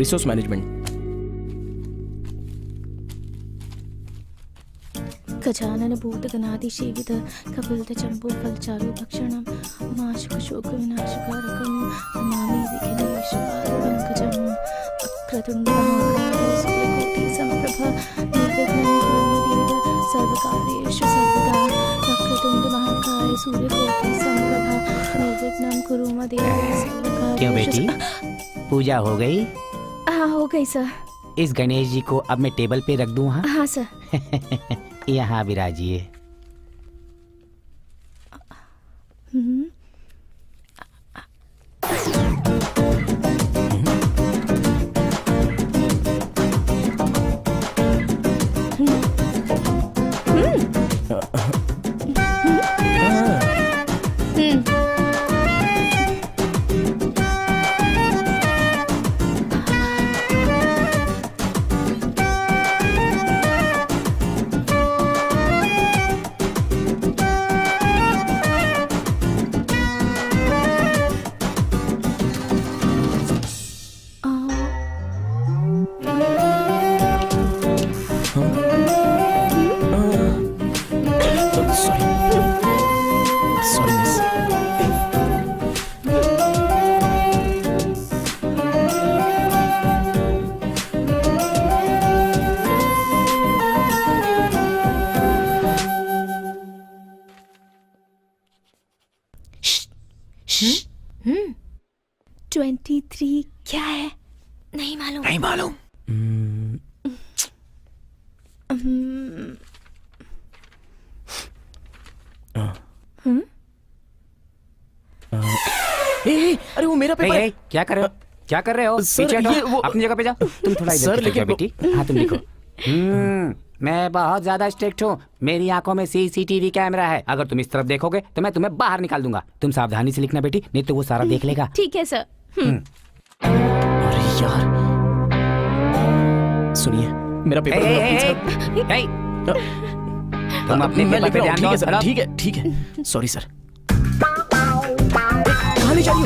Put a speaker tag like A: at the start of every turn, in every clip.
A: Resource management.
B: Gajanan भूतगणाधिसेवित कपिलत चंपो फलचारु भक्षणं माशुकशोक विनाशकारकं नमामि विघ्नेश्वरं पंकजं वक्रतुंड महाकाय सूर्यकोटि समप्रभा निर्विघ्नं कुरु मे देव सर्वकार्येषु सर्वदा वक्रतुंड महाकाय सूर्यकोटि समप्रभा निर्विघ्नं कुरु मे देव सर्वकार्येषु।
C: क्यों बेटी, पूजा हो गई?
B: हाँ हो गई सर।
C: इस गणेश जी को अब मैं टेबल पे रख दूं?
B: हाँ सर।
C: यहाँ विराजिए।
B: हम्म 23 क्या है? नहीं मालूम।
A: नहीं मालूम। अरे वो मेरा पेपर है।
C: क्या कर रहे हो? क्या कर रहे हो?
A: सर,
C: पीछे हटो,
A: ये वो-
C: अपनी जगह पे जाओ। तुम थोड़ा इधर
A: सर,
C: की तरफ जाओ
A: लेकिन
C: बेटी। हाँ तुम लिखो। मैं बहुत ज्यादा स्ट्रिक्ट हूँ। मेरी आंखों में सीसीटीवी कैमरा है। अगर तुम इस तरफ देखोगे तो मैं तुम्हें बाहर निकाल दूंगा। तुम सावधानी से लिखना बेटी, नहीं तो वो सारा देख लेगा।
B: ठीक है सर।
A: अरे यार, सुनिए मेरा पेपर
C: तुम अपने
A: मैं
C: पेपर
A: लिख
C: पे
A: रहा हूँ।
C: ध्यान
A: ठीक है
C: दो।
A: सर, ठीक है ठीक है। Sorry sir. कहाँ ले जाइए?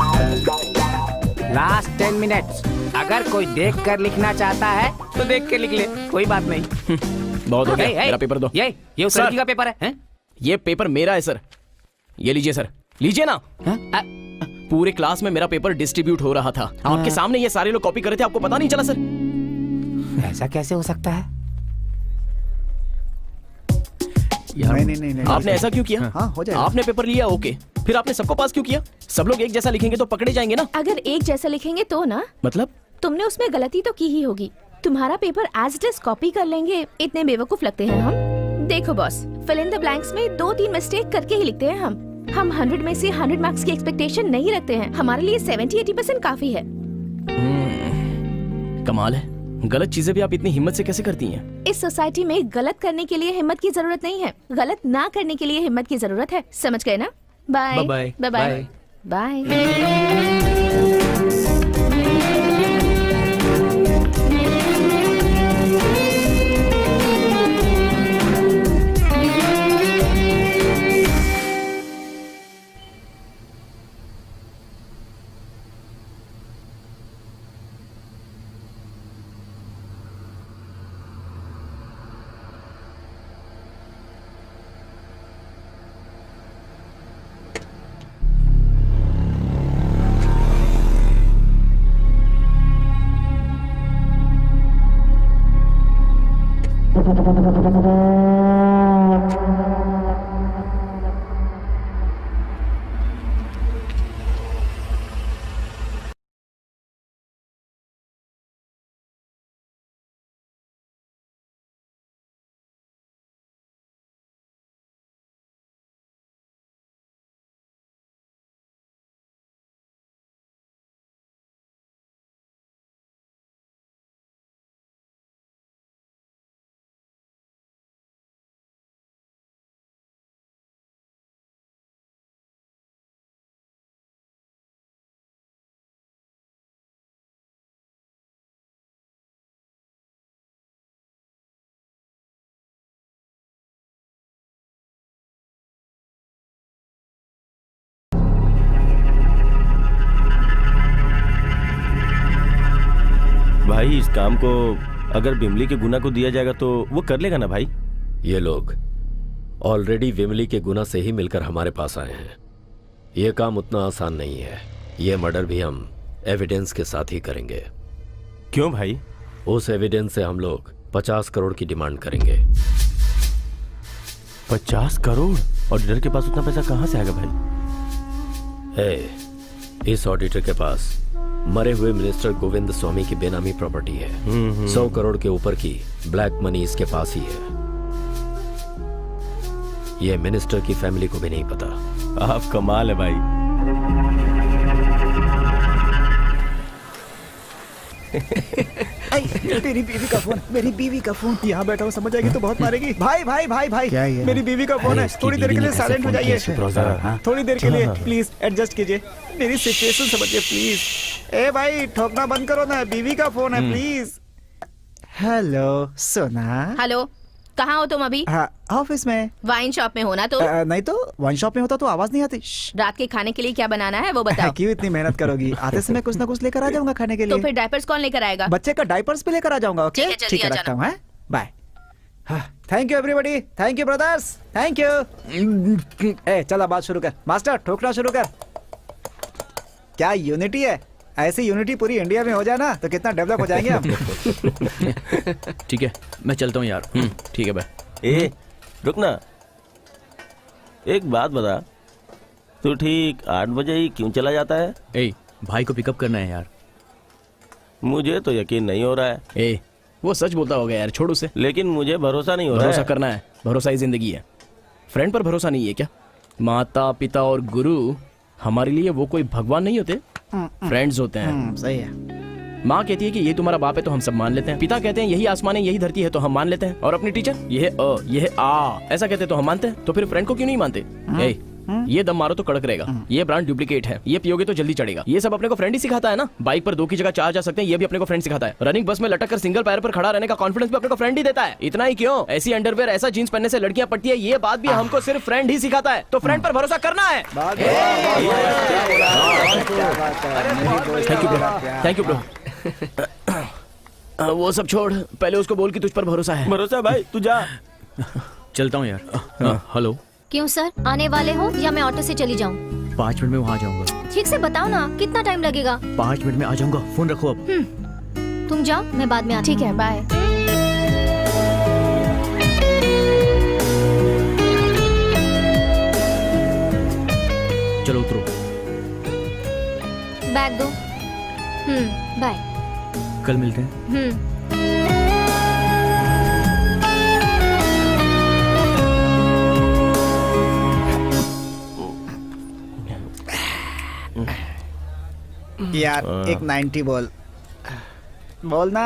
C: Last 10 minutes. अगर कोई देख कर लिखना चाहता है तो देख के लिख ले, कोई बात नहीं।
A: बहुत हो गया, मेरा पेपर दो।
C: ये उस
A: सर।
C: लड़की का पेपर है, हैं?
A: ये पेपर मेरा है सर, ये लीजिए सर, लीजिए ना। पूरे क्लास में मेरा पेपर डिस्ट्रीब्यूट हो रहा था, आपके सामने ये सारे लोग कॉपी कर रहे थे, आपको पता नहीं चला सर?
C: ऐसा कैसे हो सकता है?
A: यार,
D: नहीं,
A: आपने ऐसा क्यों किया?
D: हाँ, हो जाएगा।
A: आपने पेपर लिया, ओके, फिर आपने सबको पास क्यों किया? सब लोग एक जैसा लिखेंगे तो पकड़े जाएंगे ना।
B: अगर एक जैसा लिखेंगे तो ना,
A: मतलब
B: तुमने उसमें गलती तो की ही होगी। तुम्हारा paper as it is copy कर लेंगे, इतने बेवकूफ लगते हैं हम। देखो boss, fill in the blanks में 2-3 मिस्टेक करके ही लिखते हैं हम 100 में से 100 मार्क्स की एक्सपेक्टेशन नहीं रखते हैं। हमारे लिए 70-80% काफी है।
A: कमाल है, गलत चीजें भी आप इतनी हिम्मत से कैसे करती हैं?
B: इस सोसाइटी में गलत करने के लिए हिम्मत की जरूरत नहीं है, गलत ना करने के लिए हिम्मत की जरूरत है। समझ गए ना? Bye
A: bye
B: bye bye.
D: भाई इस काम को अगर बिमली के गुना को दिया जाएगा तो वो कर लेगा ना भाई?
E: ये लोग ऑलरेडी विमली के गुना से ही मिलकर हमारे पास आए हैं। ये काम उतना आसान नहीं है। ये मर्डर भी हम एविडेंस के साथ ही करेंगे।
D: क्यों भाई?
E: उस एविडेंस से हम लोग 50 करोड़ की डिमांड करेंगे।
D: 50 करोड़? ऑडिटर के पास उतना पैसा कहाँ से आएगा भाई?
E: इस ऑडिटर के पास मरे हुए मिनिस्टर गोविंद स्वामी की बेनामी प्रॉपर्टी है। 100 करोड़ के ऊपर की ब्लैक मनी इसके पास ही है। यह मिनिस्टर की फैमिली को भी नहीं पता।
D: आप कमाल है भाई।
F: मेरी बीवी का फोन, मेरी बीवी का फोन। यहाँ बैठा हूँ, समझ आएगी तो बहुत मारेगी। भाई भाई भाई भाई,
C: क्या ये?
F: मेरी बीवी का फोन है। थोड़ी देर के लिए साइलेंट हो जाइए। थोड़ी देर के लिए प्लीज एडजस्ट कीजिए। मेरी सिचुएशन समझिए प्लीज। ए भाई ठोकना बंद करो ना, बीवी का फोन है प्लीज। हेलो सोना।
B: हेलो, कहाँ हो तुम अभी?
F: हाँ ऑफिस में।
B: वाइन शॉप में हो ना? तो
F: नहीं तो वन शॉप में होता तो आवाज नहीं आती।
B: रात के खाने के लिए क्या बनाना है वो बताओ।
F: क्यों इतनी मेहनत करोगी? आते समय कुछ ना कुछ लेकर आ जाऊंगा खाने के
B: तो
F: लिए।
B: फिर डायपर्स कौन लेकर आएगा?
F: बच्चे का डायपर्स भी लेकर आ जाऊंगा। ओके
B: ठीक है, जल्दी
F: ठीक है,
B: आ
F: रखता हूँ। Bye. Thank you everybody, thank you brothers, thank you. ए चला बात शुरू कर मास्टर, ठोकना शुरू कर। क्या यूनिटी है? ऐसी यूनिटी पूरी इंडिया में हो जाए ना तो कितना डेवलप हो जाएंगे हम।
A: ठीक है, मैं चलता हूँ यार। ठीक है भाई।
D: ए रुक ना, एक बात बता, तू ठीक 8 बजे ही क्यों चला जाता है?
A: ए, भाई को पिकअप करना है यार।
D: मुझे तो यकीन नहीं हो रहा है।
A: ए, वो सच बोलता होगा यार, छोड़ उसे।
D: लेकिन मुझे भरोसा नहीं हो रहा
A: भरोसा
D: है।
A: करना है, भरोसा ही जिंदगी है। फ्रेंड पर भरोसा नहीं है क्या? माता पिता और गुरु हमारे लिए वो कोई भगवान नहीं होते, फ्रेंड्स होते हैं।
F: सही है।
A: माँ कहती है कि ये तुम्हारा बाप है तो हम सब मान लेते हैं। पिता कहते हैं यही आसमान है, यही धरती है तो हम मान लेते हैं। और अपनी टीचर ये है अ, ये है आ, ऐसा कहते हैं तो हम मानते हैं। तो फिर फ्रेंड को क्यों नहीं मानते? ए, ये दम मारो तो कड़क रहेगा, ये ब्रांड डुप्लीकेट है, ये पियोगे तो जल्दी चढ़ेगा। ये सब अपने को फ्रेंड ही सिखाता है ना। बाइक पर 2 की जगह 4 जा सकते हैं, ये भी अपने को फ्रेंड सिखाता है। रनिंग बस में लटक कर सिंगल पैर पर खड़ा रहने का कॉन्फिडेंस भी अपने को फ्रेंड ही देता है। इतना ही क्यों, ऐसी अंडरवेयर ऐसा जींस पहनने से लड़कियां पटती है, ये बात भी हमको सिर्फ फ्रेंड ही सिखाता है। तो फ्रेंड पर भरोसा करना है। Thank you bro. वो सब छोड़, पहले उसको बोल कि तुझ पर भरोसा है।
D: भरोसा है भाई, तू जा।
A: चलता हूँ यार। हेलो,
G: क्यों सर, आने वाले हो या मैं ऑटो से चली जाऊं?
A: 5 मिनट में वहाँ जाऊंगा।
G: ठीक से बताओ ना, कितना टाइम लगेगा?
A: 5 मिनट में आ जाऊंगा, फोन रखो अब।
G: तुम जाओ, मैं बाद में आती
B: ठीक है, बाय।
A: चलो उतरो।
G: बैग दो। बाय।
A: कल मिलते हैं।
F: यार एक 90 बोल ना।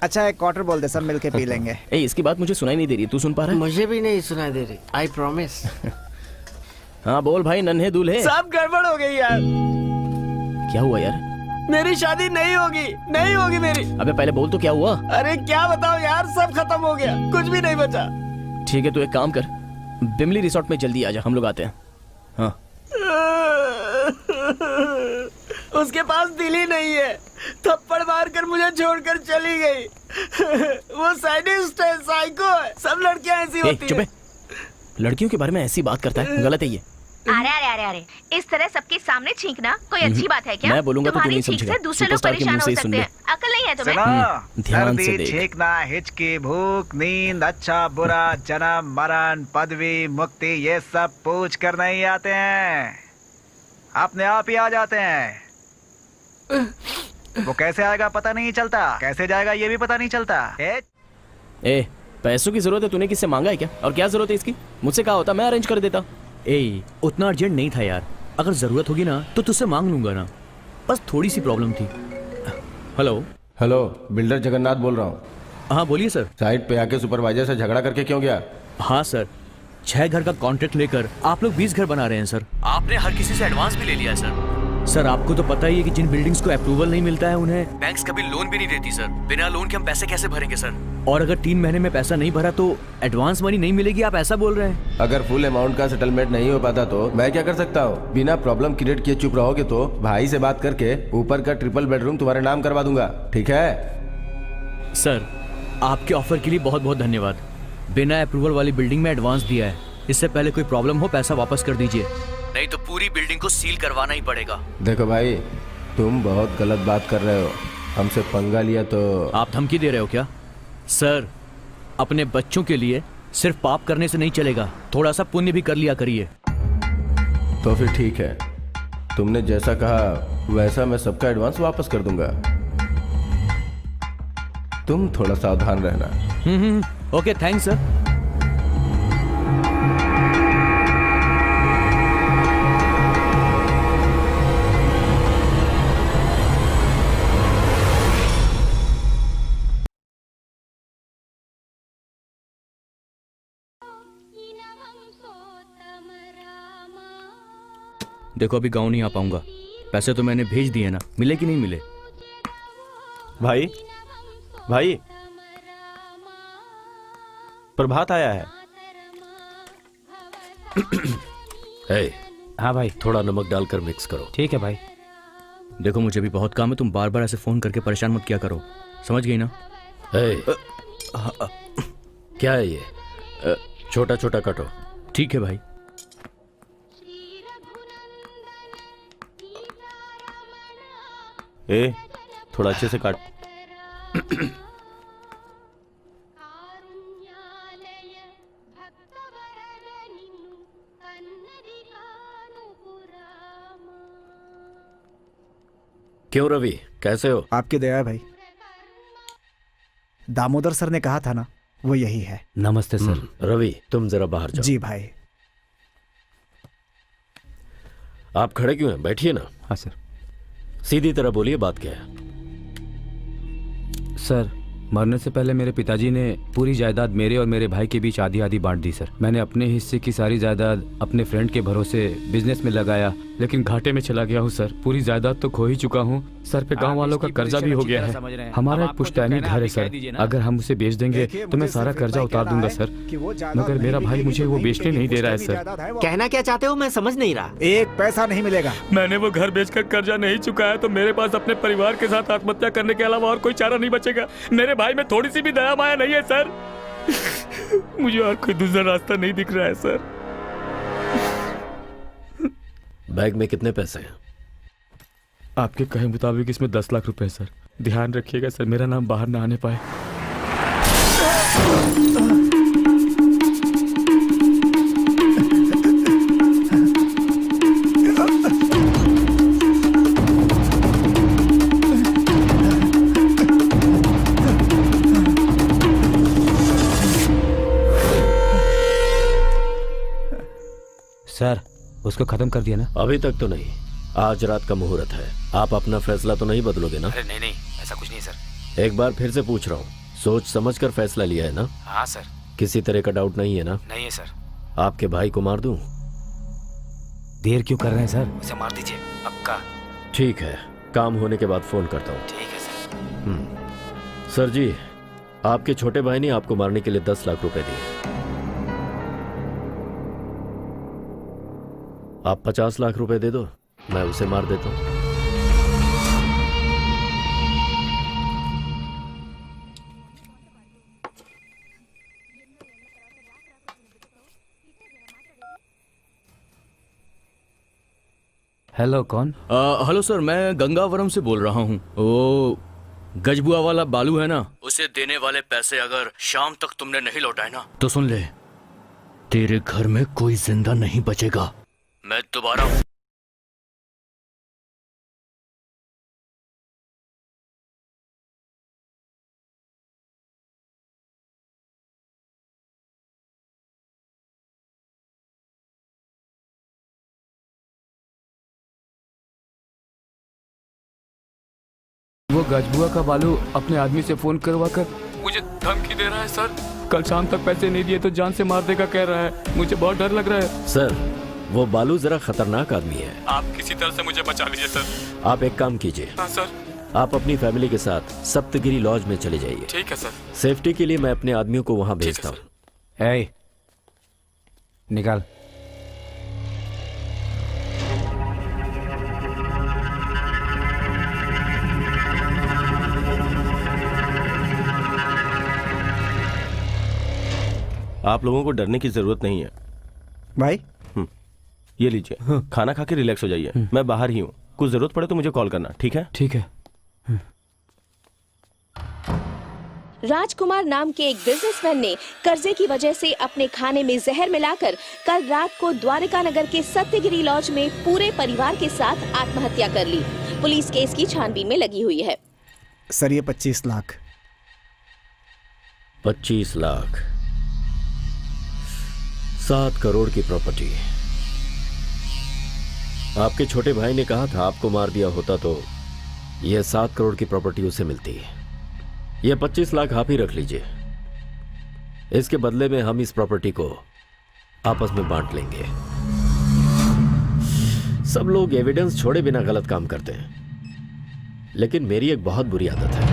F: अच्छा एक क्वार्टर बोल दे, सब मिलके पी लेंगे।
A: ए, इसकी बात मुझे सुनाई नहीं दे रही, तू सुन पा रहा है?
H: मुझे भी नहीं सुनाई दे रही, आई प्रॉमिस।
A: हाँ बोल भाई, नन्हे दूल्हे।
H: सब गड़बड़ हो गई यार।
A: क्या हुआ यार?
H: मेरी शादी नहीं होगी, नहीं होगी मेरी।
A: अबे पहले बोल तो क्या हुआ?
H: अरे क्या बताओ यार, सब खत्म हो गया, कुछ भी नहीं बचा।
A: ठीक है, तू एक काम कर, बिमली रिसोर्ट में जल्दी आ जा, हम लोग आते हैं। हाँ।
H: उसके पास दिल ही नहीं है, थप्पड़ मार कर मुझे छोड़कर चली गई। वो साइडिस्ट है, साइको है, सब लड़कियां ऐसी होती
A: चुप
H: हैं।
A: है। लड़कियों के बारे में ऐसी बात करता है, गलत है ये।
B: अरे अरे अरे अरे, इस तरह सबके सामने छींकना कोई अच्छी बात है क्या?
A: मैं बोलूंगा तो तू
B: तुम्हारी
A: नहीं
B: छींक
A: समझेगा।
B: से दूसरे लोग
A: सुपरस्टार के
B: परेशान
A: मुंह
B: हो
A: से ही
B: सकते
A: सुन ले।
B: हैं। अकल नहीं है तुम्हें?
A: ध्यान से देख।
F: छींकना, हिचकी, भूख, नींद, अच्छा बुरा, जन्म मरण, पदवी, मुक्ति, ये सब पूछ कर नहीं आते हैं, अपने आप ही आ जाते हैं। वो कैसे आएगा पता नहीं चलता, कैसे जाएगा ये भी पता नहीं चलता।
A: ए, पैसों की जरूरत है, तूने किससे मांगा है क्या? और क्या जरूरत है इसकी? मुझसे कहा होता, मैं अरेंज कर देता।
I: ए, उतना अर्जेंट नहीं था यार, अगर जरूरत होगी ना तो तुझसे मांग लूंगा ना, बस थोड़ी सी प्रॉब्लम थी। हेलो
J: हेलो, बिल्डर जगन्नाथ बोल रहा हूँ।
I: हाँ बोलिए सर।
J: साइट पे आके सुपरवाइजर से झगड़ा करके क्यों गया?
I: हाँ सर, 6 घर का कॉन्ट्रैक्ट लेकर आप लोग 20 घर बना रहे हैं सर। आपने हर किसी से एडवांस भी ले लिया है सर। सर आपको तो पता ही है कि जिन बिल्डिंग्स को अप्रूवल नहीं मिलता है उन्हें बैंक्स कभी लोन भी नहीं देती सर। बिना लोन के हम पैसे कैसे भरेंगे सर? और अगर 3 महीने में पैसा नहीं भरा तो एडवांस मनी नहीं मिलेगी, आप ऐसा बोल रहे हैं?
J: अगर फुल अमाउंट का सेटलमेंट नहीं हो पाता तो मैं क्या कर सकता हूँ? बिना प्रॉब्लम क्रिएट किए चुप रहोगे तो भाई से बात करके ऊपर का ट्रिपल बेडरूम तुम्हारे नाम करवा दूंगा, ठीक है?
I: सर आपके ऑफर के लिए बहुत बहुत धन्यवाद। बिना अप्रूवल वाली बिल्डिंग में एडवांस दिया है, इससे पहले कोई प्रॉब्लम हो पैसा वापस कर दीजिए, नहीं तो पूरी बिल्डिंग को सील करवाना ही पड़ेगा।
J: देखो भाई, तुम बहुत गलत बात कर रहे हो। हमसे पंगा लिया तो
I: आप धमकी दे रहे हो क्या? सर अपने बच्चों के लिए सिर्फ पाप करने से नहीं चलेगा, थोड़ा सा पुण्य भी कर लिया करिए।
J: तो फिर ठीक है, तुमने जैसा कहा वैसा मैं सबका एडवांस वापस कर दूंगा। तुम थोड़ा सावधान रहना।
I: Okay thanks sir. देखो अभी गांव नहीं आ पाऊंगा, पैसे तो मैंने भेज दिए ना, मिले कि नहीं मिले?
D: भाई भाई, प्रभात आया है।
E: हे,
C: हाँ भाई,
E: थोड़ा नमक डालकर मिक्स करो।
C: ठीक है भाई।
I: देखो मुझे भी बहुत काम है, तुम बार बार ऐसे फोन करके परेशान मत किया करो, समझ गई ना?
E: हे, क्या है ये? छोटा छोटा काटो।
I: ठीक है भाई।
D: ए, थोड़ा अच्छे से काट।
E: क्यों रवि, कैसे हो?
F: आपकी दया है भाई। दामोदर सर ने कहा था ना, वो यही है।
C: नमस्ते सर।
E: रवि तुम जरा बाहर जाओ।
F: जी भाई।
E: आप खड़े क्यों हैं? बैठिए ना।
C: हाँ सर।
E: सीधी तरह बोलिए, बात क्या है?
C: सर मरने से पहले मेरे पिताजी ने पूरी जायदाद मेरे और मेरे भाई के बीच आधी आधी बांट दी सर। मैंने अपने हिस्से की सारी जायदाद अपने फ्रेंड के भरोसे बिजनेस में लगाया, लेकिन घाटे में चला गया हूँ सर। पूरी जायदाद तो खो ही चुका हूँ सर, पे गांव वालों का कर्जा भी हो गया है। हमारा एक पुश्तैनी घर है सर, अगर हम उसे बेच देंगे तो मैं सारा कर्जा उतार दूंगा सर, मगर मेरा भाई मुझे वो बेचने नहीं दे रहा है सर।
H: कहना क्या चाहते हो, मैं समझ नहीं रहा।
F: एक पैसा नहीं मिलेगा।
I: मैंने वो घर बेचकर कर्जा नहीं चुकाया तो मेरे पास अपने परिवार के साथ आत्महत्या करने के अलावा और कोई चारा नहीं बचेगा। मेरे भाई में थोड़ी सी भी दया माया नहीं है सर। मुझे और कोई दूसरा रास्ता नहीं दिख रहा है सर।
E: बैग में कितने पैसे हैं?
C: आपके कहे मुताबिक इसमें 10 लाख रुपए सर। ध्यान रखिएगा सर, मेरा नाम बाहर ना आने पाए। सर उसको खत्म कर दिया ना?
E: अभी तक तो नहीं, आज रात का मुहूर्त है। आप अपना फैसला तो नहीं बदलोगे ना?
C: अरे नहीं नहीं, ऐसा कुछ नहीं सर।
E: एक बार फिर से पूछ रहा हूँ, सोच समझ कर फैसला लिया है ना?
C: हाँ सर।
E: किसी तरह का डाउट नहीं है ना?
C: नहीं है सर।
E: आपके भाई को मार दूं?
C: देर क्यों कर रहे हैं सर? उसे मार दीजिए पक्का।
E: ठीक है, काम होने के बाद फोन करता हूँ।
C: ठीक है सर।
E: सर जी, आपके छोटे भाई ने आपको मारने के लिए 10 लाख रुपए दिए। आप 50 लाख रुपए दे दो, मैं उसे मार देता हूँ।
C: हेलो, कौन?
I: हेलो सर, मैं गंगावरम से बोल रहा हूँ। ओ गजबुआ वाला बालू है ना, उसे देने वाले पैसे अगर शाम तक तुमने नहीं लौटाए ना तो सुन ले, तेरे घर में कोई जिंदा नहीं बचेगा। मैं दोबारा
C: वो गजबुआ का बालू अपने आदमी से फोन करवा कर मुझे धमकी दे रहा है सर। कल शाम तक पैसे नहीं दिए तो जान से मार देगा कह रहा है। मुझे बहुत डर लग रहा है।
E: सर, वो बालू जरा खतरनाक आदमी है।
C: आप किसी तरह से मुझे बचा लीजिए सर।
E: आप एक काम कीजिए,
C: हाँ सर।
E: आप अपनी फैमिली के साथ सप्तगिरी लॉज में चले जाइए।
C: ठीक है सर।
E: सेफ्टी के लिए मैं अपने आदमियों को वहां भेजता हूँ।
C: ए, निकाल।
D: आप लोगों को डरने की जरूरत नहीं है
F: भाई।
D: ये लीजिए, खाना खा के रिलैक्स हो जाइए। मैं बाहर ही हूँ, कुछ जरूरत पड़े तो मुझे कॉल करना, ठीक है?
C: ठीक है।
B: राजकुमार नाम के एक बिजनेसमैन ने कर्जे की वजह से अपने खाने में जहर मिलाकर कल रात को द्वारका नगर के सत्यगिरी लॉज में पूरे परिवार के साथ आत्महत्या कर ली। पुलिस केस की छानबीन में लगी हुई है।
F: सर ये 25 लाख।
E: 25 लाख, 7 करोड़ की प्रॉपर्टी। आपके छोटे भाई ने कहा था आपको मार दिया होता तो यह 7 करोड़ की प्रॉपर्टी उसे मिलती। यह 25 लाख आप ही रख लीजिए। इसके बदले में हम इस प्रॉपर्टी को आपस में बांट लेंगे। सब लोग एविडेंस छोड़े बिना गलत काम करते हैं, लेकिन मेरी एक बहुत बुरी आदत है,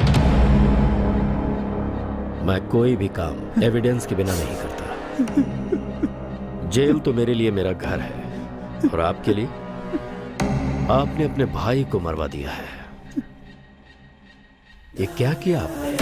E: मैं कोई भी काम एविडेंस के बिना नहीं करता। जेल तो मेरे लिए मेरा घर है, और आपके लिए आपने अपने भाई को मरवा दिया है। ये क्या किया आपने?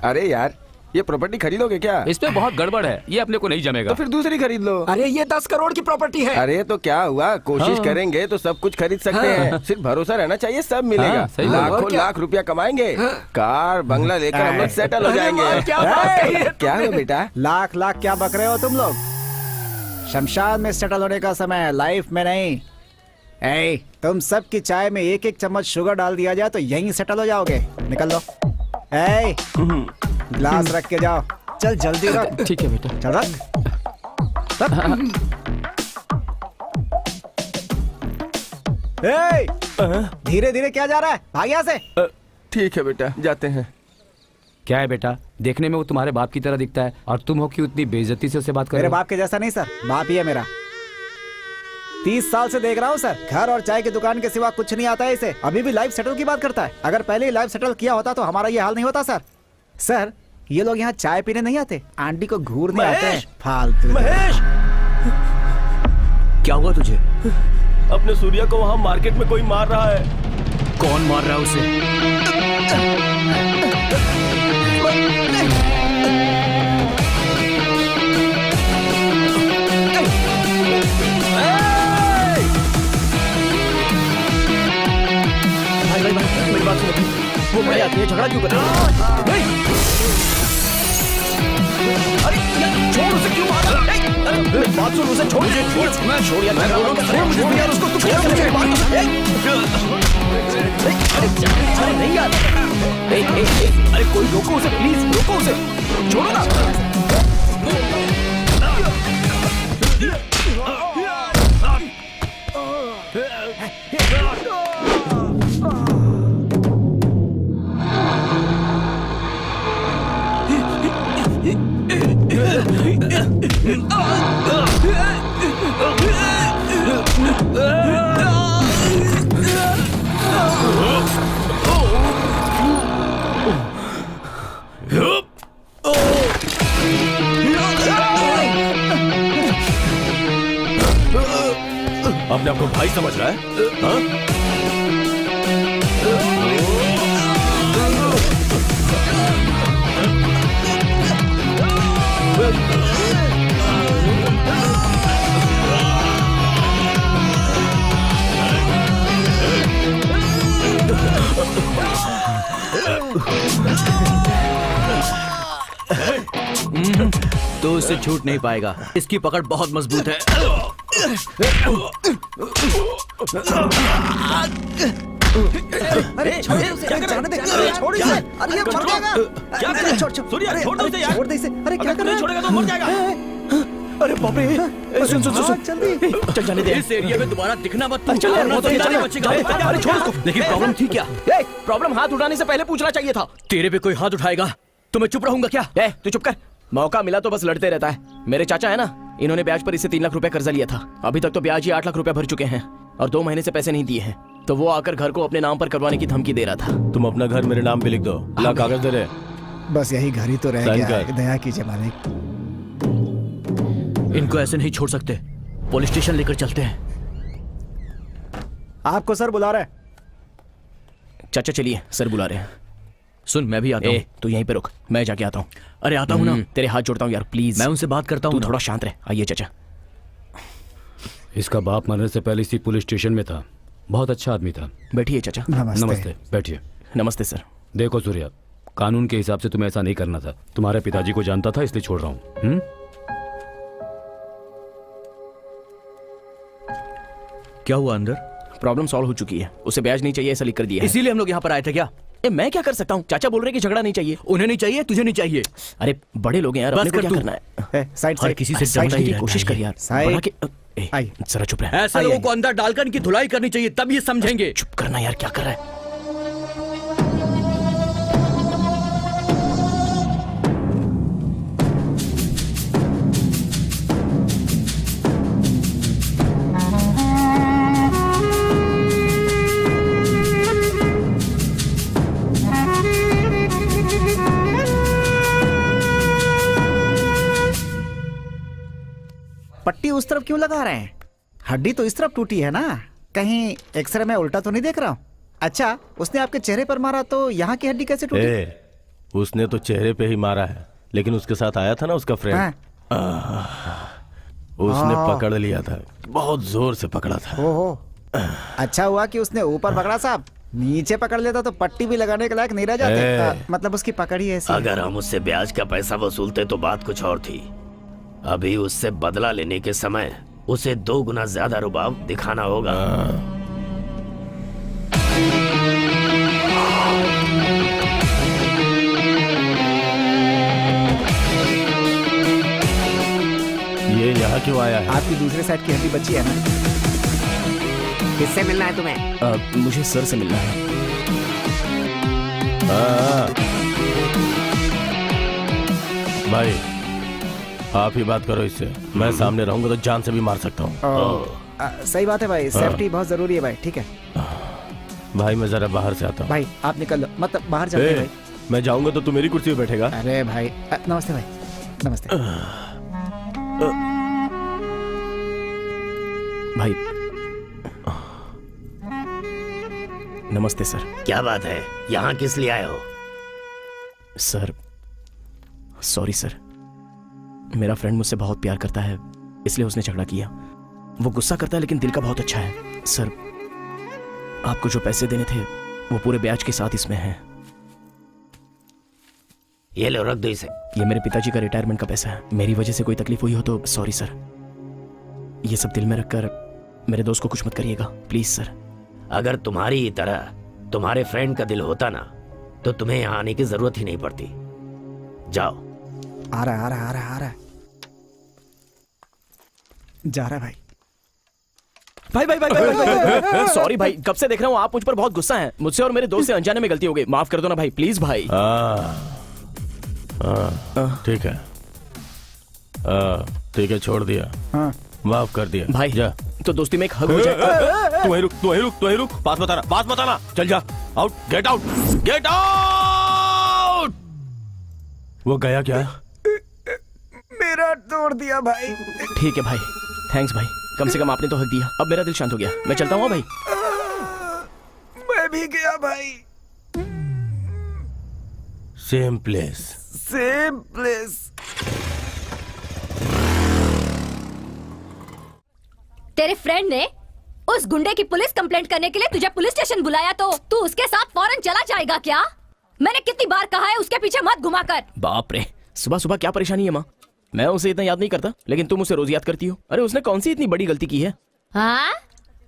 J: अरे यार, ये प्रॉपर्टी खरीदोगे क्या?
C: इस पे बहुत गड़बड़ है, ये अपने को नहीं जमेगा।
J: तो फिर दूसरी खरीद लो।
H: अरे ये 10 करोड़ की प्रॉपर्टी है।
J: अरे तो क्या हुआ, कोशिश करेंगे तो सब कुछ खरीद सकते हैं। सिर्फ भरोसा रहना चाहिए, सब मिलेगा।
C: हाँ, सही बात।
J: लाखों
H: और क्या?
J: लाख रुपया कमाएंगे, कार बंगला लेकर हम लोग सेटल हो जाएंगे।
H: क्या बात कही है
J: क्या है बेटा?
F: लाख लाख क्या बक रहे हो तुम लोग? शमशान में सेटल होने का समय है, लाइफ में नहीं। ए, तुम सब की चाय में एक एक चम्मच शुगर डाल दिया जाए तो यहीं सेटल हो जाओगे। निकल लो। ए, ग्लास रख के जाओ। चल जल्दी रख।
C: ठीक है बेटा।
F: चल रख। धीरे धीरे क्या जा रहा है, भाग यहाँ से।
J: ठीक है बेटा, जाते हैं।
C: क्या है बेटा, देखने में वो तुम्हारे बाप की तरह दिखता है और तुम हो कि उतनी बेइज्जती से उसे बात कर
F: मेरे
C: रहे हो।
F: बाप के जैसा नहीं सर, बाप ही है मेरा। 30 साल से देख रहा हूँ सर, घर और चाय की दुकान के सिवा कुछ नहीं आता है इसे। अभी भी लाइफ सेटल की बात करता है। अगर पहले ही लाइफ सेटल किया होता तो हमारा ये हाल नहीं होता सर। सर, ये लोग यहाँ चाय पीने नहीं आते, आंटी को घूरने आते हैं। फालतू।
D: महेश,
I: क्या हुआ तुझे?
D: अपने सूर्या को वहाँ मार्केट में कोई मार रहा है।
I: कौन मार रहा है उसे?
A: भाई मेरी बात सुनो, वो बड़े आदमी है, झगड़ा क्यों कर रहे हो? अरे यार, छोड़ उसे, क्यों मार रहा है? अरे मेरी बात सुन, उसे छोड़ दे। छोड़ यार, मैं बोल रहा हूँ, छोड़ यार उसको, तू छोड़ मेरी बात। अरे नहीं यार, अरे कोई रोको उसे, प्लीज रोको उसे, छोड़ो ना।
D: अपने आपको भाई समझ रहा है? हाँ?
I: तो उससे छूट नहीं पाएगा, इसकी पकड़ बहुत मजबूत है।
F: अरे छोड़ उसे, अरे जाने दे, छोड़ इसे। अरे ये मर जाएगा।
D: क्या कर रहा है?
F: छोड़
D: सूर्या, छोड़ दो इसे यार।
F: छोड़ दे इसे। अरे क्या कर रहा है?
D: छोड़ेगा तो मर जाएगा।
F: अरे
A: बाप रे, सुन सुन सुन
F: जल्दी
A: चल जाने दे।
I: इस एरिया में दोबारा दिखना मत।
A: चल यार,
I: वरना
A: वो तो
I: जिंदा
A: चल,
I: नहीं बचेगा।
A: चल, अरे छोड़ उसको।
I: लेकिन प्रॉब्लम थी क्या?
A: प्रॉब्लम हाथ उठाने से पहले पूछना चाहिए था।
I: तेरे पे कोई हाथ उठाएगा तो मैं चुप रहूंगा क्या?
A: तू चुप कर। मौका मिला तो बस लड़ते रहता है। मेरे चाचा है ना, इन्होंने ब्याज पर इससे 3 लाख रुपए कर्जा लिया था। अभी तक तो ब्याज ही 8 लाख रुपए भर चुके हैं और 2 महीने से पैसे नहीं दिए हैं। तो वो आकर घर को अपने नाम पर करवाने की धमकी दे रहा था।
E: तुम अपना घर मेरे नाम पे लिख दो। ला कागज दे ले।
F: बस यही घर ही तो रह
E: साइन
F: गया
E: कर।
F: है। दया कीजिए मालिक।
I: इनको ऐसे नहीं छोड़ सकते, पुलिस स्टेशन लेकर चलते हैं।
F: आपको सर बुला रहा है।
A: चाचा चलिए, सर बुला रहे हैं।
I: सुन, मैं भी आता हूँ।
A: तू यहीं पे रुक, मैं जाके आता हूँ।
I: अरे आता हूँ ना।
A: तेरे हाथ जोड़ता हूँ यार, प्लीज।
I: मैं उनसे बात करता
A: तू
I: हूँ।
A: थोड़ा शांत रह। आइए चाचा।
C: इसका बाप मरने से पहले इसी पुलिस स्टेशन में था। बहुत अच्छा आदमी था।
A: बैठिए चाचा।
C: नमस्ते, बैठिए।
A: नमस्ते सर।
C: देखो सूर्या, कानून के हिसाब से तुम्हें ऐसा नहीं करना था। तुम्हारे पिताजी को जानता था इसलिए छोड़ रहा हूँ।
I: क्या हुआ अंदर?
A: प्रॉब्लम सॉल्व हो चुकी है। उसे ब्याज नहीं चाहिए ऐसा लिख कर दिया है।
I: इसीलिए हम लोग यहाँ पर आए थे क्या?
A: मैं क्या कर सकता हूँ? चाचा बोल रहे कि झगड़ा नहीं चाहिए।
I: उन्हें नहीं चाहिए, तुझे नहीं चाहिए।
A: अरे बड़े लोग हैं यार,
I: बस
A: अपने को
I: कर
A: क्या
I: तू।
A: करना है?
F: साइड
I: हर
F: साइड
I: किसी से
A: साइड
I: डरता ही
A: की
I: रहता
A: कोशिश
I: है
A: कर
I: ये।
A: यार।
F: साइड।
A: बढ़ा के
F: आई।
A: जरा चुप रह।
I: ऐसे लोगों को अंदर डालकर इनकी धुलाई करनी चाहिए, तब ये समझेंगे।
A: चुप करना यार, क्या कर रहा है?
F: पट्टी उस तरफ क्यों लगा रहे हैं? हड्डी तो इस तरफ टूटी है ना। कहीं एक्सरे में उल्टा तो नहीं देख रहा हूँ? अच्छा, उसने आपके चेहरे पर मारा तो यहाँ की हड्डी कैसे टूटी?
E: उसने तो चेहरे पे ही मारा है, लेकिन उसके साथ आया था ना उसका फ्रेंड।
F: हाँ।
E: उसने पकड़ लिया था, बहुत जोर से पकड़ा था।
F: ओहो, अच्छा हुआ कि उसने ऊपर पकड़ा साहब। नीचे पकड़ लेता तो पट्टी भी लगाने के लायक नहीं रह जाते। मतलब उसकी पकड़ ही ऐसी है।
E: अगर हम उससे ब्याज का पैसा वसूलते तो बात कुछ और थी। अभी उससे बदला लेने के समय उसे 2 गुना ज्यादा रुबाब दिखाना होगा। ये यहाँ क्यों आया है?
F: आपकी दूसरे साइड की हड्डी बची है ना? किससे मिलना है तुम्हें?
A: मुझे सर से मिलना है।
E: भाई आप ही बात करो इससे। मैं सामने रहूंगा तो जान से भी मार सकता हूँ।
F: सही बात है भाई, सेफ्टी बहुत जरूरी है भाई। ठीक है
E: भाई मैं जरा बाहर से आता हूँ।
F: भाई, आप निकल लो, मतलब बाहर चलते हैं भाई।
E: मैं जाऊंगा तो तू मेरी कुर्सी पे बैठेगा।
F: अरे भाई, नमस्ते भाई। नमस्ते
A: भाई नमस्ते सर।
E: क्या बात है, यहाँ किस लिए आए हो?
A: सर सॉरी सर, मेरा फ्रेंड मुझसे बहुत प्यार करता है, इसलिए उसने झगड़ा किया। वो गुस्सा करता है लेकिन दिल का बहुत अच्छा है। सर आपको जो पैसे देने थे वो पूरे ब्याज के साथ इसमें हैं।
E: ये लो, रख दो इसे।
A: ये मेरे पिताजी का रिटायरमेंट का पैसा है। मेरी वजह से कोई तकलीफ हुई हो तो सॉरी सर। ये सब दिल में रखकर मेरे दोस्त को कुछ मत करिएगा प्लीज सर।
E: अगर तुम्हारी ही तरह तुम्हारे फ्रेंड का दिल होता ना तो तुम्हें यहाँ आने की जरूरत ही नहीं पड़ती। जाओ।
F: आ रहा है। जा रहा है भाई।
A: भाई सॉरी भाई, कब से देख रहा हूँ आप मुझ पर बहुत गुस्सा हैं। मुझसे और मेरे दोस्त से अनजाने में गलती हो गई, माफ कर दो ना भाई, प्लीज भाई।
E: ठीक है, छोड़ दिया।
F: हाँ।
E: माफ कर दिया
A: भाई
E: जा।
A: तो दोस्ती में एक हग हो जाए।
E: तू वहीं रुक। बात बताना। चल जा। Out, get out. वो गया क्या?
F: मेरा तोड़ दिया भाई।
A: ठीक है भाई, थैंक्स भाई, कम से कम आपने तो हक दिया। अब मेरा दिल शांत हो गया, मैं चलता हूँ भाई।
F: मैं भी गया भाई।
E: Same place.
G: तेरे फ्रेंड ने उस गुंडे की पुलिस कंप्लेंट करने के लिए तुझे पुलिस स्टेशन बुलाया तो तू उसके साथ फौरन चला जाएगा क्या? मैंने कितनी बार कहा है उसके पीछे मत घुमा कर।
A: बाप रे, सुबह सुबह क्या परेशानी है माँ? मैं उसे इतना याद नहीं करता, लेकिन तुम उसे रोज याद करती हो। अरे उसने कौन सी इतनी बड़ी गलती की है?
G: हाँ,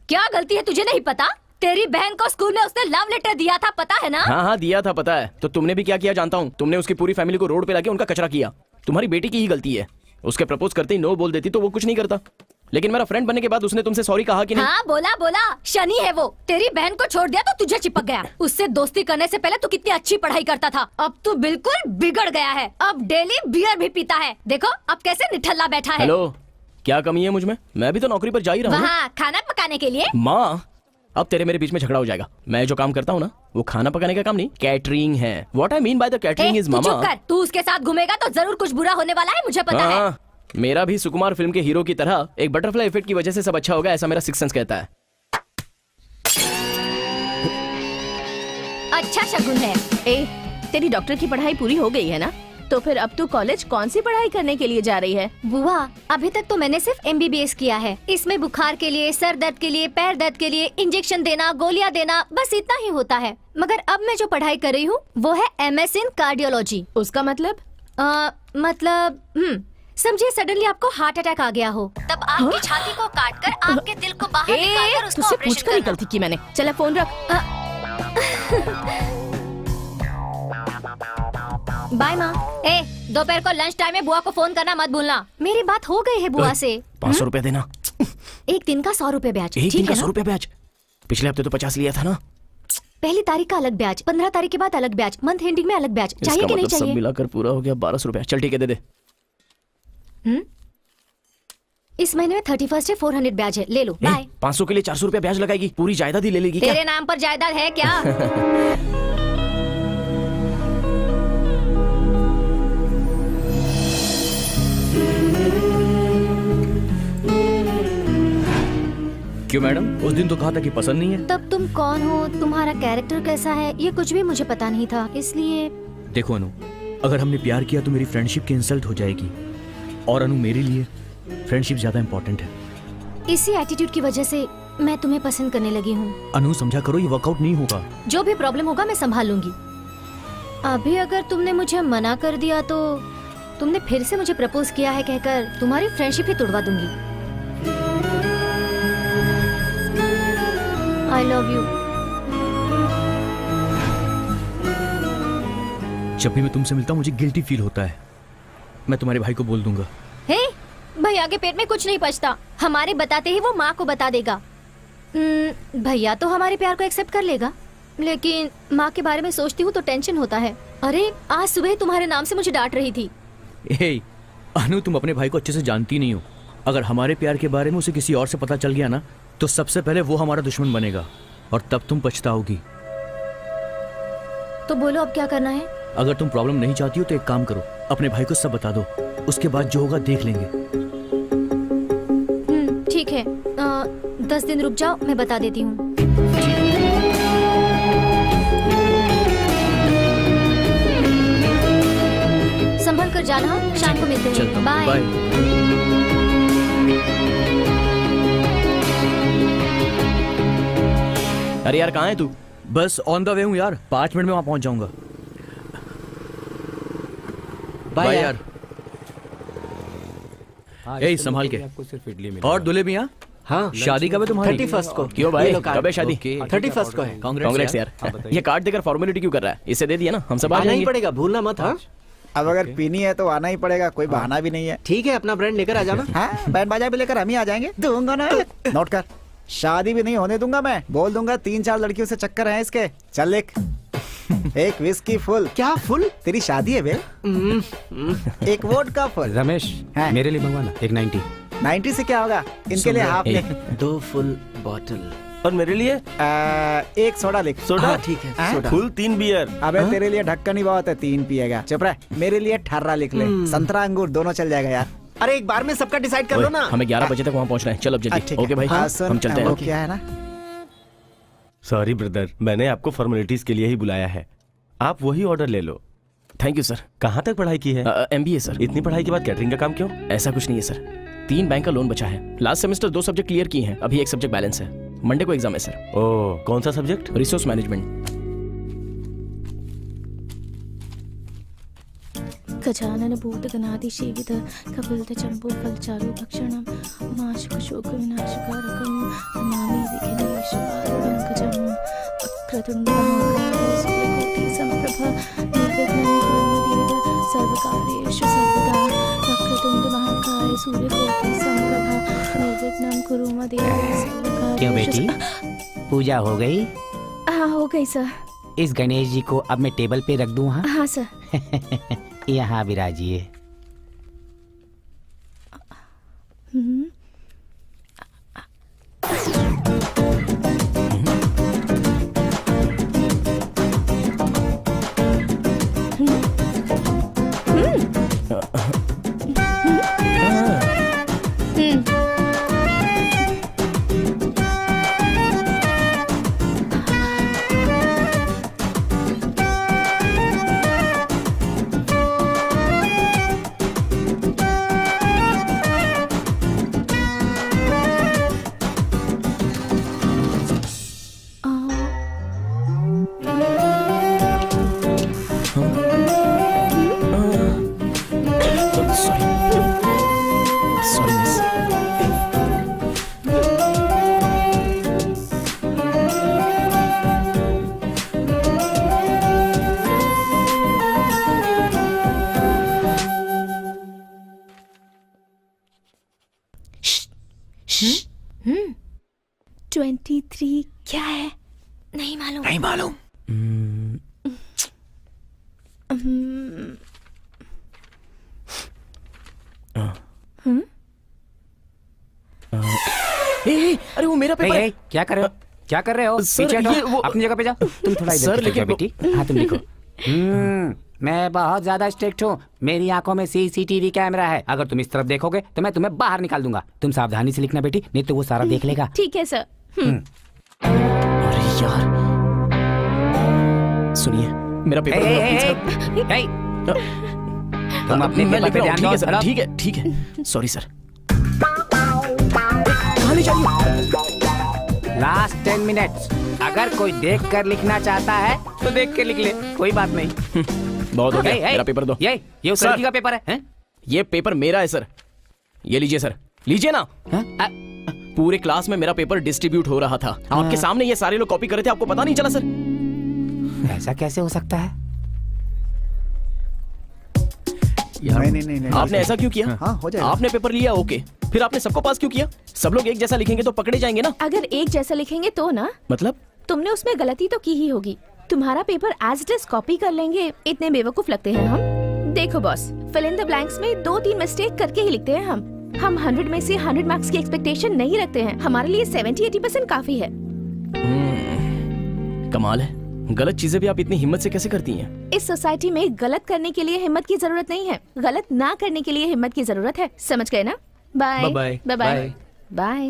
G: क्या गलती है तुझे नहीं पता? तेरी बहन को स्कूल में उसने लव लेटर दिया था, पता है ना?
A: हाँ दिया था, पता है। तो तुमने भी क्या किया जानता हूँ। तुमने उसकी पूरी फैमिली को रोड पे लाके उनका कचरा किया। तुम्हारी बेटी की ही गलती है। उसके प्रपोज करते ही नो बोल देती तो वो कुछ नहीं करता, लेकिन मेरा फ्रेंड बनने के बाद उसने तुमसे सॉरी कहा कि नहीं?
G: हाँ बोला बोला, शनि है वो। तेरी बहन को छोड़ दिया तो तुझे चिपक गया। उससे दोस्ती करने से पहले तू कितनी अच्छी पढ़ाई करता था, अब तू बिल्कुल बिगड़ गया है। अब डेली बियर भी पीता है। देखो अब कैसे निठल्ला बैठा है।
A: हेलो, क्या कमी है मुझ में? मैं भी तो नौकरी पर जा ही रहा हूँ।
G: वहाँ खाना पकाने के लिए।
A: माँ, अब तेरे मेरे बीच में झगड़ा हो जाएगा। मैं जो काम करता हूँ ना, वो खाना पकाने का काम नहीं, कैटरिंग है। What I mean by the catering is
G: तू चुप
A: मामा।
G: कर। तू उसके साथ घूमेगा तो जरूर कुछ बुरा होने वाला है, मुझे पता है।
A: हाँ, मेरा भी सुकुमार फिल्म के हीरो की तरह एक बटरफ्लाई इफेक्ट की वजह से सब अच्छा होगा, ऐसा मेरा सिक्स सेंस कहता है।
G: अच्छा शगुन है।
B: ए, तेरी डॉक्टर की पढ़ाई पूरी हो गई है ना? तो फिर अब तू कॉलेज कौन सी पढ़ाई करने के लिए जा रही है?
G: बुआ, अभी तक तो मैंने सिर्फ MBBS किया है। इसमें बुखार के लिए, सर दर्द के लिए, पैर दर्द के लिए इंजेक्शन देना, गोलियां देना, बस इतना ही होता है। मगर अब मैं जो पढ़ाई कर रही हूँ वो है MS इन कार्डियोलॉजी।
B: उसका मतलब?
G: समझिए सडनली आपको हार्ट अटैक आ गया हो, तब आपकी छाती को काटकर आपके दिल को बाहर निकालकर उसका
B: तुझसे
G: ऑपरेशन
B: पूछकर ही
G: करना।
B: गलती की मैंने। चला फोन रख।
G: बाय माँ। दोपहर को लंच टाइम में बुआ को फोन करना मत भूलना। मेरी बात हो गई है बुआ से।
A: 500 रुपए देना।
G: एक दिन का 100 रुपए ब्याज।
A: एक दिन
G: ठीक
A: का
G: है
A: 100
G: ना?
A: रुपए ब्याज? पिछले हफ्ते तो 50 लिया था ना।
G: पहली तारीख का अलग ब्याज, 15 तारीख के बाद अलग ब्याज, मंथ एंडिंग में अलग ब्याज। चाहिए
A: इसका
G: कि नहीं
A: मतलब सब
G: चाहिए?
A: मिलाकर पूरा हो गया 1200 रुपया। चल ठीक है, दे दे।
G: इस महीने में 31 है, 400 ब्याज है, ले लो। बाय।
A: 500 के लिए 400 रुपया ब्याज लगाएगी? पूरी जायदाद ही ले लेगी क्या?
G: तेरे नाम पर जायदाद है क्या?
I: क्यों मैडम, उस दिन तो कहा था कि पसंद नहीं है।
G: तब तुम कौन हो, तुम्हारा कैरेक्टर कैसा है, ये कुछ भी मुझे पता नहीं था, इसलिए।
I: देखो अनु, अगर हमने प्यार किया तो मेरी फ्रेंडशिप की इंसल्ट हो जाएगी, और अनु मेरे लिए फ्रेंडशिप ज्यादा इम्पोर्टेंट है।
G: इसी एटीट्यूड की वजह से मैं तुम्हें पसंद करने लगी हूँ।
I: अनु समझा करो, ये वर्कआउट नहीं होगा।
G: जो भी प्रॉब्लम होगा मैं संभाल लूंगी। अभी अगर तुमने मुझे मना कर दिया तो तुमने फिर से मुझे प्रपोज किया है कहकर तुम्हारी फ्रेंडशिप ही तोड़वा दूंगी। आई लव यू।
I: जब भी मैं तुमसे मिलता हूँ मुझे गिल्टी फील होता है। मैं तुम्हारे भाई को बोल दूंगा।
G: हे, भैया के पेट में कुछ नहीं पचता, हमारे बताते ही वो माँ को बता देगा। भैया तो हमारे प्यार को एक्सेप्ट कर लेगा, लेकिन माँ के बारे में सोचती हूँ तो टेंशन होता है। अरे आज सुबह तुम्हारे नाम से मुझे डांट रही थी।
I: हे अनु, तुम अपने भाई को अच्छे से जानती नहीं हो। अगर हमारे प्यार के बारे में उसे किसी और से पता चल गया ना, तो सबसे पहले वो हमारा दुश्मन बनेगा और तब तुम पछताओगी।
G: तो बोलो अब क्या करना है?
I: अगर तुम प्रॉब्लम नहीं चाहती हो तो एक काम करो, अपने भाई को सब बता दो, उसके बाद जो होगा देख लेंगे।
G: ठीक है, 10 दिन रुक जाओ, मैं बता देती हूँ। संभल कर जाना, शाम को मिलते हैं। बाय।
A: अरे यार, कहाँ है तू?
I: बस ऑन द वे हूँ यार, 5 मिनट में वहाँ पहुँच जाऊंगा। बाय यार। ए संभाल के।
C: आपको सिर्फ इडली मिलेगा।
I: और दूल्हे भी यहाँ?
H: हाँ,
I: शादी कब है तुम्हारी?
H: 31 को।
A: क्यों भाई, कब है शादी?
H: 31 को है।
A: कांग्रेस यार। ये कार्ड देकर फॉर्मेलिटी क्यों कर रहा है? इसे दे दिया ना, हम सब आ
H: आना ही
A: जाएंगे।
H: पड़ेगा, भूलना मत। हाँ
F: अब अगर पीनी है तो आना ही पड़ेगा, कोई बहाना भी नहीं है।
H: ठीक है, अपना ब्रांड लेकर आ जाना।
F: हाँ, बैंड बाजा भी लेकर हम ही आ जाएंगे। दूंगा ना, नोट कर। शादी भी नहीं होने दूंगा मैं, बोल दूंगा 3-4 लड़कियों से चक्कर है इसके। चल लिख। एक विस्की फुल।
H: क्या फुल?
F: तेरी शादी है बे। एक वोडका फुल।
C: रमेश,
F: हाँ।
C: मेरे लिए मंगवाना एक 90।
F: 90 से क्या होगा? इनके लिए हाफ लिख।
H: 2 फुल बॉटल।
D: और मेरे लिए
F: एक सोडा लिख।
D: सोडा?
H: हाँ, ठीक है,
F: हाँ?
H: सोडा।
D: Full 3 beer.
F: अबे तेरे लिए ढक्कन ही बहुत है, 3 पिएगा। चुप रह। मेरे लिए 18 लिख ले। संतरा अंगूर दोनों चल जाएगा यार।
H: अरे एक बार में सबका डिसाइड कर लो ना।
A: हमें 11 बजे तक वहाँ पहुँचना है। चल अब जल्दी।
F: ठीक है।
A: ओके भाई,
F: हाँ, सुन,
A: हम चलते
F: वो
A: हैं।
F: क्या है ना,
D: सॉरी ब्रदर, मैंने आपको फॉर्मेलिटीज के लिए ही बुलाया है। आप वही ऑर्डर ले लो।
A: Thank you sir.
D: कहाँ तक पढ़ाई की है?
A: MBA sir.
D: इतनी पढ़ाई के बाद कैटरिंग का काम क्यों?
A: ऐसा कुछ नहीं है सर, 3 बैंक का लोन बचा है। लास्ट सेमेस्टर 2 सब्जेक्ट क्लियर किए हैं, अभी एक सब्जेक्ट बैलेंस है। मंडे को एग्जाम है सर।
D: ओह, कौन सा सब्जेक्ट?
A: Resource management.
B: गजानन भूतगणादि सेवित कपिलत चंपू फलचारु भक्षणम माशक शोक विनाशकारकम नमामि विघ्नेश्वरं पंकजम वक्रतुंड महाकाय सूर्यकोटि समप्रभ निर्विघ्नं कुरु देव सर्वकार्येषु सर्वदा वक्रतुंड सूर्य कोटि समप्रभा निर्विघ्नं कुरु मम देव।
K: क्यों बेटी, पूजा हो गई?
B: हाँ हो गई सर।
K: इस गणेश जी को अब मैं टेबल पे रख दूं? हाँ
B: हाँ सर।
K: यहाँ विराजिए।
B: हम्म 23 क्या है? नहीं मालूम।
J: नहीं मालूम।
A: अरे वो मेरा पेपर है।
K: क्या कर रहे हो? क्या कर रहे हो?
A: सर,
K: पीछे
A: ये
K: हटो,
A: वो-
K: अपनी जगह पे जाओ। तुम थोड़ा इधर
A: सर,
K: की तरफ
A: लेकिन
K: जाओ बेटी। हाँ तुम लिखो। मैं बहुत ज्यादा स्ट्रिक्ट हूँ। मेरी आंखों में CCTV कैमरा है। अगर तुम इस तरफ देखोगे तो मैं तुम्हें बाहर निकाल दूंगा। तुम सावधानी से लिखना बेटी, नहीं तो वो सारा देख लेगा।
B: ठीक है सर।
A: अरे यार, सुनिए मेरा पेपर
K: तुम अपने
A: मैं
K: पेपर
A: लिख
K: पे
A: रहा हूँ।
K: ध्यान
A: ठीक है
K: दो।
A: सर, ठीक है ठीक है। Sorry sir. कहाँ ले जाइए?
K: Last 10 minutes. अगर कोई देख कर लिखना चाहता है तो देख के लिख ले, कोई बात नहीं।
A: बहुत हो गया, मेरा पेपर दो।
K: ये उस
A: सर।
K: लड़की का पेपर है, हैं?
A: ये पेपर मेरा है सर। ये लीजिए सर, लीजिए ना। पूरे क्लास में मेरा पेपर डिस्ट्रीब्यूट हो रहा था, आपके सामने ये सारे लोग कॉपी कर रहे थे, आपको पता नहीं चला सर?
K: ऐसा कैसे हो सकता है?
F: नहीं
A: आपने ऐसा क्यों किया?
F: हाँ हो जाएगा।
A: आपने पेपर लिया, ओके, फिर आपने सबको पास क्यों किया? सब लोग एक जैसा लिखेंगे तो पकड़े जाएंगे ना।
B: अगर एक जैसा लिखेंगे तो ना,
A: मतलब
B: तुमने उसमें गलती तो की ही होगी। तुम्हारा paper as it is copy कर लेंगे, इतने बेवकूफ लगते हैं हम। देखो boss, fill in the blanks में 2-3 मिस्टेक करके ही लिखते हैं हम 100 में से 100 मार्क्स की एक्सपेक्टेशन नहीं रखते हैं। हमारे लिए 70-80% काफी है।
A: कमाल है, गलत चीजें भी आप इतनी हिम्मत से कैसे करती हैं?
B: इस सोसाइटी में गलत करने के लिए हिम्मत की जरूरत नहीं है, गलत ना करने के लिए हिम्मत की जरूरत है। समझ गए ना? Bye
A: bye
B: bye bye.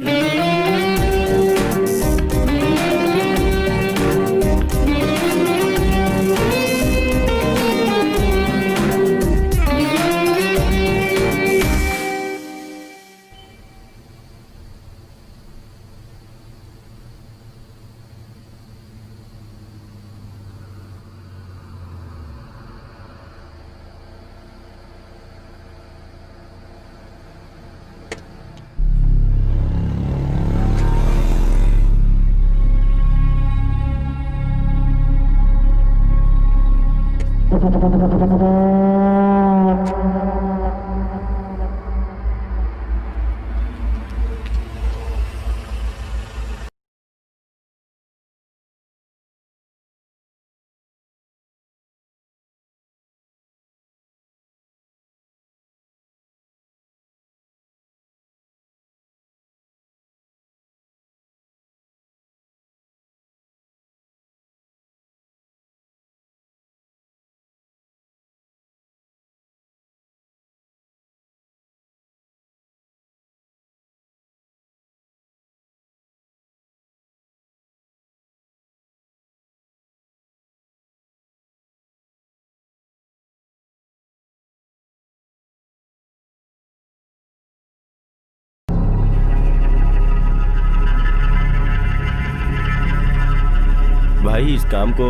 D: भाई इस काम को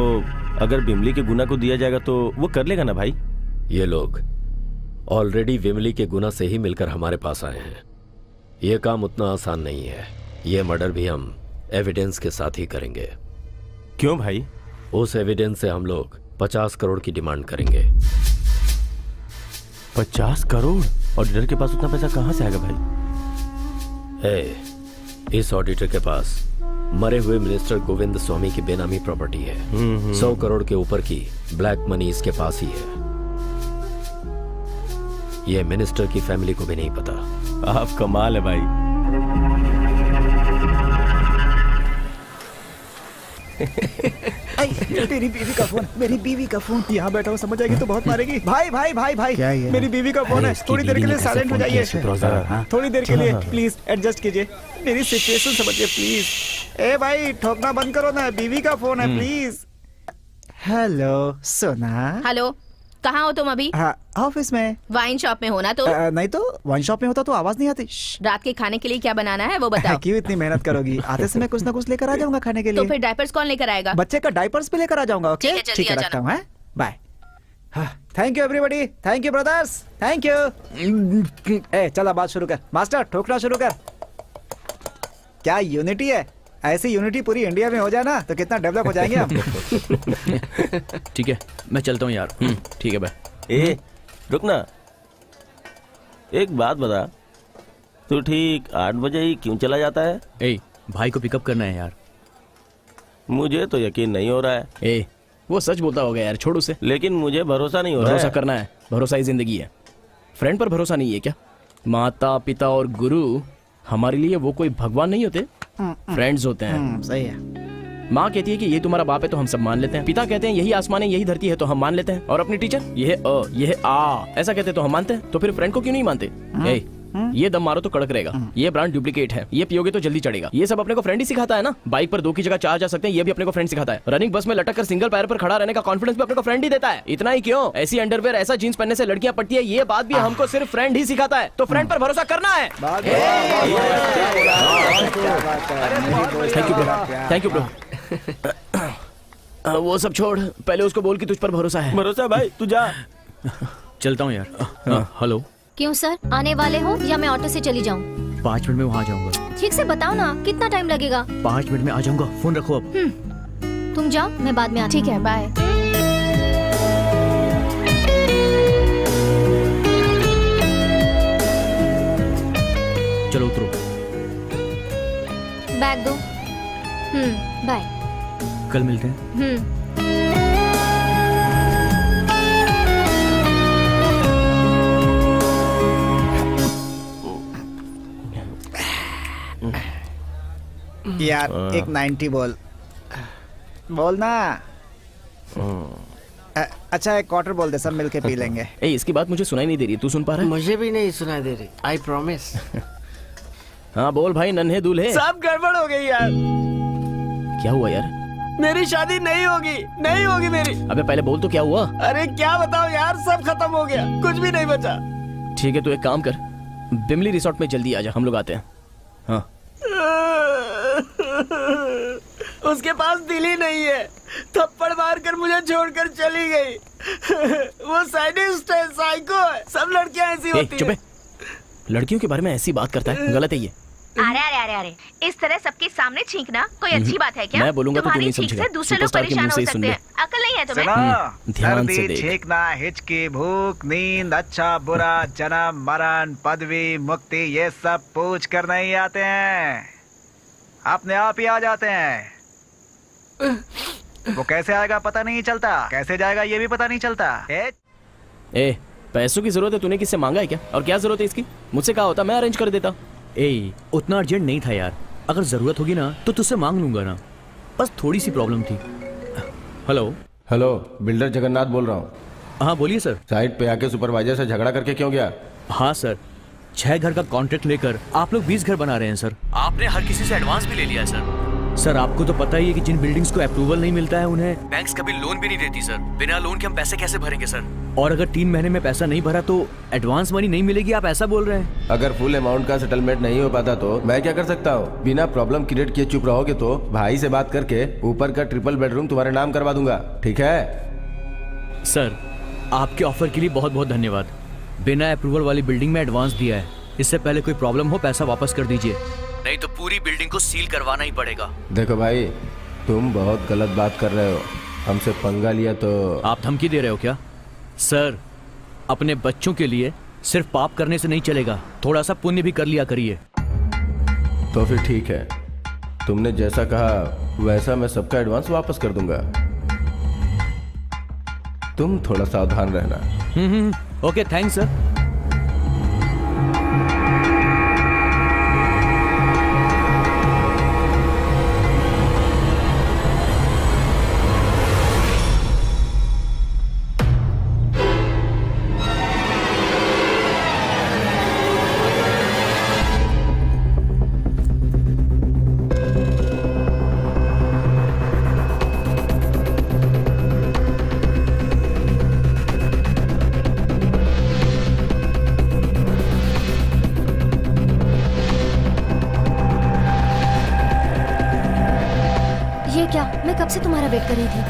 D: अगर बिमली के गुना को दिया जाएगा तो वो कर लेगा ना भाई?
E: ये लोग ऑलरेडी विमली के गुना से ही मिलकर हमारे पास आए हैं। ये काम उतना आसान नहीं है। ये मर्डर भी हम एविडेंस के साथ ही करेंगे।
D: क्यों भाई?
E: उस एविडेंस से हम लोग 50 करोड़ की डिमांड करेंगे।
D: 50 करोड़? ऑडिटर के पास उतना पैसा कहाँ से आएगा भाई?
E: इस ऑडिटर के पास मरे हुए मिनिस्टर गोविंद स्वामी की बेनामी प्रॉपर्टी है। 100 करोड़ के ऊपर की ब्लैक मनी इसके पास ही है। यह मिनिस्टर की फैमिली को भी नहीं पता।
D: आप कमाल है भाई।
F: तेरी बीवी का फोन, मेरी बीवी का फोन। यहाँ बैठा हूँ, समझ आएगी तो बहुत मारेगी। भाई भाई भाई भाई, मेरी बीवी का फोन है। थोड़ी देर के लिए साइलेंट हो जाइए। थोड़ी देर के लिए प्लीज एडजस्ट कीजिए, मेरी सिचुएशन समझिए प्लीज। ए भाई ठोकना बंद करो ना, बीवी का फोन है प्लीज। हेलो सोना।
B: हेलो, कहाँ हो तुम अभी?
F: हाँ, ऑफिस में।
B: वाइन शॉप में हो ना? तो
F: नहीं तो वाइन शॉप में होता तो आवाज नहीं आती।
B: रात के खाने के लिए क्या बनाना है वो बताओ।
F: क्यों इतनी मेहनत करोगी? आते समय कुछ ना कुछ लेकर आ जाऊंगा खाने के लिए।
B: तो फिर डायपर्स कौन लेकर आएगा?
F: बच्चे का डायपर्स भी लेकर आ जाऊंगा। ओके
B: ठीक है, जल्दी
F: ठीक है,
B: आ
F: रखता हूँ। Bye. Thank you everybody, thank you brothers, thank you. ए चला बात शुरू कर मास्टर, ठोकना शुरू कर। क्या यूनिटी है? ऐसी यूनिटी पूरी इंडिया में हो जाए ना तो कितना डेवलप हो जाएंगे हम।
I: ठीक है, मैं चलता हूँ यार।
A: ठीक है भाई।
D: ए रुक ना, एक बात बता, तू ठीक 8 बजे ही क्यों चला जाता है?
I: ए, भाई को पिकअप करना है यार।
D: मुझे तो यकीन नहीं हो रहा है।
A: ए, वो सच बोलता होगा यार, छोड़ उसे।
D: लेकिन मुझे भरोसा नहीं हो रहा
A: भरोसा
D: है।
A: करना है, भरोसा ही जिंदगी है। फ्रेंड पर भरोसा नहीं है क्या? माता पिता और गुरु हमारे लिए वो कोई भगवान नहीं होते, फ्रेंड्स होते हैं।
F: सही है।
A: माँ कहती है कि ये तुम्हारा बाप है तो हम सब मान लेते हैं। पिता कहते हैं यही आसमान है, यही धरती है तो हम मान लेते हैं। और अपनी टीचर ये है अ, ये है आ, ऐसा कहते हैं तो हम मानते हैं। तो फिर फ्रेंड को क्यों नहीं मानते? ए, ये दम मारो तो कड़क रहेगा, ये ब्रांड डुप्लीकेट है, ये पियोगे तो जल्दी चढ़ेगा। ये सब अपने को फ्रेंड ही सिखाता है ना। बाइक पर 2 की जगह 4 जा सकते हैं, ये भी अपने को फ्रेंड सिखाता है। रनिंग बस में लटक कर सिंगल पैर पर खड़ा रहने का कॉन्फिडेंस भी अपने को फ्रेंड ही देता है। इतना ही क्यों, ऐसी अंडरवेयर ऐसा जींस पहनने से लड़कियां पटती है, ये बात भी हमको सिर्फ फ्रेंड ही सिखाता है। तो फ्रेंड पर भरोसा करना है। Thank you bro. वो सब छोड़, पहले उसको बोल कि तुझ पर भरोसा है।
D: भरोसा भाई, तू जा।
I: चलता हूँ यार। हेलो,
G: क्यों सर, आने वाले हो या मैं ऑटो से चली जाऊँ?
I: 5 मिनट में वहाँ जाऊंगा।
G: ठीक से बताओ ना, कितना टाइम लगेगा?
I: 5 मिनट में आ जाऊंगा, फोन रखो अब।
G: तुम जाओ, मैं बाद में आती हूँ।
B: ठीक है, बाय।
I: चलो उतरो।
G: बैग दो। बाय।
I: कल मिलते हैं।
F: यार एक 90 बोल ना। अच्छा एक क्वार्टर बोल दे, सब मिलके पी लेंगे।
A: ए, इसकी बात मुझे सुनाई नहीं दे रही, तू सुन पा रहा है?
H: मुझे भी नहीं सुनाई दे रही, आई प्रॉमिस।
A: हाँ बोल भाई, नन्हे दूल्हे।
H: सब गड़बड़ हो गई यार।
A: क्या हुआ यार?
H: मेरी शादी नहीं होगी, नहीं होगी मेरी।
A: अबे पहले बोल तो क्या हुआ?
H: अरे क्या बताओ यार, सब खत्म हो गया, कुछ भी नहीं बचा।
A: ठीक है, तो एक काम कर, बिमली रिसोर्ट में जल्दी आ जा, हम लोग आते हैं। हाँ।
H: उसके पास दिल ही नहीं है, थप्पड़ मार कर मुझे छोड़कर चली गई। वो साइडिस्ट है, साइको है, सब लड़कियां ऐसी होती
A: चुप है। लड़कियों के बारे में ऐसी बात करता है, गलत है ये।
B: अरे अरे अरे अरे, इस तरह सबके सामने छींकना कोई अच्छी बात है क्या?
A: मैं बोलूंगा तो तू नहीं
B: तुम्हारी छींक
A: समझेगा।
B: से दूसरे लोग
A: सुपरस्टार के
B: परेशान
A: मुंह से
B: हो
A: ही सुन
B: सकते
A: ले।
B: हैं। अकल नहीं है तुम्हें?
A: ध्यान से
F: सर्दी,
A: देख।
F: छींकना, हिचकी, भूख, नींद, अच्छा बुरा, जन्म मरण, पदवी, मुक्ति, ये सब पूछ कर नहीं आते हैं, अपने आप ही आ जाते हैं। वो कैसे आएगा पता नहीं चलता, कैसे जाएगा ये भी पता नहीं चलता।
A: ए, पैसों की जरूरत है, तूने किससे मांगा है क्या? और क्या जरूरत है इसकी? मुझसे कहा होता, मैं अरेंज कर देता।
I: ए, उतना अर्जेंट नहीं था यार, अगर जरूरत होगी ना तो तुझसे मांग लूंगा ना, बस थोड़ी सी प्रॉब्लम थी। हेलो
J: हेलो, बिल्डर जगन्नाथ बोल रहा हूँ।
I: हाँ बोलिए सर।
J: साइट पे आके सुपरवाइजर से झगड़ा करके क्यों गया?
I: हाँ सर, 6 घर का कॉन्ट्रैक्ट लेकर आप लोग 20 घर बना रहे हैं सर। आपने हर किसी से एडवांस भी ले लिया है सर। सर आपको तो पता ही है कि जिन बिल्डिंग्स को अप्रूवल नहीं मिलता है उन्हें बैंक्स कभी लोन भी नहीं देती सर। बिना लोन के हम पैसे कैसे भरेंगे सर? और अगर 3 महीने में पैसा नहीं भरा तो एडवांस मनी नहीं मिलेगी, आप ऐसा बोल रहे हैं?
J: अगर फुल अमाउंट का सेटलमेंट नहीं हो पाता तो मैं क्या कर सकता हूँ? बिना प्रॉब्लम क्रिएट किए चुप रहोगे तो भाई से बात करके ऊपर का ट्रिपल बेडरूम तुम्हारे नाम करवा दूंगा, ठीक है?
I: सर आपके ऑफर के लिए बहुत बहुत धन्यवाद। बिना अप्रूवल वाली बिल्डिंग में एडवांस दिया है, इससे पहले कोई प्रॉब्लम हो पैसा वापस कर दीजिए, नहीं तो पूरी बिल्डिंग को सील करवाना ही पड़ेगा।
J: देखो भाई, तुम बहुत गलत बात कर रहे हो, हमसे पंगा लिया तो।
I: आप धमकी दे रहे हो क्या? सर अपने बच्चों के लिए सिर्फ पाप करने से नहीं चलेगा, थोड़ा सा पुण्य भी कर लिया करिए।
J: तो फिर ठीक है, तुमने जैसा कहा वैसा मैं सबका एडवांस वापस कर दूंगा। तुम थोड़ा सावधान रहना।
I: Okay, thanks sir.
G: ये क्या, मैं कब से तुम्हारा वेट कर रही थी।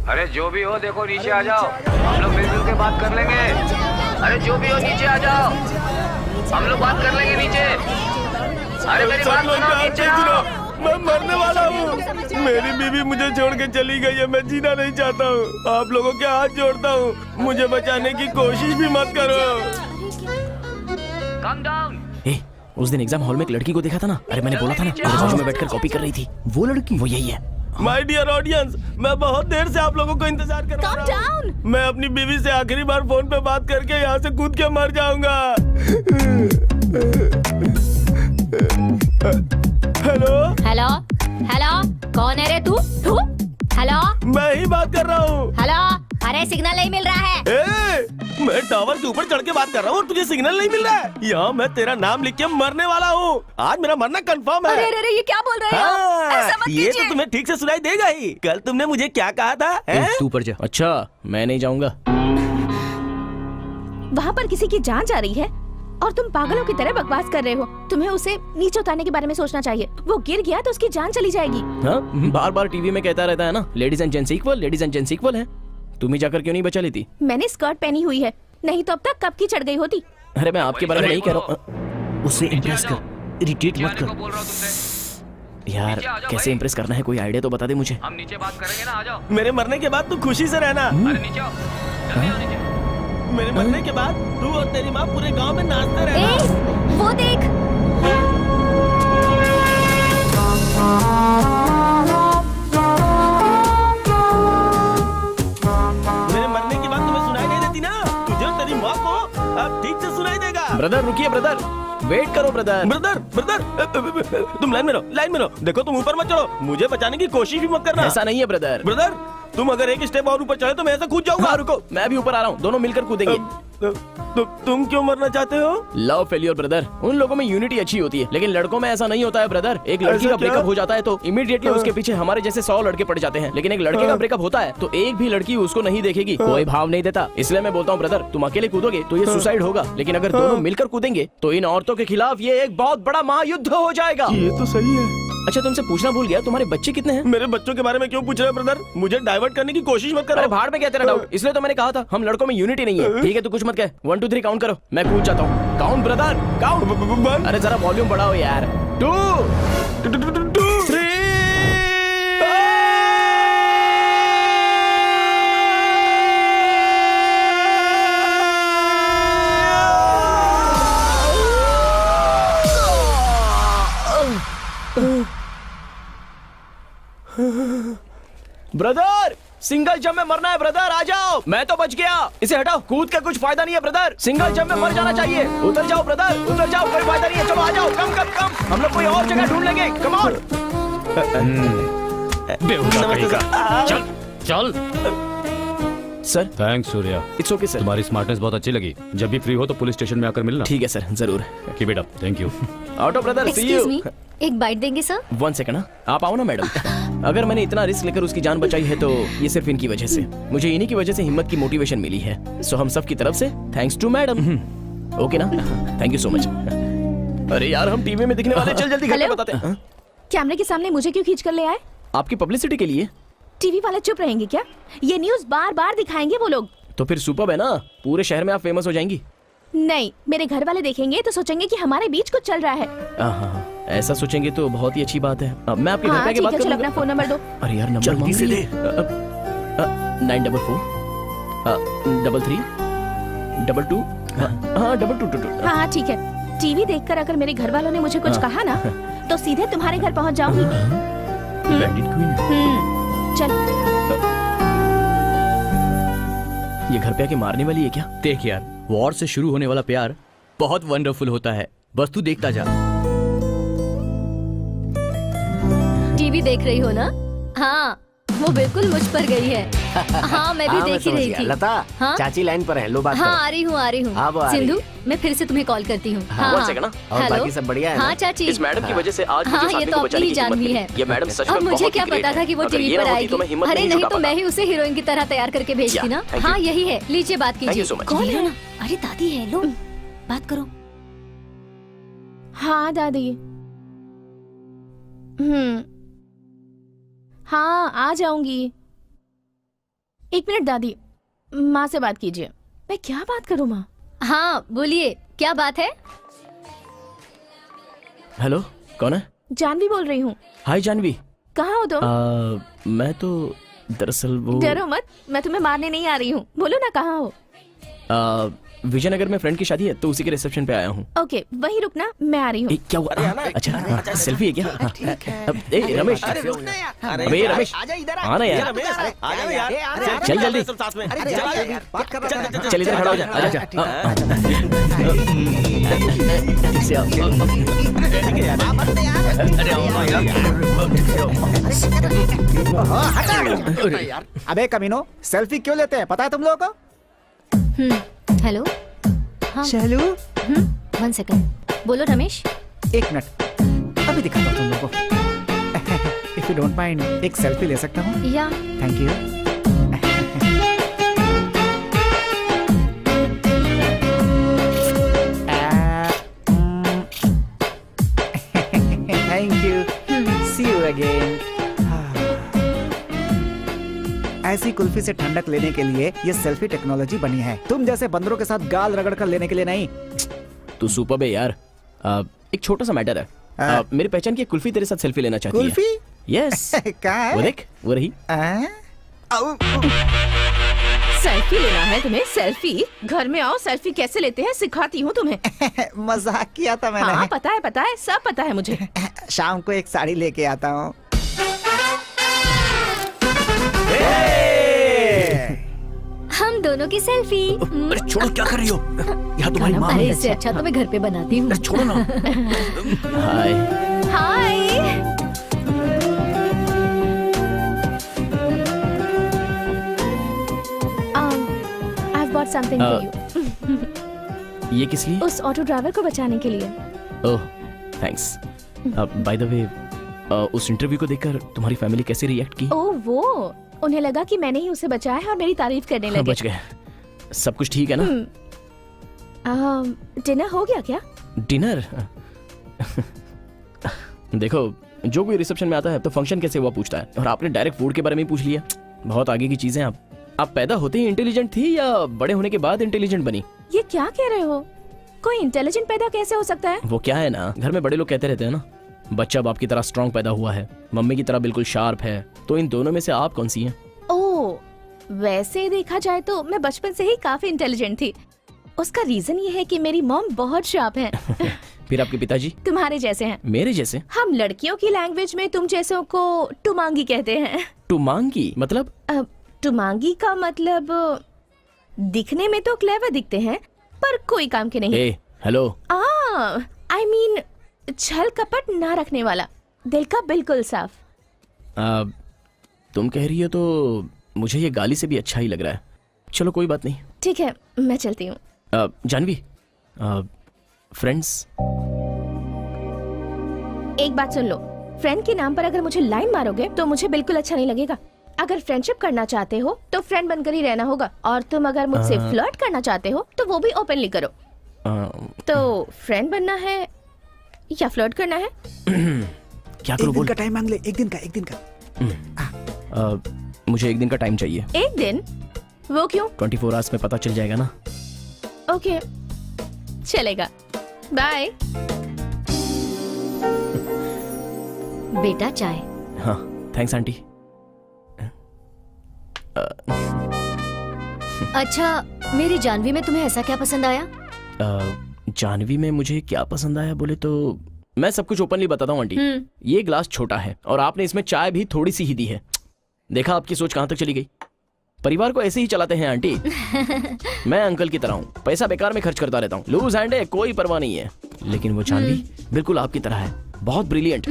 F: अरे जो भी हो देखो नीचे आ जाओ, हम लोग मिलजुल के बात कर लेंगे। अरे जो भी हो नीचे आ जाओ, हम लोग बात कर लेंगे नीचे। अरे मेरी बात सुनो, नीचे आओ।
A: मैं मरने वाला हूँ। मेरी बीवी मुझे छोड़ के चली गई है, मैं जीना नहीं चाहता हूँ। आप लोगों के हाथ जोड़ता हूँ, मुझे बचाने की कोशिश भी मत करो। उस दिन एग्जाम हॉल में एक लड़की को देखा था ना। अरे मैंने बोला था ना, मेरे बाजू में बैठकर कॉपी कर रही थी। वो लड़की, वो यही है। माय डियर ऑडियंस, मैं बहुत देर से आप लोगों को इंतजार कर रहा हूँ। मैं अपनी बीवी से आखिरी बार फोन पे बात करके यहाँ से कूद के मर जाऊंगा। हेलो
G: हेलो हेलो, कौन है रे तू? हेलो,
A: मैं ही बात कर रहा हूँ।
G: हेलो, अरे सिग्नल नहीं मिल रहा है।
A: मैं टावर के ऊपर चढ़ के बात कर रहा हूँ और तुझे सिग्नल नहीं मिल रहा है। यहाँ मैं तेरा नाम लिख के मरने वाला हूँ। आज मेरा मरना कंफर्म है।
B: अरे ये क्या बोल रहे हैं आप? ऐसा मत
A: ये
B: कीजिए।
A: तो तुम्हें ठीक से सुनाई देगा ही। कल तुमने मुझे क्या कहा था? तू ऊपर जा। अच्छा, मैं नहीं जाऊंगा।
B: वहाँ पर किसी की जान जा रही है और तुम पागलों की तरह बकवास कर रहे हो। तुम्हें उसे नीचे उतारने के बारे में सोचना चाहिए। वो गिर गया तो उसकी जान चली जाएगी।
A: हाँ, बार बार टीवी में कहता रहता है ना, ladies and gents equal, ladies and gents equal है। तुम ही जाकर क्यों नहीं बचा लेती?
B: मैंने स्कर्ट पहनी हुई है, नहीं तो अब तक कब की चढ़ गई होती।
A: अरे मैं आपके बारे में नहीं कह रहा हूँ।
I: उससे इम्प्रेस कर, इरिटेट मत कर।
A: यार कैसे इम्प्रेस करना है, कोई आइडिया तो बता दे मुझे।
H: हम नीचे बात करेंगे ना, आ जाओ।
A: मेरे मरने के बाद तू खुशी से रहना।
H: अरे नीचे आओ, जल्दी आओ नीचे।
A: मेरे मरने के बाद तू और तेरी माँ पूरे गांव में नाचते रहना।
G: वो देख,
A: मेरे मरने के बाद तुम्हें सुनाई नहीं देती ना? तुझे और तेरी माँ को अब ठीक से सुनाई देगा। ब्रदर रुकिए, ब्रदर वेट करो। ब्रदर ब्रदर ब्रदर तुम लाइन में रहो, लाइन में रहो। देखो तुम ऊपर मत चढ़ो, मुझे बचाने की कोशिश भी मत करना। ऐसा नहीं है ब्रदर। ब्रदर तुम अगर एक स्टेप और ऊपर चढ़े तो मैं ऐसा कूद जाऊंगा। हाँ, रुको, मैं भी ऊपर आ रहा हूँ, दोनों मिलकर कूदेंगे। तुम क्यों मरना चाहते हो? Love failure brother. उन लोगों में यूनिटी अच्छी होती है, लेकिन लड़कों में ऐसा नहीं होता है ब्रदर। एक लड़की का ब्रेकअप हो जाता है तो इमीडिएटली उसके पीछे हमारे जैसे 100 लड़के पड़ जाते हैं, लेकिन एक लड़के का ब्रेकअप होता है तो एक भी लड़की उसको नहीं देखेगी, कोई भाव नहीं देता। इसलिए मैं बोलता हूँ ब्रदर, तुम अकेले कूदोगे तो ये सुसाइड होगा, लेकिन अगर दोनों मिलकर कूदेंगे तो इन औरतों के खिलाफ ये एक बहुत बड़ा महायुद्ध हो जाएगा। ये तो सही है। अच्छा तुमसे पूछना भूल गया, तुम्हारे बच्चे कितने हैं? मेरे बच्चों के बारे में क्यों पूछ रहे हो ब्रदर? मुझे डाइवर्ट करने की कोशिश मत करो। अरे भाड़ में क्या तेरा डाउट? इसलिए तो मैंने कहा था हम लड़कों में यूनिटी नहीं है। ठीक है, तू कुछ मत कह। 1 2 3 काउंट करो, मैं कूद जाता हूँ। Count brother, count. अरे जरा वॉल्यूम बढ़ाओ यार। 2 3 ब्रदर सिंगल जंप में मरना है ब्रदर, आ जाओ। मैं तो बच गया, इसे हटाओ। कूद के कुछ फायदा नहीं है ब्रदर, सिंगल जंप में मर जाना चाहिए। उतर जाओ ब्रदर, उतर जाओ, कोई फायदा नहीं है। चलो आ जाओ, कम कम कम, हम लोग कोई और जगह ढूंढ लेंगे। Come on.
C: चल चल
A: sir.
C: Thanks Surya.
A: It's okay sir.
C: तुम्हारी स्मार्टनेस बहुत अच्छी लगी। जब भी फ्री हो तो पुलिस स्टेशन में आकर मिलना।
A: ठीक है सर, जरूर।
C: Keep it up. Thank you.
A: Auto brother, see
G: excuse
A: you.
G: Me, एक बाइट देंगे सर?
A: 1 सेकंड, आप आओ ना मैडम। अगर मैंने इतना रिस्क लेकर उसकी जान बचाई है तो ये सिर्फ इनकी वजह से। मुझे इन्हीं की वजह से हिम्मत की मोटिवेशन मिली है। सो हम सब की तरफ से थैंक्स टू मैडम। ओके ना? Thank you so much. अरे यार हम टीवी में दिखने वाले, चल जल्दी घर पे बताते हैं।
B: कैमरे के सामने मुझे क्यों खींच कर ले आए?
A: आपकी पब्लिसिटी के लिए।
B: टीवी वाले चुप रहेंगे क्या? ये न्यूज़ बार बार दिखाएंगे वो लोग।
A: तो फिर सुपर्ब है ना, पूरे शहर में आप फेमस हो जाएंगी।
B: नहीं, मेरे घर वाले देखेंगे तो सोचेंगे कि हमारे बीच कुछ चल रहा है।
A: ऐसा सोचेंगे तो बहुत ही अच्छी बात है। मैं आपके घर पे
B: हाँ
A: आके
B: ठीक
A: बात
B: है, चल
A: करूंगा।
B: अपना फोन नंबर दो।
A: अरे यार नंबर
I: जल्दी से दे।
A: 944 33 22 हाँ 2222।
B: हाँ हाँ ठीक है। टीवी देखकर अगर मेरे घर वालों ने मुझे कुछ कहा ना तो सीधे तुम्हारे घर पहुंच जाऊंगी।
A: Bandit queen.
B: चल।
A: ये घर पे आके मारने वाली है क्या?
I: देख यार, वॉर से शुरू होने वाला प्यार बहुत वंडरफुल होता है, बस तू देखता जा।
G: टीवी देख रही हो ना? हाँ, वो बिल्कुल मुझ पर गई है। हाँ, मैं भी देख ही रही थी।
H: लता,
G: हाँ?
H: चाची लाइन पर है, लो बात
G: हाँ,
H: करो।
G: आ रही हूँ, आ रही
H: हाँ, वो
G: हूँ।
H: आ रही
G: सिंधु,
H: है।
G: मैं फिर से तुम्हें कॉल करती हूँ। हाँ,
A: One
G: हाँ।
A: second ना।
H: और
G: हेलो?
H: बाकी सब बढ़िया है
G: हाँ
H: ना?
G: चाची।
A: इस मैडम की वजह से आज
G: हाँ,
A: मुझे
G: ये
A: साथी
G: तो
A: को बचाने
G: अपनी
A: की
G: जान
A: हिम्मत
G: भी
A: मिली।
G: है।
A: ये मैडम सच
G: अब
A: में
G: मुझे
A: बहुत
G: क्या
A: ही great
G: पता
A: है।
G: था कि वो
A: अगर
G: टीवी
A: ये
G: पर
A: ना होती
G: आएगी।
A: तो मैं हिम्मत
G: अरे
A: नहीं
G: नहीं
A: जुटा
G: तो मैं
A: पाता।
G: ही उसे हीरोइन की तरह तैयार करके भेजती
A: Yeah,
G: ना।
A: thank
G: हाँ,
A: you.
G: यही है। लीजिए बात
A: Thank
G: कीजिए।
A: you so much.
G: कौन है? अरे दादी है, लो बात करो।
B: हाँ दादी। हाँ आ जाऊंगी। 1 मिनट दादी, माँ से बात कीजिए। मैं क्या बात करूँ माँ?
G: हाँ बोलिए, क्या बात है?
A: हेलो, कौन है?
B: जानवी बोल रही हूँ।
A: हाय जानवी।
B: कहाँ हो तुम?
A: मैं तो दरअसल वो
B: डरो मत, मैं तुम्हें मारने नहीं आ रही हूँ। बोलो ना कहाँ हो।
A: विजयनगर में फ्रेंड की शादी है तो उसी के रिसेप्शन पे आया हूँ।
B: ओके वहीं रुकना, मैं आ रही हूँ।
A: क्या हुआ? अच्छा सेल्फी है क्या? ए रमेश, अबे रमेश आना यार, चल जल्दी, चल इधर खड़ा हो जा, आजा।
F: अबे कमीनो, सेल्फी क्यों लेते हैं? पता है तुम लोगों को?
G: हेलो। हाँ।
F: चलू
G: 1 सेकंड। बोलो रमेश।
F: 1 मिनट, अभी दिखाता हूँ तुम लोगों को। इफ यू डोंट माइंड, एक सेल्फी ले सकता हूँ?
G: या
F: thank you. Thank you. See you again. ऐसी कुल्फी से ठंडक लेने के लिए ये सेल्फी टेक्नोलॉजी बनी है, तुम जैसे बंदरों के साथ गाल रगड़ कर लेने के लिए नहीं।
A: तू सुपर है यार। एक छोटा सा मैटर है। मेरी पहचान की एक कुल्फी तेरे साथ सेल्फी लेना चाहती है।
F: कुल्फी?
A: यस।
F: कहाँ है?
A: वो देख, वो रही।
B: सेल्फी लेना है तुम्हें? सेल्फी? घर में आओ, सेल्फी कैसे लेते हैं सिखाती हूँ तुम्हें।
F: मजाक किया था मैंने।
B: हाँ पता है, सब पता है मुझे।
F: शाम को एक साड़ी लेके आता हूँ।
G: हम दोनों की सेल्फी।
I: अरे छोड़ो, क्या कर रही हो? यहाँ तुम्हारी माँ
G: अरे
I: है।
G: इससे अच्छा तो मैं घर पे बनाती हूँ।
I: छोड़ो ना।
A: हाय।
B: हाय। I've bought something for you.
A: ये किस लिए?
B: उस ऑटो ड्राइवर को बचाने के लिए।
A: ओह थैंक्स। बाय द वे, उस इंटरव्यू को देखकर तुम्हारी फैमिली कैसे रिएक्ट की?
B: ओह वो, उन्हें लगा कि मैंने ही उसे बचाया है और मेरी तारीफ करने लगे।
A: बच गए। सब कुछ ठीक है ना?
B: डिनर हो गया क्या?
A: डिनर? देखो, जो कोई रिसेप्शन में आता है तो फंक्शन कैसे हुआ पूछता है, और आपने डायरेक्ट फूड के बारे में ही पूछ लिया। बहुत आगे की चीजें। आप पैदा होते ही इंटेलिजेंट थी या बड़े होने के बाद इंटेलिजेंट बनी?
B: ये क्या कह रहे हो? कोई इंटेलिजेंट पैदा कैसे हो सकता है?
A: वो क्या है ना, घर में बड़े लोग कहते रहते हैं ना, बच्चा बाप की तरह स्ट्रांग पैदा हुआ है, मम्मी की तरह बिल्कुल शार्प है। तो इन दोनों में से आप कौन सी हैं?
B: ओह, वैसे देखा जाए तो मैं बचपन से ही काफी इंटेलिजेंट थी। उसका रीजन ये है कि मेरी मॉम बहुत शार्प है।
A: फिर आपके पिताजी?
B: तुम्हारे जैसे हैं।
A: मेरे जैसे?
B: हम लड़कियों की लैंग्वेज में तुम जैसों को टुमांगी कहते हैं।
A: टुमांगी मतलब?
B: टुमांगी का मतलब दिखने में तो क्लेवर दिखते हैं पर कोई काम के नहीं।
A: हेलो।
B: आई मीन छल कपट ना रखने वाला, दिल का बिल्कुल साफ।
A: तुम कह रही हो तो मुझे ये गाली से भी अच्छा ही लग रहा है। चलो कोई बात नहीं।
B: ठीक है, मैं चलती हूँ।
A: जानवी, फ्रेंड्स।
B: एक बात सुन लो, फ्रेंड के नाम पर अगर मुझे लाइन मारोगे तो मुझे बिल्कुल अच्छा नहीं लगेगा। अगर फ्रेंडशिप करना चाहते हो तो फ्रेंड बनकर ही रहना होगा, और तुम अगर मुझसे फ्लर्ट करना चाहते हो तो वो भी ओपनली करो। तो फ्रेंड बनना है या फ्लर्ट करना है?
A: क्या करूं? बोल।
F: का टाइम मांग ले। एक दिन का।
A: मुझे 1 दिन का टाइम चाहिए।
B: 1 दिन? वो क्यों?
A: 24 आवर्स में पता चल जाएगा ना।
B: ओके, चलेगा। बाय।
G: बेटा चाय।
A: हाँ थैंक्स आंटी।
G: अच्छा, मेरी जानवी में तुम्हें ऐसा क्या पसंद आया?
A: जानवी में मुझे क्या पसंद आया बोले तो मैं सब कुछ ओपनली बताता हूँ आंटी। ये ग्लास छोटा है और आपने इसमें चाय भी थोड़ी सी ही दी है। देखा आपकी सोच कहाँ तक चली गई। परिवार को ऐसे ही चलाते हैं आंटी। मैं अंकल की तरह हूँ, पैसा बेकार में खर्च करता रहता हूँ, लूज हैंड है, कोई परवाह नहीं है। लेकिन वो जानवी बिल्कुल आपकी तरह है, बहुत ब्रिलियंट।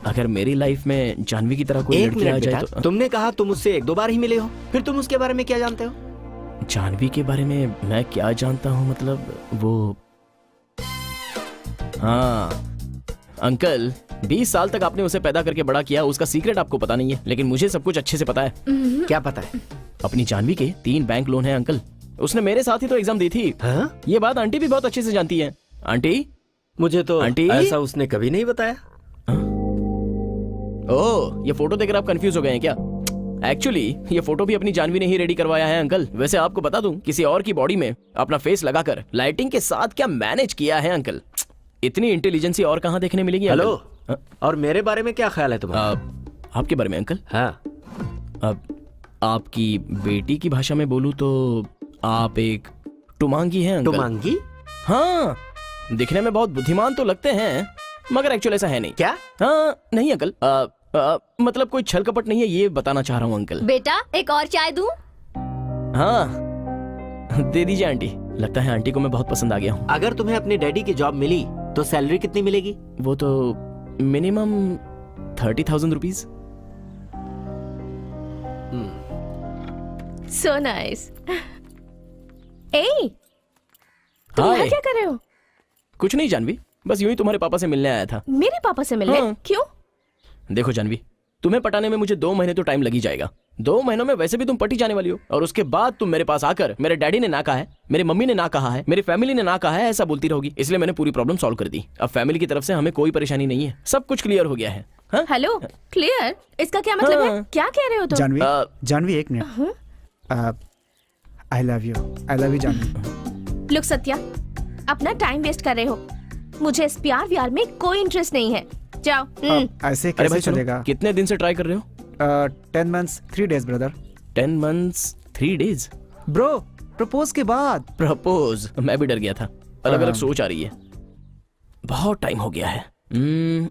A: अगर मेरी लाइफ में जानवी की तरह कोई
H: एक
A: लड़की आ
H: मिनट
A: जाए
H: बेटा,
A: तो
H: तुमने कहा तुम उससे 1-2 बार ही मिले हो, फिर तुम उसके बारे में क्या जानते हो?
A: जानवी के बारे में मैं क्या जानता हूँ, मतलब वो, हाँ अंकल 20 साल तक आपने उसे पैदा करके बड़ा किया, उसका सीक्रेट आपको पता नहीं है, लेकिन मुझे सब कुछ अच्छे से पता है।
H: क्या पता है?
A: अपनी जानवी के 3 बैंक लोन है अंकल। उसने मेरे साथ ही तो एग्जाम दी थी।
H: हाँ?
A: ये बात आंटी भी बहुत अच्छे से जानती है। आंटी
E: मुझे तो
A: आंटी?
E: ऐसा उसने कभी नहीं बताया।
A: ओह, ये फोटो देखकर आप कंफ्यूज हो गए हैं क्या? एक्चुअली ये फोटो भी अपनी जानवी ने ही रेडी करवाया है अंकल। वैसे आपको बता दूं, किसी और की बॉडी में अपना फेस लगाकर लाइटिंग के साथ क्या मैनेज किया है अंकल। इतनी इंटेलिजेंसी और कहाँ देखने मिलेगी?
E: Hello,
A: uncle?
E: और मेरे बारे में क्या ख्याल है तुम्हारा?
A: आपके बारे में अंकल?
E: हाँ,
A: अब आपकी बेटी की भाषा में बोलूं तो आप एक टुमांगी हैं अंकल।
E: टुमांगी?
A: हाँ, दिखने में बहुत बुद्धिमान तो लगते हैं, मगर एक्चुअली ऐसा है नहीं।
H: क्या?
A: हाँ नहीं अंकल, मतलब कोई छल कपट नहीं है, ये बताना चाह रहा हूँ अंकल।
G: बेटा एक और चाय दूं?
A: हाँ दे दीजिए आंटी। लगता है आंटी को मैं बहुत पसंद आ गया हूँ।
H: अगर तुम्हें अपनी डैडी की जॉब मिली तो सैलरी कितनी मिलेगी?
A: वो तो मिनिमम 30,000 रुपीज।
B: So nice. ए, तुम यहाँ
A: हाय।
B: क्या कर रहे हो?
A: कुछ नहीं जानवी, बस यूं ही तुम्हारे पापा से मिलने आया था।
B: मेरे पापा से मिलने?
A: हाँ।
B: क्यों?
A: देखो जानवी, तुम्हें पटाने में मुझे 2 महीने तो टाइम लग ही जाएगा। 2 महीनों में वैसे भी तुम पटी जाने वाली हो, और उसके बाद तुम मेरे पास आकर मेरे डैडी ने ना कहा है, मेरी मम्मी ने ना कहा है, मेरी फैमिली ने ना कहा है, ऐसा बोलती रहोगी। इसलिए मैंने पूरी प्रॉब्लम सॉल्व कर दी। अब फैमिली की तरफ से हमें कोई परेशानी नहीं है, सब कुछ क्लियर हो गया है। हाँ?
B: Hello, clear? इसका क्या मतलब है?
A: हाँ।
B: क्या कह रहे हो तुम?
F: जानवी,
A: आ,
F: जानवी एक minute. I love you Janvi.
B: Look Satya, अपना टाइम वेस्ट कर रहे हो। मुझे इस प्यार व्यार में कोई इंटरेस्ट नहीं है। जाओ।
F: ऐसे
A: अरे
F: कैसे
A: भाई सुनो,
F: चलेगा?
A: कितने दिन से ट्राई कर रहे हो?
F: 10 months 3 days brother.
A: 10 months 3 days?
F: Bro, propose के बाद।
A: प्रपोज? मैं भी डर गया था। अलग अलग सोच आ रही है, बहुत टाइम हो गया है।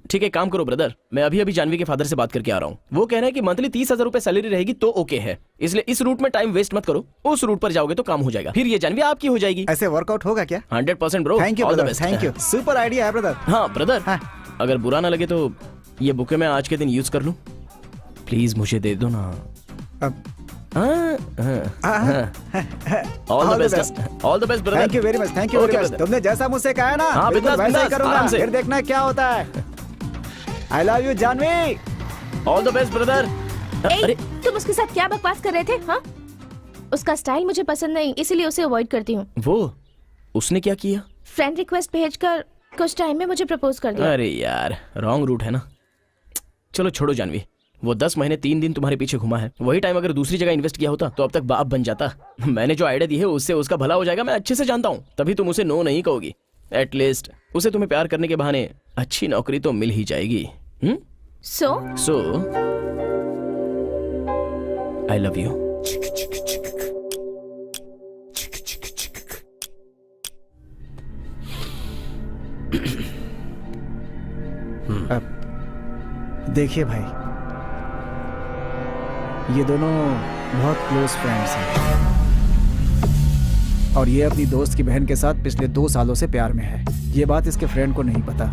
A: ठीक है, काम करो ब्रदर, मैं अभी अभी जानवी के फादर से बात करके आ रहा हूँ। वो कह रहे हैं कि मंथली 30,000 रुपए सैलरी रहेगी तो ओके है। इसलिए इस रूट में टाइम वेस्ट मत करो, उस रूट पर जाओगे तो काम हो जाएगा, फिर ये जानवी आपकी हो जाएगी।
F: ऐसे वर्कआउट होगा क्या?
A: 100% bro.
F: Thank you
A: all the
F: brother,
A: best.
F: Thank you. Super idea है ब्रदर।
A: हाँ ब्रदर,
F: हाँ।
A: अगर बुरा ना लगे तो ये बुके मैं आज के दिन यूज कर लूं? प्लीज मुझे दे दो ना।
F: अब
A: all the best, all the best brother.
F: Thank you very much, thank you very much. तुमने जैसा मुझसे कहा है ना,
A: हाँ,
F: बिल्कुल
A: बिंदास,
F: वैसा ही
A: बिंदास,
F: करूंगा।
A: आराम से।
F: फिर देखना क्या होता है। I love you Janvi.
A: All the best brother.
B: ए, तुम उसके साथ क्या बकवास कर रहे थे? हाँ, उसका स्टाइल मुझे पसंद नहीं, इसीलिए उसे अवॉइड करती हूँ।
A: वो उसने क्या किया?
B: फ्रेंड रिक्वेस्ट भेजकर कुछ टाइम में मुझे प्रपोज कर दिया।
A: अरे यार, रॉन्ग रूट है ना। चलो छोड़ो जानवी, वो 10 महीने 3 दिन तुम्हारे पीछे घुमा है, वही टाइम अगर दूसरी जगह इन्वेस्ट किया होता तो अब तक बाप बन जाता। मैंने जो आइडिया दी है उससे उसका भला हो जाएगा, मैं अच्छे से जानता हूँ, तभी तुम उसे नो नहीं कहोगी। एटलीस्ट उसे तुम्हें प्यार करने के बहाने अच्छी नौकरी तो मिल ही जाएगी। सो आई लव यू।
F: देखिए भाई, ये दोनों बहुत क्लोज फ्रेंड्स हैं और ये अपनी दोस्त की बहन के साथ पिछले 2 सालों से प्यार में है। ये बात इसके फ्रेंड को नहीं पता।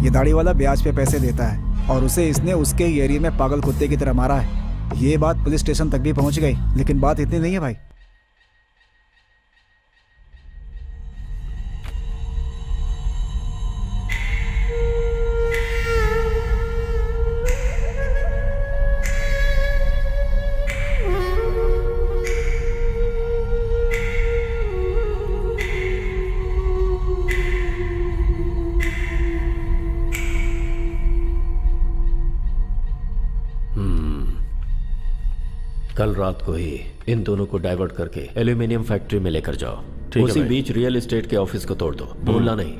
F: ये दाढ़ी वाला ब्याज पे पैसे देता है और उसे इसने उसके ही एरिया में पागल कुत्ते की तरह मारा है। ये बात पुलिस स्टेशन तक भी पहुंच गई, लेकिन बात इतनी नहीं है भाई।
E: कल रात को ही इन दोनों को डाइवर्ट करके एल्यूमिनियम फैक्ट्री में लेकर जाओ।
D: ठीक है
E: उसी
D: भाई।
E: बीच रियल एस्टेट के ऑफिस को तोड़ दो, बोलना नहीं।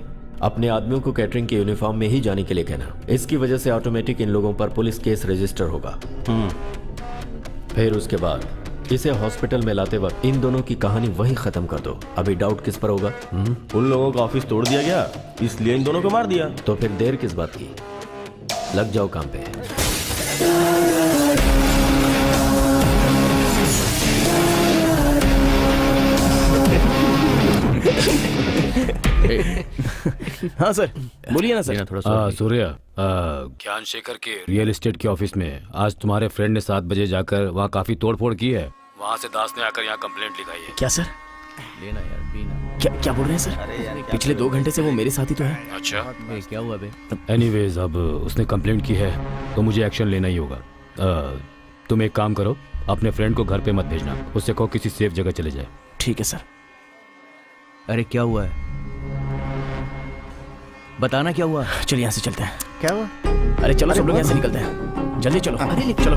E: अपने आदमियों को कैटरिंग के यूनिफॉर्म में ही जाने के लिए कहना। इसकी वजह से ऑटोमेटिक इन लोगों पर पुलिस केस रजिस्टर होगा। फिर उसके बाद इसे हॉस्पिटल में लाते वक्त इन दोनों की कहानी वहीं खत्म कर दो। अभी डाउट किस पर होगा?
D: उन लोगों का ऑफिस तोड़ दिया गया, इसलिए इन दोनों को मार दिया।
E: तो फिर देर किस बात की? लग जाओ काम पे।
A: हाँ सर, बोलिए ना सर।
I: थोड़ा सा
C: सूर्य, ज्ञान शेखर के रियल एस्टेट के ऑफिस में आज तुम्हारे फ्रेंड ने 7 बजे जाकर वहाँ काफी तोड़फोड़ की है। वहाँ से दास ने आकर यहाँ कंप्लेंट लिखाई है।
A: क्या सर?
I: लेना यार, पीना।
A: क्या बोल रहे हैं सर? पिछले 2 घंटे से वो मेरे साथ ही तो है।
C: अच्छा,
I: क्या हुआ बे?
C: एनीवेज अब उसने कंप्लेंट की है तो मुझे एक्शन लेना ही होगा। तुम एक काम करो, अपने फ्रेंड को घर पे मत भेजना, उससे कहो किसी सेफ जगह चले जाए।
A: ठीक है सर।
I: अरे क्या हुआ है, बताना क्या हुआ।
A: चलिए यहाँ से चलते हैं।
F: क्या हुआ?
A: अरे चलो सब लोग यहाँ से निकलते हैं, जल्दी चलो। अरे चलो।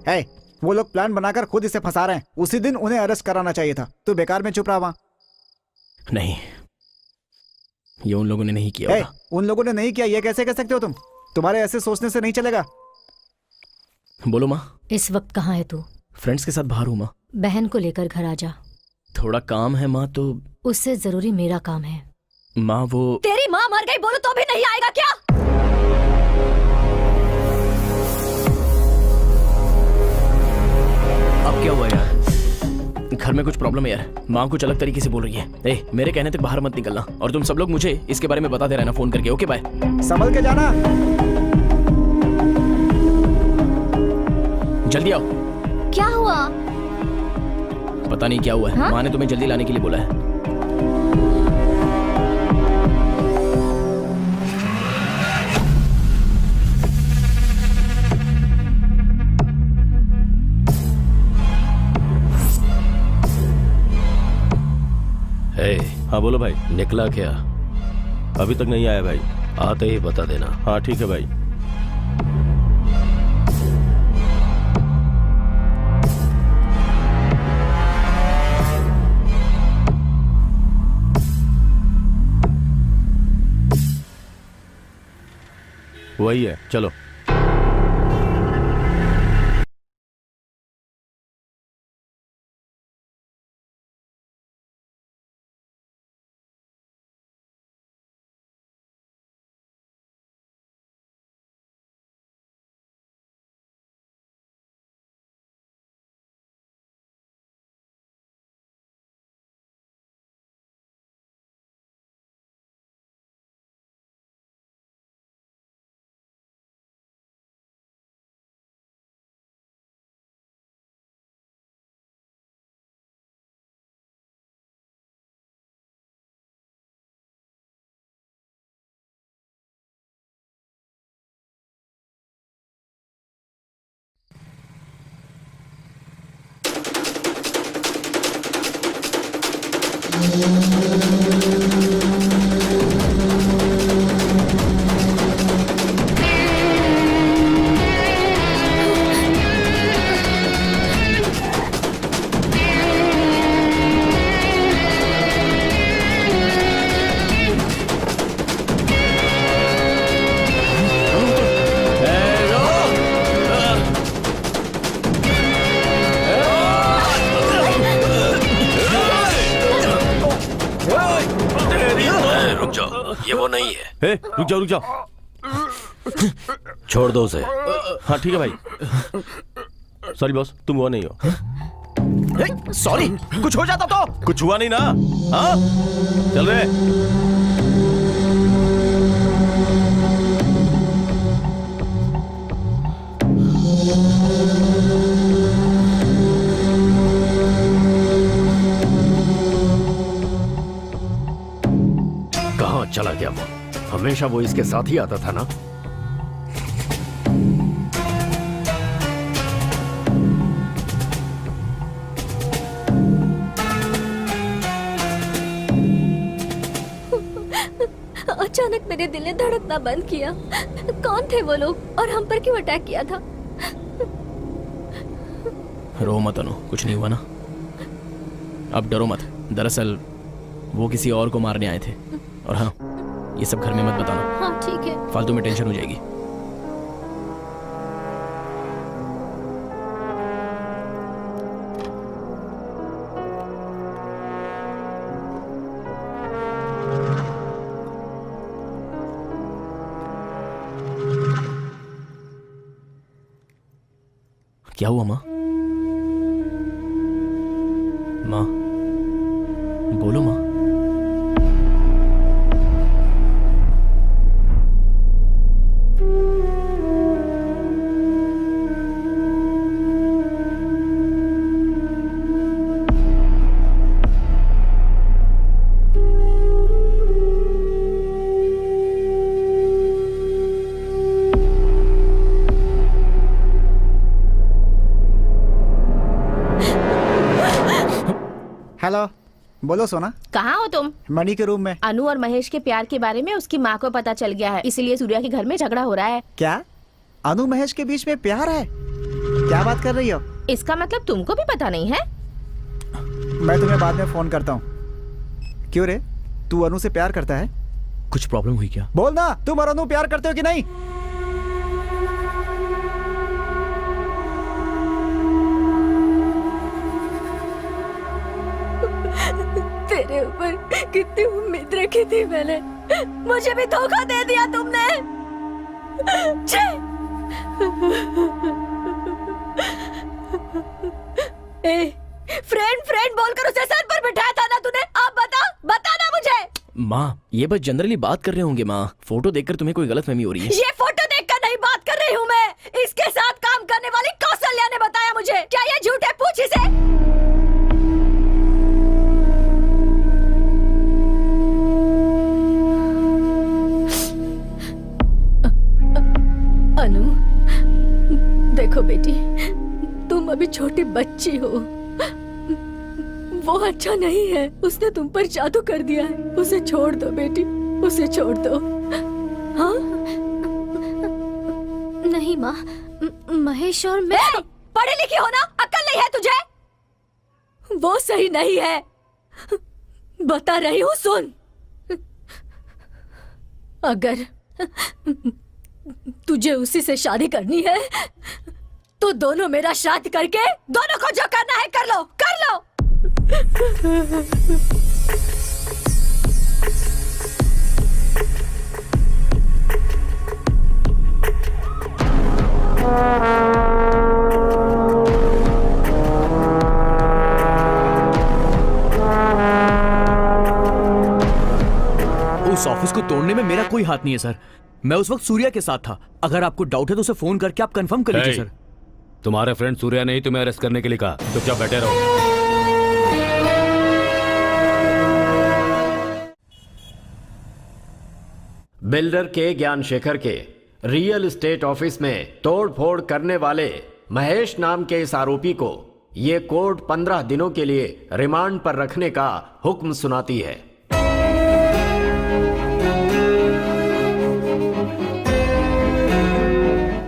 F: है, वो लोग प्लान बनाकर खुद इसे फंसा रहे हैं। उसी दिन उन्हें अरेस्ट कराना चाहिए था। तू बेकार में चुप रहा वहां।
A: नहीं, ये उन लोगों ने नहीं किया होगा।
F: उन लोगों ने नहीं किया, ये कैसे कह सकते हो तुम? तुम्हारे ऐसे सोचने से नहीं चलेगा।
A: बोलो माँ।
G: इस वक्त कहाँ है तू?
A: फ्रेंड्स के साथ बाहर हूँ माँ।
G: बहन को लेकर घर आ जा।
A: थोड़ा काम है माँ। तो
G: उससे जरूरी मेरा काम है।
A: माँ वो
G: तेरी माँ मर गई बोलो तो भी नहीं आएगा क्या?
A: अब क्या हुआ यार? घर में कुछ प्रॉब्लम है यार। माँ कुछ अलग तरीके से बोल रही है। मेरे कहने तक बाहर मत निकलना, और तुम सब लोग मुझे इसके बारे में बताते रहना फोन करके। Okay bye.
F: संभल के जाना।
A: जल्दी आओ।
G: क्या हुआ?
A: पता नहीं क्या हुआ है। माँ ने तुम्हें जल्दी लाने के लिए बोला है।
D: हाँ बोलो भाई।
E: निकला क्या?
D: अभी तक नहीं आया भाई।
E: आते ही बता देना।
D: हाँ ठीक है भाई। वही है, चलो।
E: ये वो नहीं है।
D: रुक जाओ रुक जाओ।
E: छोड़ दो उसे।
D: हाँ ठीक है भाई। सॉरी बॉस, तुम वो नहीं हो।
A: सॉरी, कुछ हो जाता तो?
D: कुछ हुआ नहीं ना। हाँ चल रहे।
E: कहाँ चला गया वो? हमेशा वो इसके साथ ही आता था ना?
G: अचानक मेरे दिल ने धड़कना बंद किया। कौन थे वो लोग और हम पर क्यों अटैक किया था?
A: रो मत अनु, कुछ नहीं हुआ ना। अब डरो मत। दरअसल वो किसी और को मारने आए थे। और हाँ, ये सब घर में मत बताना।
G: हाँ ठीक है।
A: फालतू में टेंशन हो जाएगी। क्या हुआ माँ? माँ बोलो माँ।
F: हेलो, बोलो सोना।
B: कहाँ हो तुम?
F: मणि के रूम में।
B: अनु और महेश के प्यार के बारे में उसकी माँ को पता चल गया है, इसीलिए सूर्या के घर में झगड़ा हो रहा है।
F: क्या अनु महेश के बीच में प्यार है? क्या बात कर रही हो?
B: इसका मतलब तुमको भी पता नहीं है?
F: मैं तुम्हें बाद में फोन करता हूँ। क्यों रे, तू अनु से प्यार करता है?
A: कुछ प्रॉब्लम हुई क्या?
F: बोल ना, तुम और अनु प्यार करते हो कि नहीं?
G: तेरे ऊपर कितनी उम्मीद रखी थी मैंने, मुझे भी धोखा दे दिया तुमने। छे! ए, फ्रेंड बोलकर उसे सर पर बिठाया था ना तूने? अब बता ना मुझे।
A: माँ, ये बस जनरली बात कर रहे होंगे माँ। फोटो देखकर तुम्हें कोई गलतफहमी हो रही है।
G: ये फोटो देखकर नहीं बात कर रही हूँ मैं, इसके साथ काम करने वाली कौशल्या ने बताया मुझे। क्या ये झूठ है? पूछ इसे। अनु, देखो बेटी, तुम अभी छोटी बच्ची हो। वो अच्छा नहीं है, उसने तुम पर जादू कर दिया है। उसे छोड़ दो बेटी, उसे छोड़ दो। हाँ? नहीं माँ, महेश और मैं पढ़ी लिखी हो ना, अक्ल नहीं है तुझे? वो सही नहीं है, बता रही हूँ सुन। अगर तुझे उसी से शादी करनी है तो दोनों मेरा शादी करके दोनों को जो करना है कर लो, कर लो।
I: उस ऑफिस को तोड़ने में मेरा कोई हाथ नहीं है सर। मैं उस वक्त सूर्या के साथ था। अगर आपको डाउट है तो उसे फोन करके आप कंफर्म कर लीजिए सर।
C: तुम्हारे फ्रेंड सूर्या ने ही तुम्हें अरेस्ट करने के लिए कहा। चुपचाप बैठे रहो।
E: बिल्डर के ज्ञानशेखर के रियल एस्टेट ऑफिस में तोड़फोड़ करने वाले महेश नाम के इस आरोपी को ये कोर्ट 15 दिनों के लिए रिमांड पर रखने का हुक्म सुनाती है।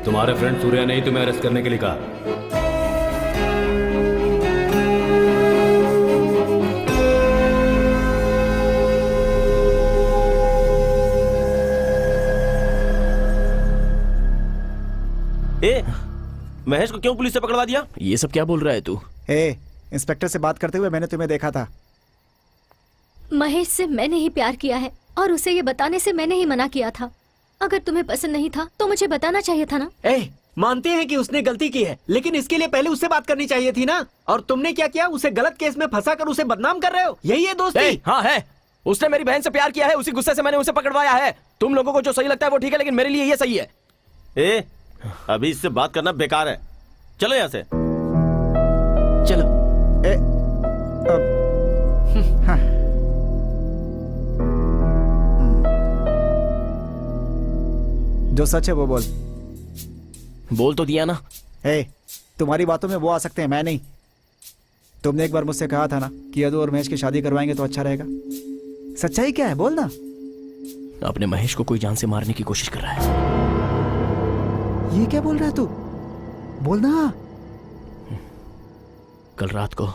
C: तुम्हारे फ्रेंड सूर्या ने ही तुम्हें अरेस्ट करने के लिए कहा।
D: महेश को क्यों पुलिस से पकड़वा दिया?
A: ये सब क्या बोल रहा है तू?
F: इंस्पेक्टर से बात करते हुए मैंने तुम्हें देखा था।
G: महेश से मैंने ही प्यार किया है और उसे ये बताने से मैंने ही मना किया था। अगर तुम्हें पसंद नहीं था तो मुझे बताना चाहिए था ना।
H: मानते हैं कि उसने गलती की है, लेकिन इसके लिए पहले उससे बात करनी चाहिए थी ना। और तुमने क्या किया? उसे गलत केस में फंसा कर उसे बदनाम कर रहे हो। यही है दोस्ती।
A: हाँ है, उसने मेरी बहन से प्यार किया है, उसी गुस्से से मैंने उसे पकड़वाया है। तुम लोगों को जो सही लगता है वो ठीक है, लेकिन मेरे लिए ये सही है।
D: अभी इससे बात करना बेकार है, चलो यहाँ से।
A: चलो।
F: जो सच है वो बोल।
A: बोल तो दिया ना।
F: हे, तुम्हारी बातों में वो आ सकते हैं, मैं नहीं। तुमने एक बार मुझसे कहा था ना कि यदु और महेश की शादी करवाएंगे तो अच्छा रहेगा। सच्चाई क्या है, बोल ना।
A: अपने महेश को कोई जान से मारने की कोशिश कर रहा है।
F: ये क्या बोल रहा है तू? बोल ना।
A: कल रात को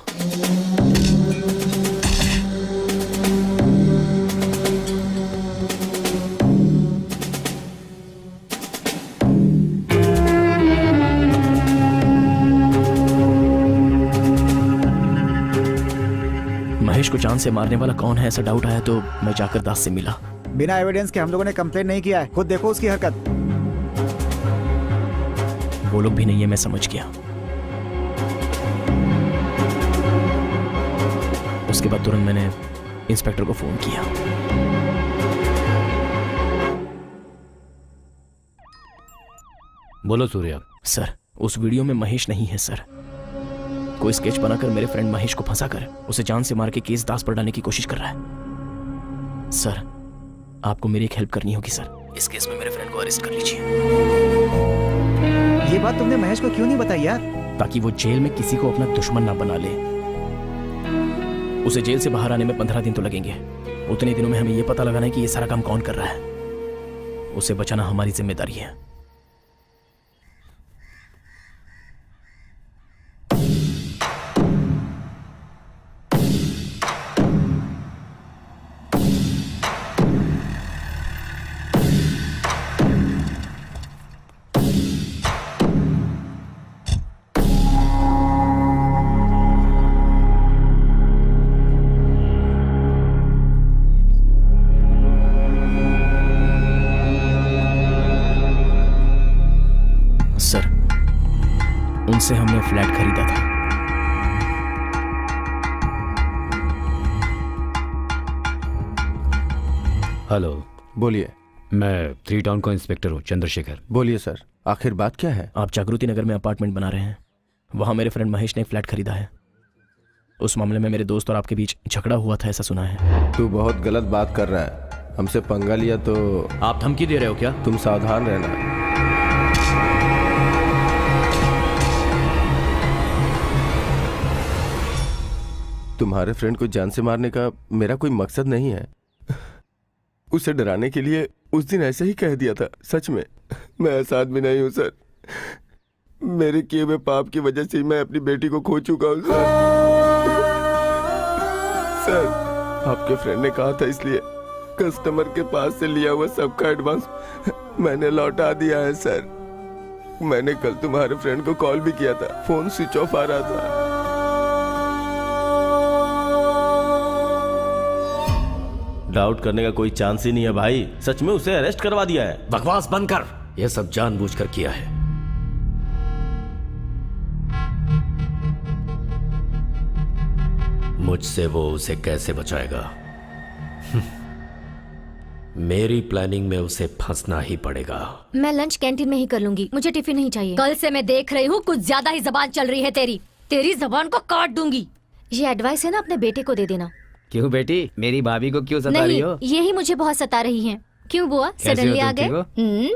A: महेश को जान से मारने वाला कौन है ऐसा डाउट आया तो मैं जाकर दास से मिला।
F: बिना एविडेंस के हम लोगों ने कंप्लेन नहीं किया है, खुद देखो उसकी हरकत।
A: वो लोग भी नहीं है, मैं समझ गया। उसके बाद तुरंत मैंने इंस्पेक्टर को फोन किया।
C: बोलो सूर्या।
A: सर, उस वीडियो में महेश नहीं है सर। कोई स्केच बनाकर मेरे फ्रेंड महेश को फंसाकर उसे जान से मार के केस दास पर डालने की कोशिश कर रहा है। सर, आपको मेरी एक हेल्प करनी होगी सर। इस केस में मेरे फ्रेंड को अरेस्ट कर लीजिए।
F: ये बात तुमने महेश को क्यों नहीं बताई यार?
A: ताकि वो जेल में किसी को अपना दुश्मन ना बना ले। उसे जेल से बाहर आने में 15 दिन तो लगेंगे। उतने दिनों में हमें यह पता लगाना है कि ये सारा काम कौन कर रहा है। उसे बचाना हमारी जिम्मेदारी है। सर, उनसे हमने फ्लैट खरीदा था।
C: हेलो,
J: बोलिए।
C: मैं 3 टाउन का इंस्पेक्टर हूँ, चंद्रशेखर।
J: बोलिए सर, आखिर बात क्या है?
A: आप जागृति नगर में अपार्टमेंट बना रहे हैं, वहां मेरे फ्रेंड महेश ने एक फ्लैट खरीदा है। उस मामले में मेरे दोस्त और आपके बीच झगड़ा हुआ था ऐसा सुना है।
J: तू बहुत गलत बात कर रहा है। हमसे पंगा लिया तो
C: आप धमकी दे रहे हो क्या?
J: तुम सावधान रहना। तुम्हारे फ्रेंड को जान से मारने का मेरा कोई मकसद नहीं है। उसे डराने के लिए उस दिन ऐसे ही कह दिया था। सच में मैं ऐसा आदमी नहीं हूं सर। मेरे किए हुए पाप की वजह से मैं अपनी बेटी को खो चुका हूं सर। सर, आपके फ्रेंड ने कहा था इसलिए कस्टमर के पास से लिया हुआ सबका एडवांस मैंने लौटा दिया है सर। मैंने कल तुम्हारे फ्रेंड को कॉल भी किया था, फोन स्विच ऑफ आ रहा था।
D: डाउट करने का कोई चांस ही नहीं है भाई। सच में उसे अरेस्ट करवा दिया है।
E: बकवास बंद कर। यह सब जानबूझकर किया है। मुझसे वो उसे कैसे बचाएगा? मेरी प्लानिंग में उसे फंसना ही पड़ेगा।
G: मैं लंच कैंटीन में ही कर लूंगी, मुझे टिफिन नहीं चाहिए। कल से मैं देख रही हूँ कुछ ज्यादा ही जबान चल रही है तेरी। तेरी जबान को काट दूंगी। ये एडवाइस है ना, अपने बेटे को दे देना।
K: क्यों बेटी, मेरी भाभी को क्यों सता रही हो?
G: यही मुझे बहुत सता रही हैं। क्यों बुआ, सडनली आ गए?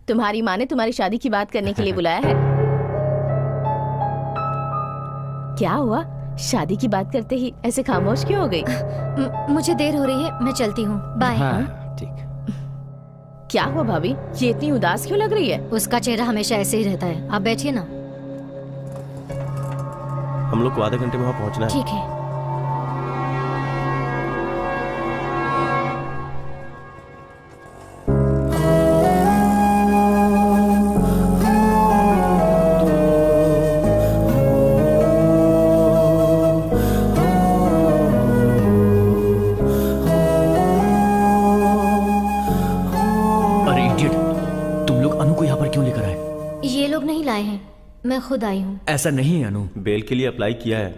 B: तुम्हारी माँ ने तुम्हारी शादी की बात करने के लिए बुलाया है। क्या हुआ, शादी की बात करते ही ऐसे खामोश क्यों हो गई?
G: मुझे देर हो रही है, मैं चलती हूँ। बाय।
K: हाँ, ठीक।
B: क्या हुआ भाभी, ये इतनी उदास क्यों लग रही है?
G: उसका चेहरा हमेशा ऐसे ही रहता है। आप बैठिए ना।
D: हम लोग को आधे घंटे में वहां पहुंचना है।
G: ठीक है। मैं खुद आई हूँ।
I: ऐसा नहीं है अनु।
D: बेल के लिए अप्लाई किया है,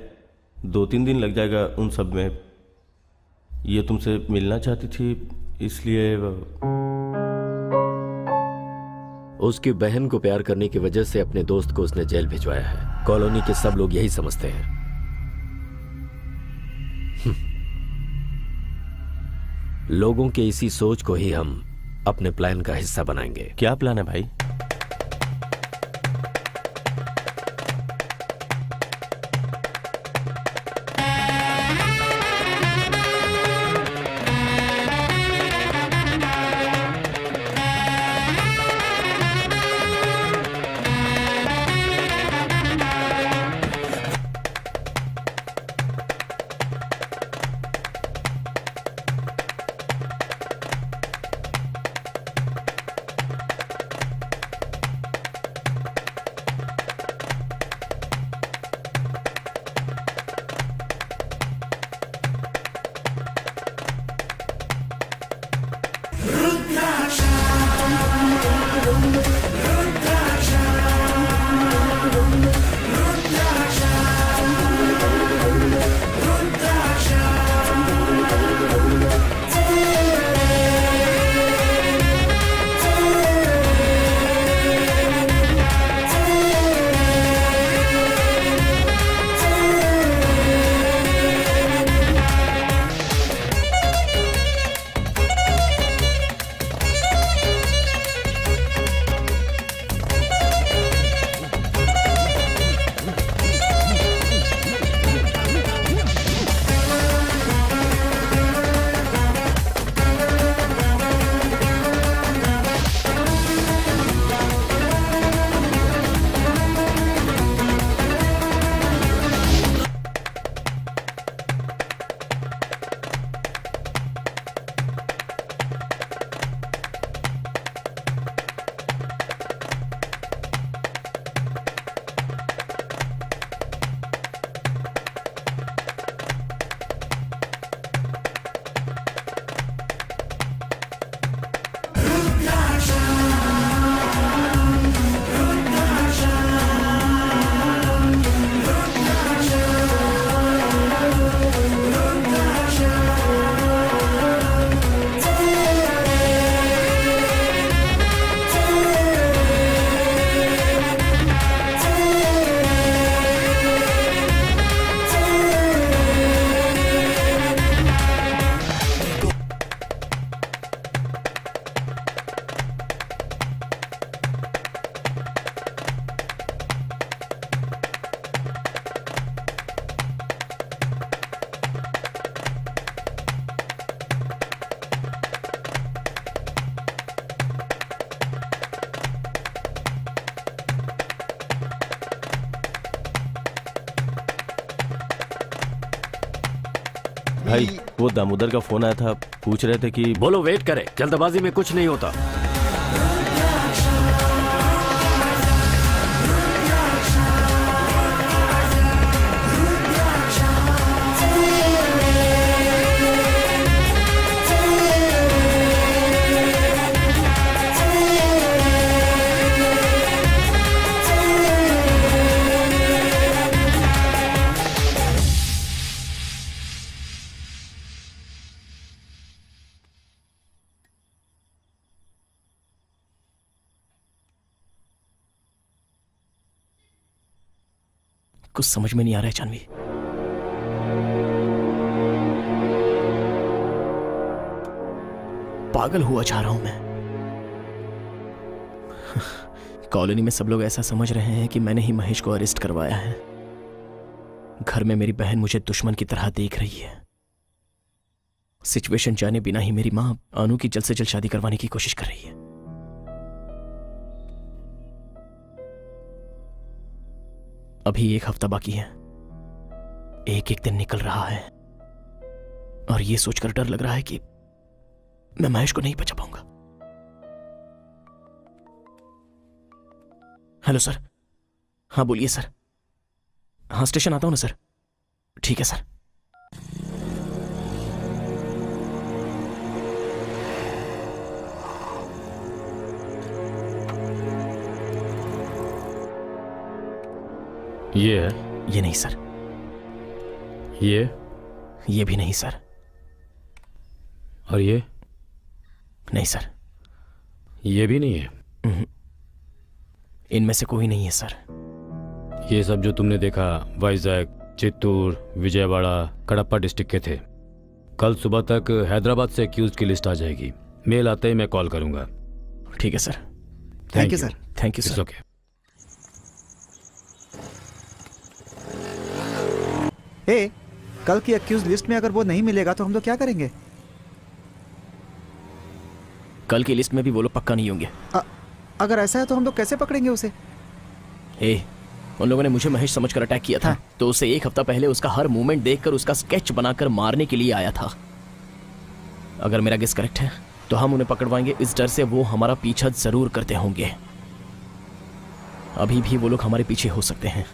D: 2-3 दिन लग जाएगा उन सब में। ये तुमसे मिलना चाहती थी इसलिए।
E: उसकी बहन को प्यार करने की वजह से अपने दोस्त को उसने जेल भिजवाया है। कॉलोनी के सब लोग यही समझते हैं। लोगों के इसी सोच को ही हम अपने प्लान का हिस्सा बनाएंगे।
D: क्या प्लान है भाई? भाई वो दामोदर का फोन आया था, पूछ रहे थे कि
E: बोलो वेट करे, जल्दबाजी में कुछ नहीं होता।
A: कुछ समझ में नहीं आ रहा है जानवी। पागल हुआ जा रहा हूं मैं। कॉलोनी में सब लोग ऐसा समझ रहे हैं कि मैंने ही महेश को अरेस्ट करवाया है। घर में मेरी बहन मुझे दुश्मन की तरह देख रही है। सिचुएशन जाने बिना ही मेरी मां अनु की जल्द से जल्द शादी करवाने की कोशिश कर रही है। अभी 1 हफ्ता बाकी है, एक एक दिन निकल रहा है और ये सोचकर डर लग रहा है कि मैं महेश को नहीं बचा पाऊंगा। Hello sir. हाँ बोलिए सर। हाँ स्टेशन आता हूं ना सर। ठीक है सर।
C: ये है?
A: ये नहीं सर। ये भी नहीं सर।
C: और ये?
A: नहीं सर।
C: ये भी नहीं है?
A: इनमें से कोई नहीं है सर।
C: ये सब जो तुमने देखा वाइजैक, चित्तूर, विजयवाड़ा, कडप्पा डिस्ट्रिक्ट के थे। कल सुबह तक हैदराबाद से एक्यूज की लिस्ट आ जाएगी। मेल आते ही मैं कॉल करूंगा।
A: ठीक है sir.
F: Thank you sir.
A: Thank you sir.
C: Okay.
F: ए, कल की एक्यूज लिस्ट में अगर वो नहीं मिलेगा तो हम लोग क्या करेंगे?
A: कल की लिस्ट में भी वो लोग पक्का नहीं होंगे।
F: अगर ऐसा है तो हम लोग कैसे पकड़ेंगे उसे?
A: उन लोगों ने मुझे महेश समझकर अटैक किया था। तो उससे 1 हफ्ता पहले उसका हर मूवमेंट देखकर उसका स्केच बनाकर मारने के लिए आया था। अगर मेरा गेस करेक्ट है तो हम उन्हें पकड़वाएंगे। इस डर से वो हमारा पीछा जरूर करते होंगे। अभी भी वो लोग हमारे पीछे हो सकते हैं।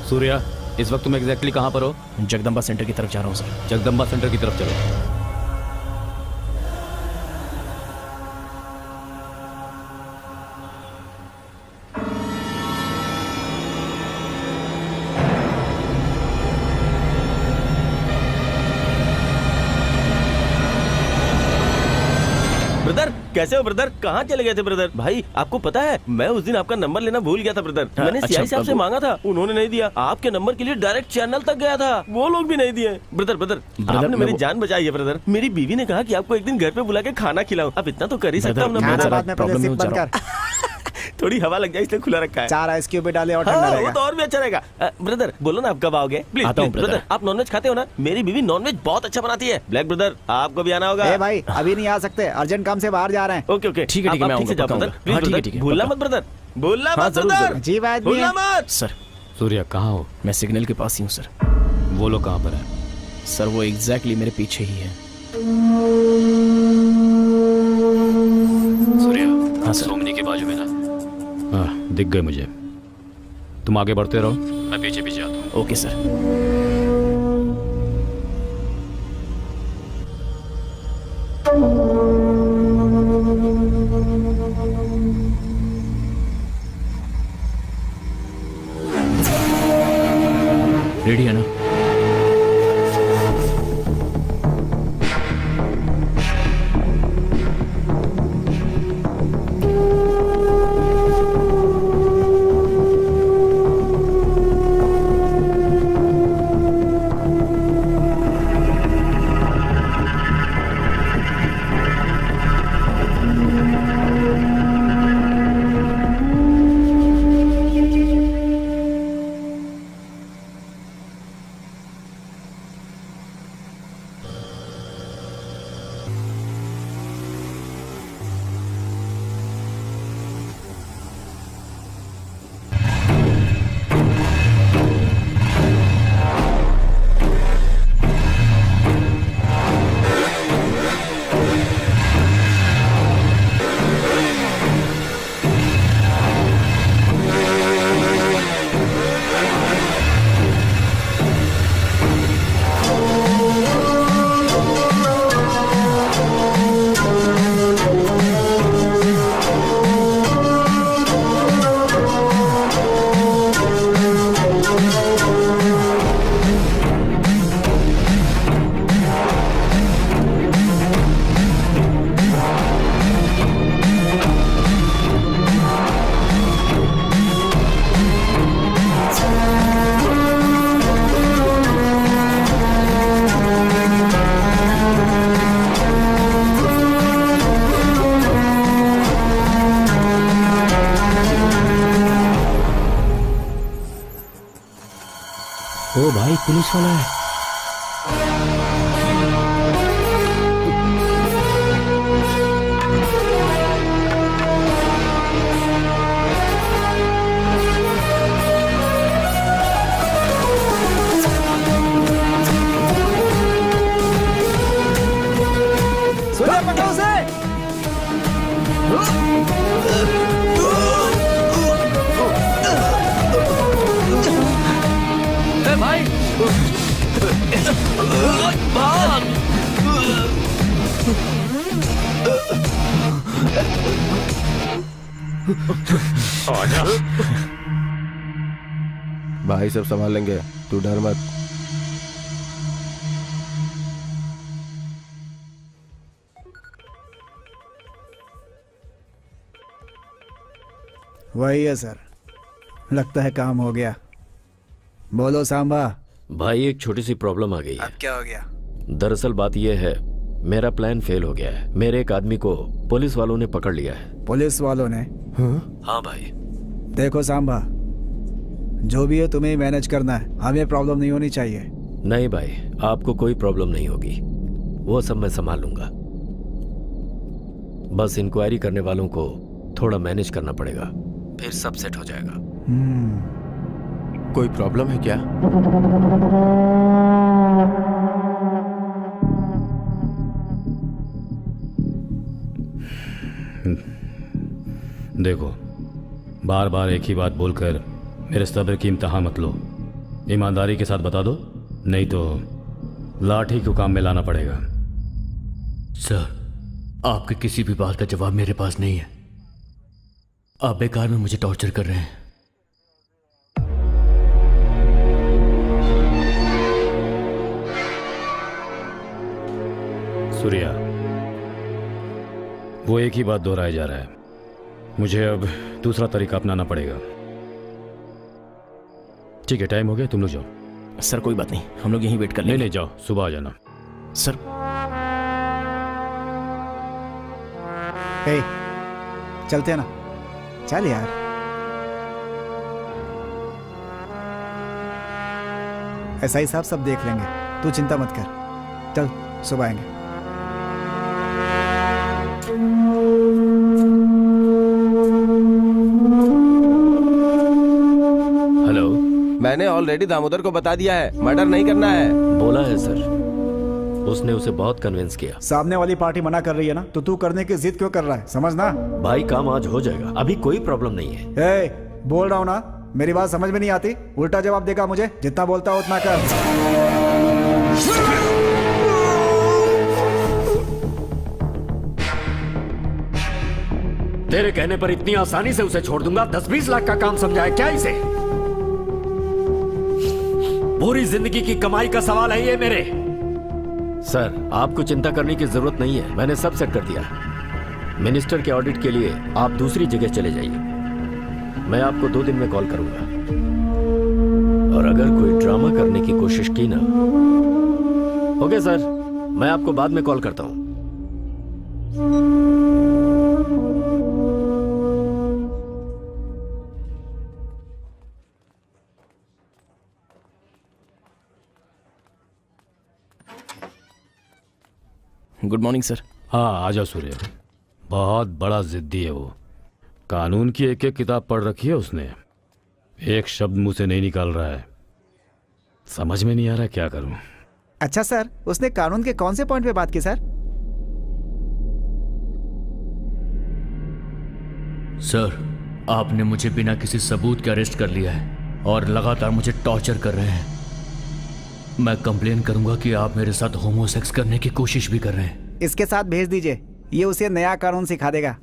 C: सूर्या, इस वक्त तुम एग्जैक्टली कहाँ पर हो?
A: जगदम्बा सेंटर की तरफ जा रहा हूँ सर।
C: जगदम्बा सेंटर की तरफ चलो।
D: ब्रदर कैसे हो ब्रदर? कहाँ चले गए थे ब्रदर? भाई आपको पता है मैं उस दिन आपका नंबर लेना भूल गया था ब्रदर। मैंने सीआई साहब से मांगा था, उन्होंने नहीं दिया। आपके नंबर के लिए डायरेक्ट चैनल तक गया था, वो लोग भी नहीं दिए। ब्रदर ब्रदर आपने मेरी जान बचाई है ब्रदर। मेरी बीवी ने कहा कि आपको एक दिन घर पे बुला के खाना खिलाऊं। अब इतना तो कर ही सकता हूँ ना ब्रदर। थोड़ी हवा लग जाए इसलिए खुला रखा है।
F: 4 आइस क्यूब भी डाले और ठंडा रहेगा।
D: वो तो और भी अच्छा रहेगा। ब्रदर बोलो ना आप कब आओगे? Please brother. आप नॉनवेज खाते हो ना? मेरी बीवी नॉनवेज बहुत अच्छा बनाती है। ब्लैक ब्रदर आपको भी आना होगा।
F: ए भाई अभी नहीं आ सकते, अर्जेंट काम से बाहर जा रहे हैं।
D: ओके ओके
A: ठीक है, मैं आऊंगा, पक्का आऊंगा। हाँ, ठीक है,
D: भूलना मत ब्रदर, भूलना मत ब्रदर।
F: जी बात भी
D: भूलना
F: है।
D: मत।
A: सर
C: सूर्या कहाँ हो?
A: मैं सिग्नल के पास ही हूँ सर।
C: वो लोग कहाँ पर है?
A: सर वो एग्जैक्टली मेरे पीछे ही है।
C: सूर्या,
A: हाँ सर।
C: सोमनी के बाजू में ना। हाँ, दिख गए मुझे। तुम आगे बढ़ते रहो, मैं पीछे पीछे आता हूँ।
A: Okay sir.
I: रेडी है ना? ओ भाई पुलिस वाला है।
F: सूर्या पकड़ो उसे।
C: आजा।
J: भाई सब संभाल लेंगे, तू डर मत।
F: वही है सर, लगता है काम हो गया। बोलो सांबा।
E: भाई एक छोटी सी प्रॉब्लम आ गई है।
F: अब क्या हो गया?
E: दरअसल बात यह है, मेरा प्लान फेल हो गया है। मेरे एक आदमी को पुलिस वालों ने पकड़ लिया है।
F: पुलिस वालों ने?
E: हाँ भाई।
F: देखो सांबा, जो भी है तुम्हें ही मैनेज करना है, हमें प्रॉब्लम नहीं होनी चाहिए।
E: नहीं भाई, आपको कोई प्रॉब्लम नहीं होगी, वो सब मैं संभाल लूंगा। बस इंक्वायरी करने वालों को थोड़ा मैनेज करना पड़ेगा, फिर सब सेट हो जाएगा।
J: कोई प्रॉब्लम है क्या?
C: देखो, बार बार एक ही बात बोलकर मेरे सब्र की इम्तिहान मत लो। ईमानदारी के साथ बता दो, नहीं तो लाठी को काम में लाना पड़ेगा।
I: सर, आपके किसी भी बात का जवाब मेरे पास नहीं है। आप बेकार में मुझे टॉर्चर कर रहे हैं।
C: सूर्या, वो एक ही बात दोहराया जा रहा है। मुझे अब दूसरा तरीका अपनाना पड़ेगा। ठीक है, टाइम हो गया, तुम लोग जाओ।
A: सर कोई बात नहीं, हम लोग यहीं वेट कर लेंगे।
C: नहीं, जाओ, सुबह आ जाना।
A: सर
F: हे, चलते हैं ना? चल यार। ऐसा ही साहब सब देख लेंगे, तू चिंता मत कर। चल, सुबह आएंगे।
C: हेलो।
J: मैंने ऑलरेडी दामोदर को बता दिया है, मर्डर नहीं करना है।
E: बोला है सर, उसने उसे बहुत कन्विंस किया।
F: सामने वाली पार्टी मना कर रही है ना, तो तू करने की जिद क्यों कर रहा है? समझना
E: भाई, काम आज हो जाएगा, अभी कोई प्रॉब्लम नहीं है।
F: ए, बोल रहा हूँ ना, मेरी बात समझ में नहीं आती? उल्टा जवाब देगा मुझे, जितना बोलता हो उतना कर।
E: तेरे कहने पर इतनी आसानी से उसे छोड़ दूंगा? 10-20 लाख का काम समझा है क्या इसे? पूरी जिंदगी की कमाई का सवाल है ये मेरे। सर, आपको चिंता करने की जरूरत नहीं है, मैंने सब सेट कर दिया। मिनिस्टर के ऑडिट के लिए आप दूसरी जगह चले जाइए, मैं आपको 2 दिन में कॉल करूंगा। और अगर कोई ड्रामा करने की कोशिश की ना। ओके सर, मैं आपको बाद में कॉल करता हूं।
A: Good morning sir.
C: हाँ, आ जाओ सूर्य। बहुत बड़ा जिद्दी है वो। कानून की एक एक किताब पढ़ रखी है उसने, एक शब्द मुंह से नहीं निकाल रहा है। समझ में नहीं आ रहा क्या करूं।
F: अच्छा सर, उसने कानून के कौन से पॉइंट पे बात की सर?
I: सर, आपने मुझे बिना किसी सबूत के अरेस्ट कर लिया है और लगातार मुझे टॉर्चर कर रहे हैं। मैं कंप्लेन करूंगा कि आप मेरे साथ होमोसेक्स करने की कोशिश भी कर रहे हैं।
F: इसके साथ भेज दीजिए, ये उसे नया कानून सिखा देगा।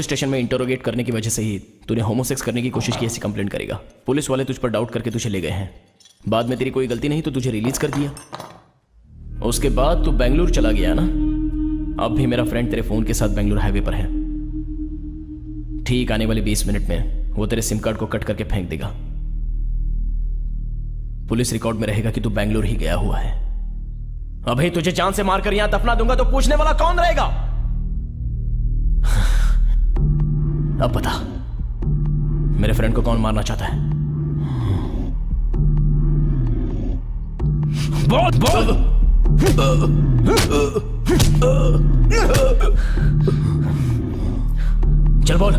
A: पुलिस स्टेशन में इंटरोगेट करने की वजह से ही तूने होमोसेक्स करने की कोशिश की ऐसी कंप्लेंट करेगा। पुलिस वाले तुझ पर डाउट करके तुझे ले गए हैं। बाद में तेरी कोई गलती नहीं तो तुझे रिलीज कर दिया। उसके बाद तू बेंगलुरु चला गया ना। अब भी मेरा फ्रेंड तेरे फोन के साथ बेंगलुरु हाईवे पर है। ठीक आने वाले 20 मिनट में वो तेरे सिम कार्ड को कट करके फेंक देगा। पुलिस रिकॉर्ड में रहेगा कि तू बेंगलुरु ही गया हुआ है। अभी तुझे जान से मारकर यहां दफना दूंगा तो पूछने वाला कौन रहेगा? अब बता, मेरे फ्रेंड को कौन मारना चाहता है? बोल बोल। चल बोल।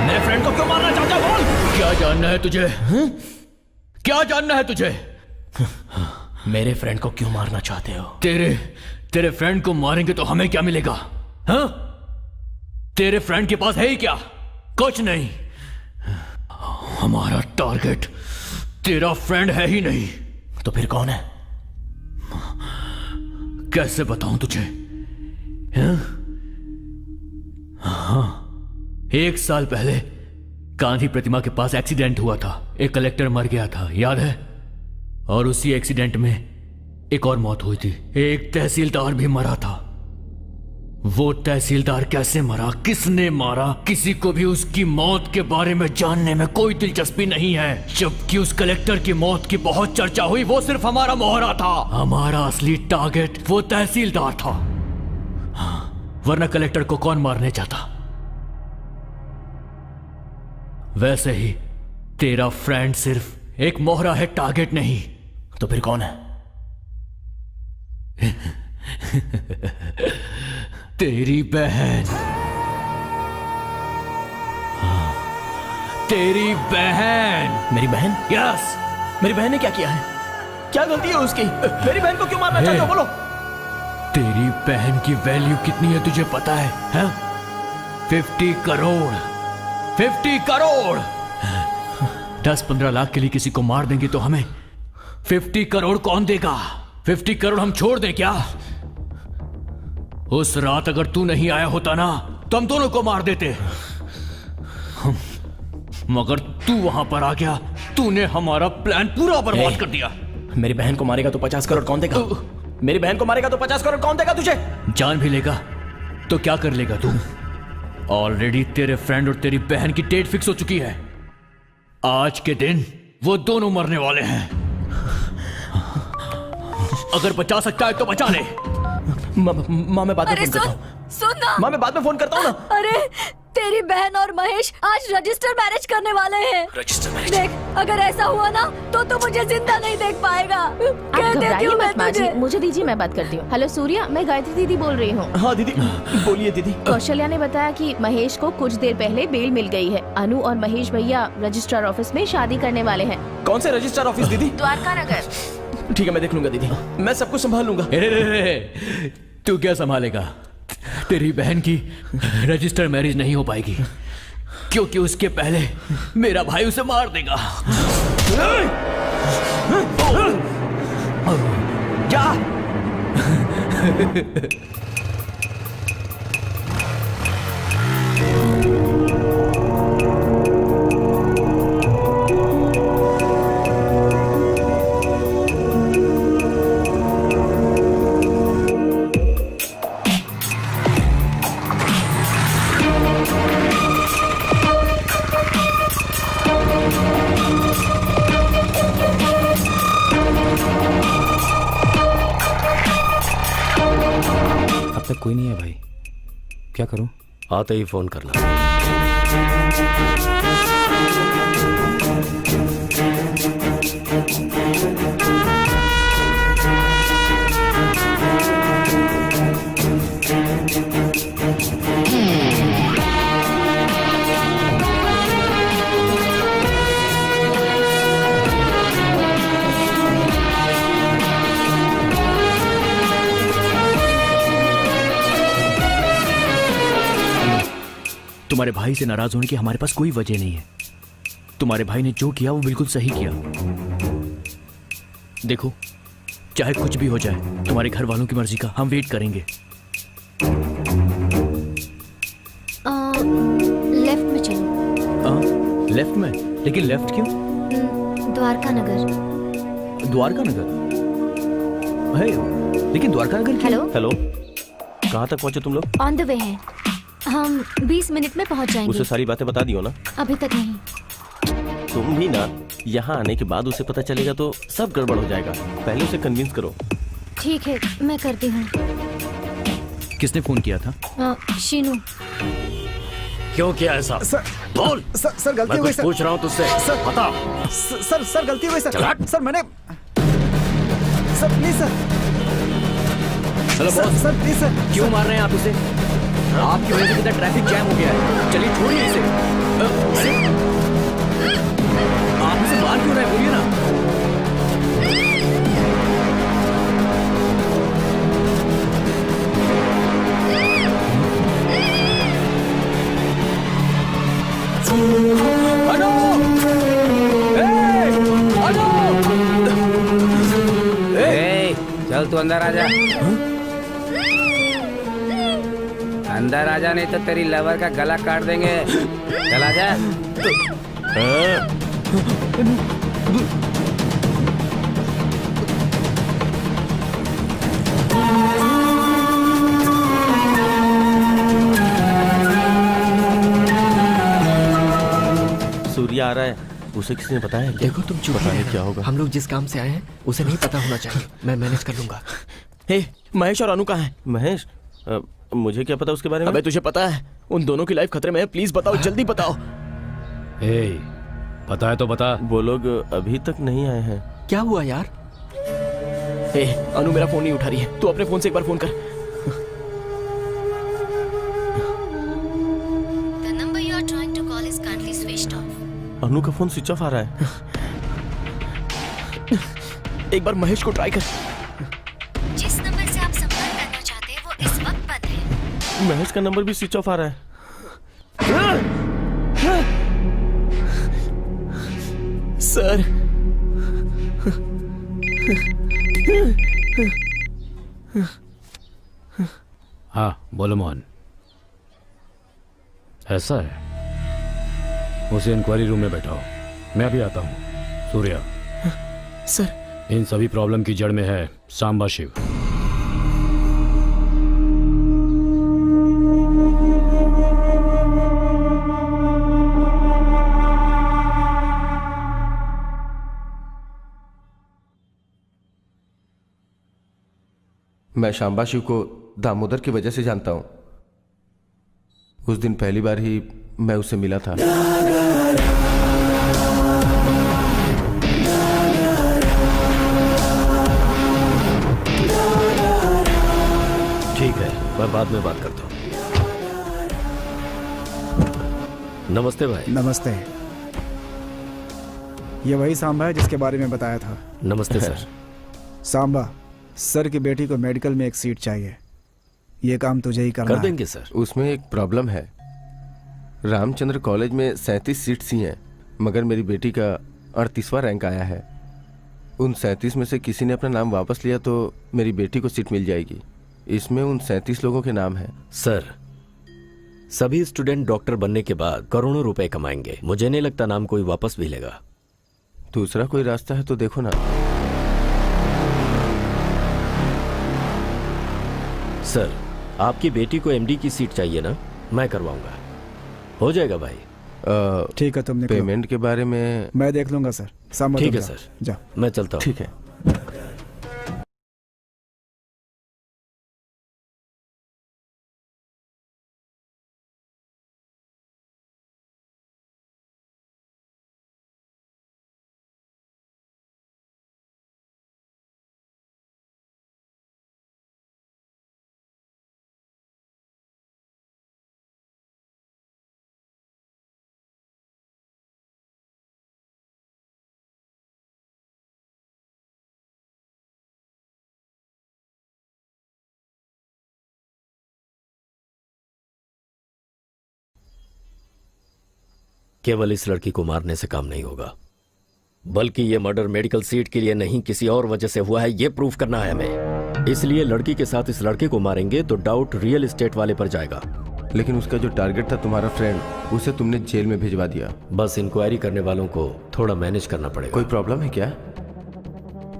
A: मेरे फ्रेंड को क्यों मारना चाहता है? बोल।
I: क्या जानना है तुझे? क्या जानना है तुझे?
A: मेरे फ्रेंड को क्यों मारना चाहते हो?
I: तेरे फ्रेंड को मारेंगे तो हमें क्या मिलेगा? हाँ? तेरे फ्रेंड के पास है ही क्या? कुछ नहीं। हमारा टारगेट तेरा फ्रेंड है ही नहीं।
A: तो फिर कौन है?
I: कैसे बताऊं तुझे? हाँ, 1 साल पहले गांधी प्रतिमा के पास एक्सीडेंट हुआ था। एक कलेक्टर मर गया था, याद है? और उसी एक्सीडेंट में एक और मौत हुई थी। एक तहसीलदार भी मरा था। वो तहसीलदार कैसे मरा, किसने मारा, किसी को भी उसकी मौत के बारे में जानने में कोई दिलचस्पी नहीं है। जबकि उस कलेक्टर की मौत की बहुत चर्चा हुई। वो सिर्फ हमारा मोहरा था। हमारा असली टारगेट वो तहसीलदार था। वरना कलेक्टर को कौन मारने चाहता? वैसे ही तेरा फ्रेंड सिर्फ एक मोहरा है, टारगेट नहीं।
A: तो फिर कौन है?
I: तेरी बहन। तेरी बहन।
A: मेरी बहन?
I: यस।
A: मेरी बहन ने क्या किया है? क्या गलती है उसकी? मेरी बहन को क्यों मारना चाहते हो? बोलो।
I: तेरी बहन की वैल्यू कितनी है तुझे पता है? हाँ? 50 करोड़। 50 करोड़। 10-15 लाख के लिए किसी को मार देंगे तो हमें 50 करोड़ कौन देगा? 50 करोड़ हम छोड़ दें क्या? उस रात अगर तू नहीं आया होता ना तो हम दोनों को मार देते। मगर तू वहां पर आ गया, तूने हमारा प्लान पूरा बर्बाद कर दिया।
A: मेरी बहन को मारेगा तो 50 करोड़ कौन देगा? मेरी बहन को मारेगा तो 50 करोड़ कौन देगा तुझे?
I: जान भी लेगा तो क्या कर लेगा तू? ऑलरेडी तेरे फ्रेंड और तेरी बहन की डेट फिक्स हो चुकी है। आज के दिन वो दोनों मरने वाले हैं। अगर बचा सकता है तो बचा ले।
A: माँ मैं बाद में फोन करता हूँ।
G: सुन ना।
A: माँ मैं बाद में फोन करता हूँ ना।
G: अरे तेरी बहन और महेश आज रजिस्टर मैरिज करने वाले हैं।
A: Register marriage?
G: देख, अगर ऐसा हुआ ना तो तू मुझे जिंदा नहीं देख पाएगा।
B: आप घबराइए मत माँ जी, मुझे दीजिए, मैं बात करती हूँ। हेलो सूर्या, मैं गायत्री दीदी बोल रही हूँ।
A: हाँ दीदी, बोलिए दीदी।
B: कौशल्या ने बताया कि महेश को कुछ देर पहले बेल मिल गई है। अनु और महेश भैया रजिस्ट्रार ऑफिस में शादी करने वाले हैं।
A: कौन से रजिस्ट्रार ऑफिस दीदी?
B: द्वारका नगर।
A: ठीक है, मैं देख लूंगा दीदी। मैं सब कुछ संभाल लूंगा।
I: तू क्या संभालेगा? तेरी बहन की रजिस्टर मैरिज नहीं हो पाएगी क्योंकि उसके पहले मेरा भाई उसे मार देगा। जा।
C: तक कोई नहीं है भाई, क्या करूं?
E: आते ही फोन करना।
I: तुम्हारे भाई से नाराज होने की हमारे पास कोई वजह नहीं है। तुम्हारे भाई ने जो किया वो बिल्कुल सही किया। देखो, चाहे कुछ भी हो जाए, तुम्हारे घर वालों की मर्जी का हम वेट करेंगे।
G: लेफ्ट में चलो।
I: लेफ्ट में? लेकिन लेफ्ट क्यों?
G: द्वारका नगर।
I: द्वारका नगर? है, लेकिन द्वारका नगर क्यों?
G: हेलो,
D: हेलो, कहाँ तक पहुँचे तुम लोग?
G: ऑन द वे हैं। हम 20 मिनट में पहुंच जाएंगे।
D: उसे सारी बातें बता दियो ना।
G: अभी तक नहीं।
D: तुम भी ना, यहाँ आने के बाद उसे पता चलेगा तो सब गड़बड़ हो जाएगा। पहले उसे कन्विंस करो।
G: ठीक है, मैं करती हूँ।
I: किसने फोन किया था?
G: शीनू।
E: क्यों किया ऐसा?
H: सर
E: बोल।
H: सर गलती
E: मैं
H: हो गई
E: कुछ
H: सर।
E: पूछ रहा हूँ तुझसे,
H: सर
E: बता।
H: सर गलती हो गई सर।
E: चल हट।
H: सर मैंने sir please sir.
A: Hello boss.
H: Sir please sir.
A: क्यों मार रहे हैं आप उसे? आपकी वजह से कितना ट्रैफिक जैम हो गया है। चलिए छोड़िए इसे। आप इसे मार क्यों रहे हैं, बोलिए ना। हेलो!
K: चल तू अंदर आ जा। अंदर आ जा, नहीं तो तेरी लवर का गला काट देंगे। चल आ जा।
D: सूर्य आ रहा है, उसे किसी ने बताया क्या?
E: देखो तुम चुप
D: पता नहीं
E: रहो।
D: क्या होगा।
E: हम लोग जिस काम से आए हैं उसे नहीं पता होना चाहिए। मैं मैनेज कर लूंगा।
A: हे, महेश और अनु कहाँ हैं?
D: महेश, मुझे क्या पता उसके बारे में?
A: अबे तुझे पता है, उन दोनों की लाइफ खतरे में है। प्लीज बताओ, जल्दी बताओ।
C: ए, पता है तो बता।
D: वो लोग अभी तक नहीं आए हैं।
E: क्या हुआ यार?
A: हे, अनु मेरा फोन नहीं उठा रही है। तू अपने फोन से एक बार फोन कर।
G: The number you are trying to call is currently switched off.
D: अनु का फोन स्विच ऑफ आ रहा है।
A: एक बार महेश को ट्राई कर।
G: जिस नंबर से आप संपर्क करना चाहते हैं वो इस वक्त बंद है।
D: महेश का नंबर भी स्विच ऑफ आ रहा है।
A: सर,
C: हाँ बोलो मोहन। ऐसा है, उसे इंक्वायरी रूम में बैठाओ, मैं अभी आता हूँ। सूर्या,
A: सर,
C: इन सभी प्रॉब्लम की जड़ में है सांबा शिव।
J: मैं शांबा शिव को दामोदर की वजह से जानता हूं। उस दिन पहली बार ही मैं उससे मिला था।
E: ठीक है, मैं बाद में बात करता हूँ। नमस्ते भाई।
F: नमस्ते। ये वही सांबा है जिसके बारे में बताया था।
E: नमस्ते सर।
F: सांबा, सर की बेटी को मेडिकल में एक सीट चाहिए। ये काम तुझे ही करना
E: कर देंगे
F: है।
E: सर।
J: उसमें एक प्रॉब्लम है। रामचंद्र कॉलेज में 37 सीट्स ही हैं, मगर मेरी बेटी का 38वां रैंक आया है। उन 37 में से किसी ने अपना नाम वापस लिया तो मेरी बेटी को सीट मिल जाएगी। इसमें उन 37 लोगों के नाम हैं।
E: सर, सभी स्टूडेंट डॉक्टर बनने के बाद करोड़ों रुपए कमाएंगे। मुझे नहीं लगता नाम कोई वापस भी लेगा।
J: दूसरा कोई रास्ता है तो देखो ना।
E: सर, आपकी बेटी को एमडी की सीट चाहिए ना? मैं करवाऊंगा। हो जाएगा भाई।
F: ठीक है, तुमने
J: पेमेंट के बारे में
F: मैं देख लूंगा सर। सांबा,
E: ठीक
F: तुम
E: है
F: जाओ।
E: सर,
F: जा।
E: मैं चलता हूँ।
J: ठीक है।
E: केवल इस लड़की को मारने से काम नहीं होगा, बल्कि ये मर्डर मेडिकल सीट के लिए नहीं किसी और वजह से हुआ है, ये प्रूफ करना है हमें। इसलिए लड़की के साथ इस लड़के को मारेंगे तो डाउट रियल एस्टेट वाले पर जाएगा।
J: लेकिन उसका जो टारगेट था तुम्हारा फ्रेंड, उसे तुमने जेल में भिजवा दिया।
E: बस इंक्वायरी करने वालों को थोड़ा मैनेज करना पड़ेगा।
J: कोई प्रॉब्लम है क्या?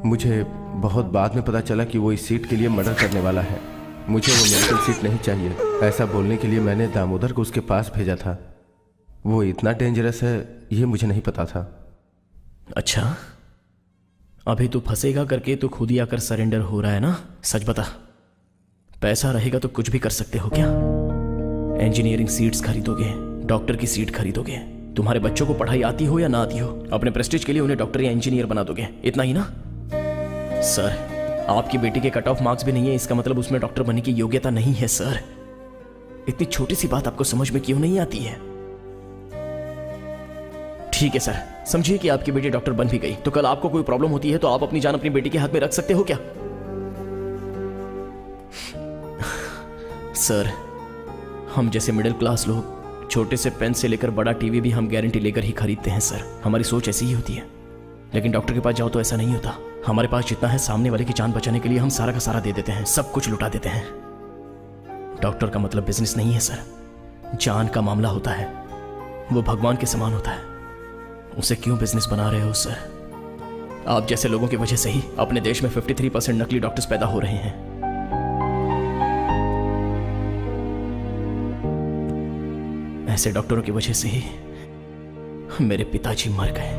J: मुझे बहुत बाद में पता चला कि वो इस सीट के लिए मर्डर करने वाला है। मुझे वो मेडिकल सीट नहीं चाहिए, ऐसा बोलने के लिए मैंने दामोदर को उसके पास भेजा था। वो इतना डेंजरस है ये मुझे नहीं पता था।
A: अच्छा, अभी तू फंसेगा करके तो खुद ही आकर सरेंडर हो रहा है ना? सच बता, पैसा रहेगा तो कुछ भी कर सकते हो क्या? इंजीनियरिंग सीट्स खरीदोगे, डॉक्टर की सीट खरीदोगे, तुम्हारे बच्चों को पढ़ाई आती हो या ना आती हो, अपने प्रेस्टीज के लिए उन्हें डॉक्टर या इंजीनियर बना दोगे, इतना ही ना? सर, आपकी बेटी के कट ऑफ मार्क्स भी नहीं है, इसका मतलब उसमें डॉक्टर बनने की योग्यता नहीं है। सर, इतनी छोटी सी बात आपको समझ में क्यों नहीं आती है? ठीक है सर, समझिए कि आपकी बेटी डॉक्टर बन भी गई तो कल आपको कोई प्रॉब्लम होती है तो आप अपनी जान अपनी बेटी के हाथ में रख सकते हो क्या? सर, हम जैसे मिडिल क्लास लोग छोटे से पेन से लेकर बड़ा टीवी भी हम गारंटी लेकर ही खरीदते हैं सर, हमारी सोच ऐसी ही होती है। लेकिन डॉक्टर के पास जाओ तो ऐसा नहीं होता। हमारे पास जितना है सामने वाले की जान बचाने के लिए हम सारा का सारा दे देते हैं, सब कुछ लुटा देते हैं। डॉक्टर का मतलब बिजनेस नहीं है सर, जान का मामला होता है, वो भगवान के समान होता है। उसे क्यों बिजनेस बना रहे हो सर? आप जैसे लोगों की वजह से ही अपने देश में 53% नकली डॉक्टर्स पैदा हो रहे हैं। ऐसे डॉक्टरों की वजह से ही मेरे पिताजी मर गए।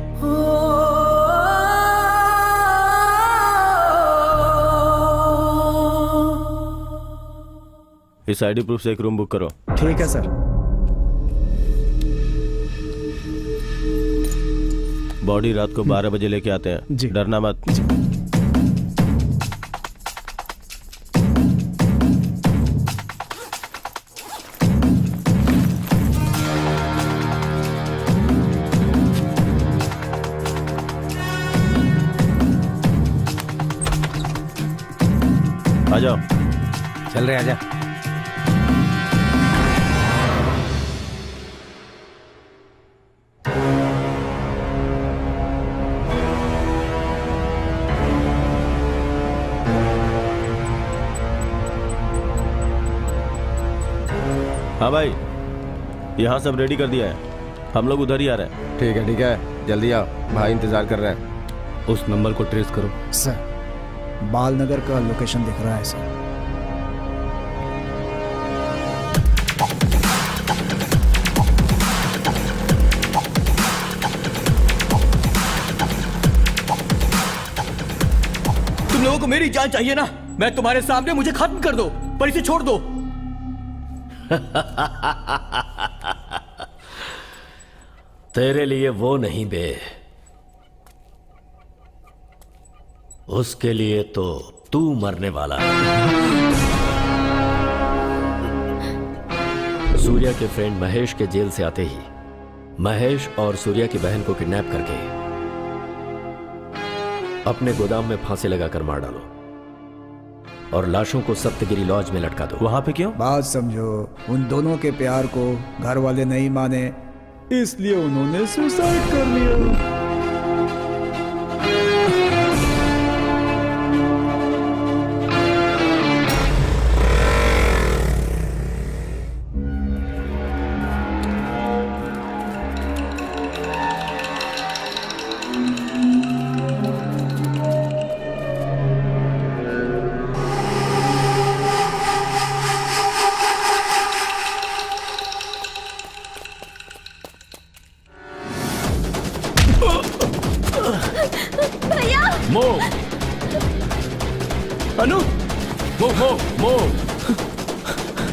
D: इस आईडी प्रूफ से एक रूम बुक करो।
F: ठीक है सर।
D: बॉडी रात को 12 बजे लेके आते हैं जी। डरना मत जी। आ जाओ।
K: चल रहे आजा।
D: हाँ भाई, यहाँ सब रेडी कर दिया है, हम लोग उधर ही आ रहे हैं।
J: ठीक है, जल्दी आओ, भाई इंतजार कर रहे हैं।
C: उस नंबर को ट्रेस करो।
F: सर, बालनगर का लोकेशन दिख रहा है सर।
I: तुम लोगों को मेरी जान चाहिए ना? मैं तुम्हारे सामने, मुझे खत्म कर दो पर इसे छोड़ दो।
E: तेरे लिए वो नहीं बे, उसके लिए तो तू मरने वाला है। सूर्या के फ्रेंड महेश के जेल से आते ही महेश और सूर्या की बहन को किडनैप करके अपने गोदाम में फांसी लगाकर मार डालो और लाशों को सप्तगिरी लॉज में लटका दो।
D: वहां पे क्यों?
F: बात समझो, उन दोनों के प्यार को घर वाले नहीं माने, इसलिए उन्होंने सुसाइड कर लिया।
C: अनु, मूव।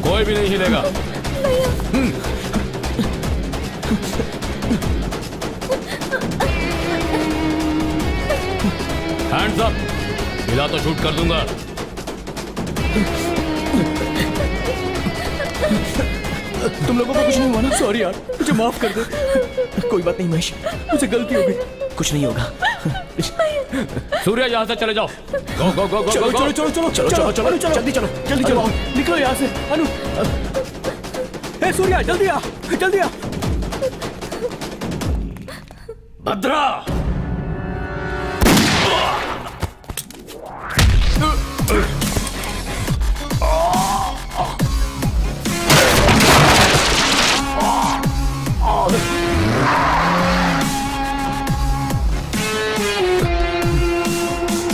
C: कोई भी नहीं हिलेगा। हैंड्स अप, हिला तो शूट कर दूंगा।
A: तुम लोगों को कुछ नहीं हुआ ना? सॉरी यार, मुझे माफ कर दे। कोई बात नहीं महेश, मुझे गलती हो गई, कुछ नहीं होगा।
C: सूर्या, यहाँ से चले जाओ। गो गो गो गो
A: चलो
C: गो,
A: चलो चलो चलो चलो चलो चलो जल्दी चलो जल्दी चलो, निकलो यहाँ से। अनु,
H: ए सूर्या, जल्दी आ, जल्दी आ।
I: भद्रा।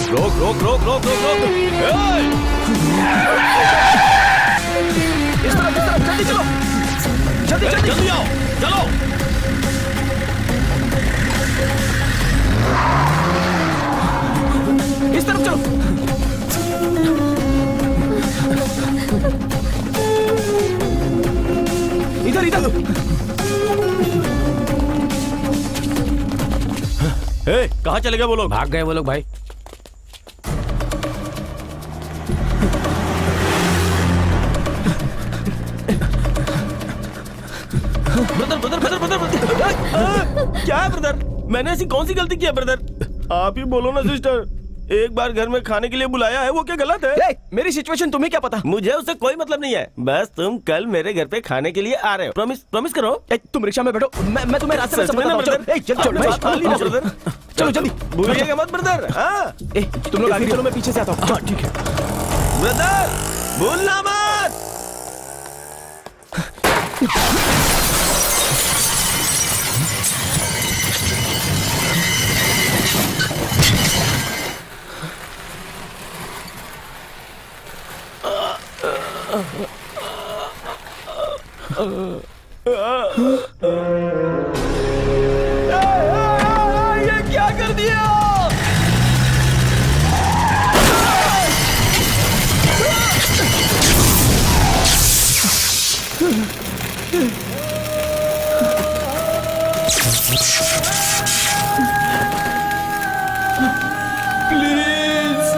D: रोक रोक रोक रोक रोक रोक। ए!
A: इस तरफ जल्दी चलो, जल्दी जल्दी
D: जल्दी आओ, चलो।
A: इस तरफ चलो। इधर इधर।
D: कहाँ चले गए वो लोग?
C: भाग गए वो लोग भाई।
D: Brother brother brother brother brother. क्या है ब्रदर? मैंने ऐसी कौन सी गलती की है ब्रदर? आप ही बोलो ना सिस्टर। एक बार घर में खाने के लिए बुलाया है, वो क्या गलत है?
A: मेरी सिचुएशन तुम्हें क्या पता?
D: मुझे उससे कोई मतलब नहीं है। बस तुम कल मेरे घर पे खाने के लिए आ रहे हो। प्रॉमिस प्रॉमिस करो।
A: तुम रिक्शा में बैठो, मैं तुम्हें रास्ते में
D: सच में ना ब्रदर?
A: चलो चलो जल्दी।
D: भूलिएगा मत ब्रदर। हाँ
A: तुम लोग आगे चलो, मैं पीछे से आता हूँ। हाँ ठीक है
D: ब्रदर, भूलना मत। ये क्या कर दिया? प्लीज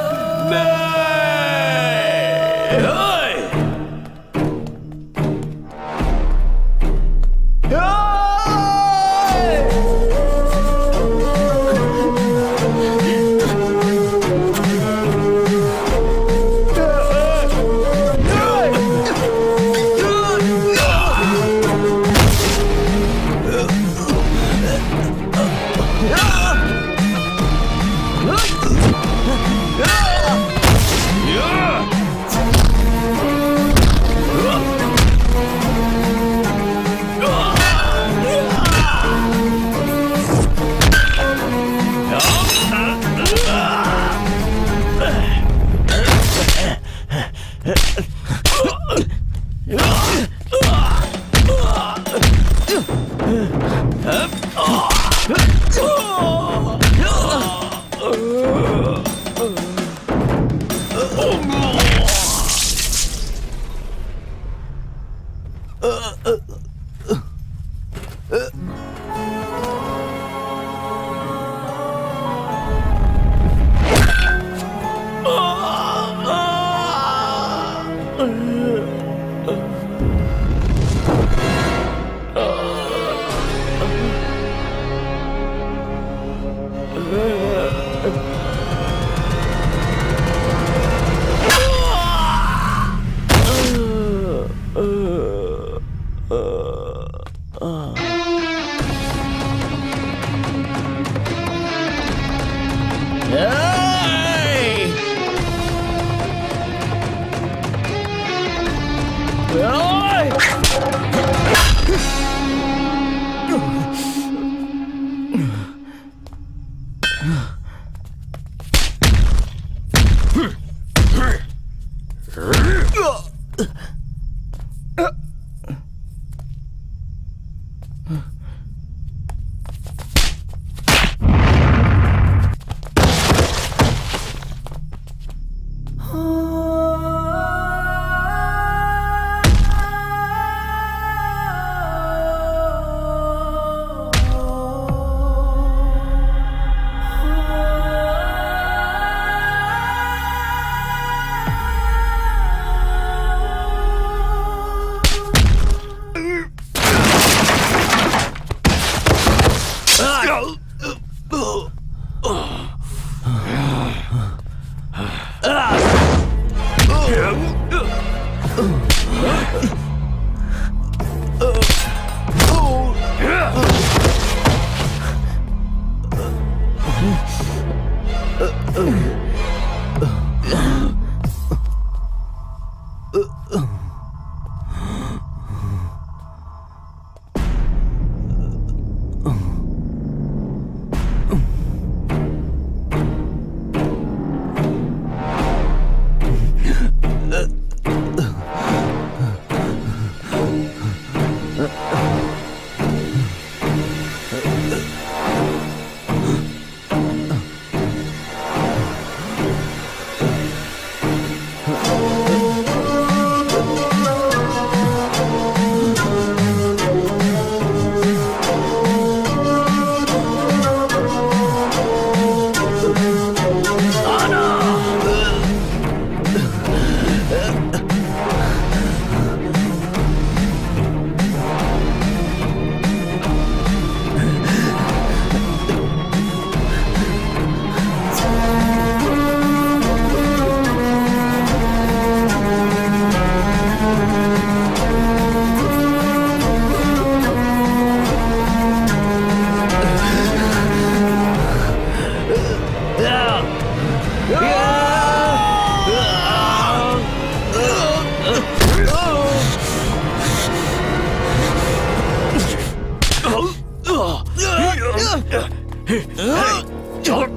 I: छोड़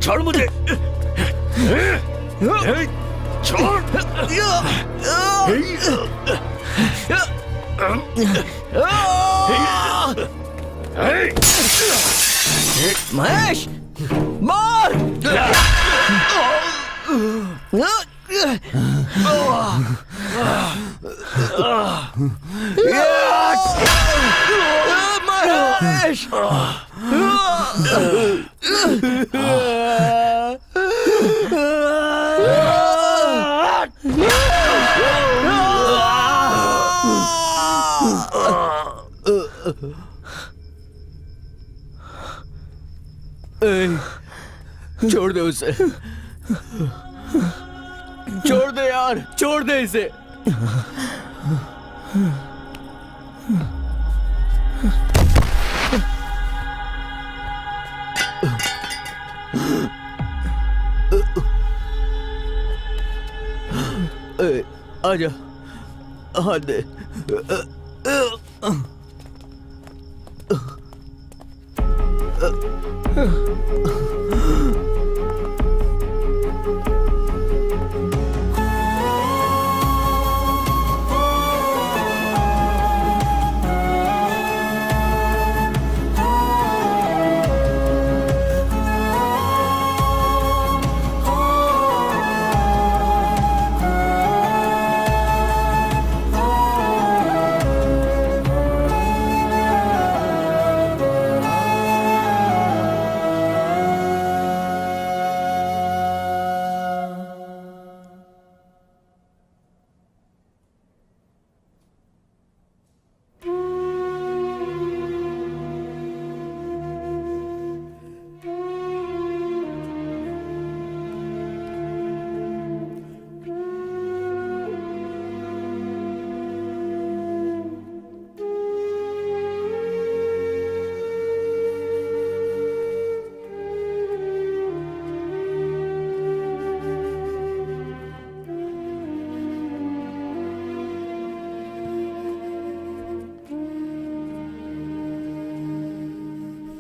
I: छोड़ मुझे, छोड़।
H: महेश मार। महेश
A: छोड़ दे उसे, छोड़ दे यार, छोड़ दे इसे। आजा, हाथ दे।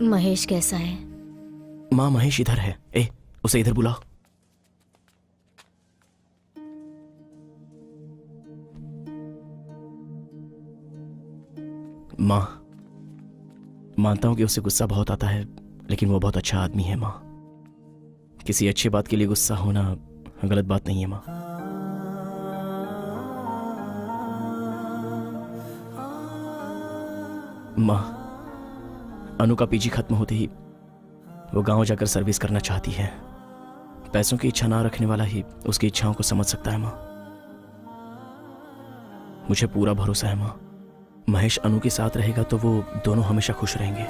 G: महेश कैसा है?
A: माँ, महेश इधर है। ए, उसे इधर बुलाओ। माँ, मानता हूं कि उसे गुस्सा बहुत आता है, लेकिन वो बहुत अच्छा आदमी है। माँ, किसी अच्छी बात के लिए गुस्सा होना गलत बात नहीं है। माँ, माँ, अनु का पीजी खत्म होते ही वो गांव जाकर सर्विस करना चाहती है। पैसों की इच्छा ना रखने वाला ही उसकी इच्छाओं को समझ सकता है। माँ, मुझे पूरा भरोसा है। माँ, महेश अनु के साथ रहेगा तो वो दोनों हमेशा खुश रहेंगे।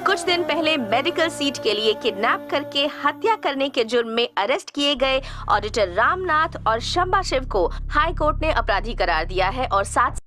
B: कुछ दिन पहले मेडिकल सीट के लिए किडनैप करके हत्या करने के जुर्म में अरेस्ट किए गए ऑडिटर रामनाथ और शंबा शिव को हाई कोर्ट ने अपराधी करार दिया है और 7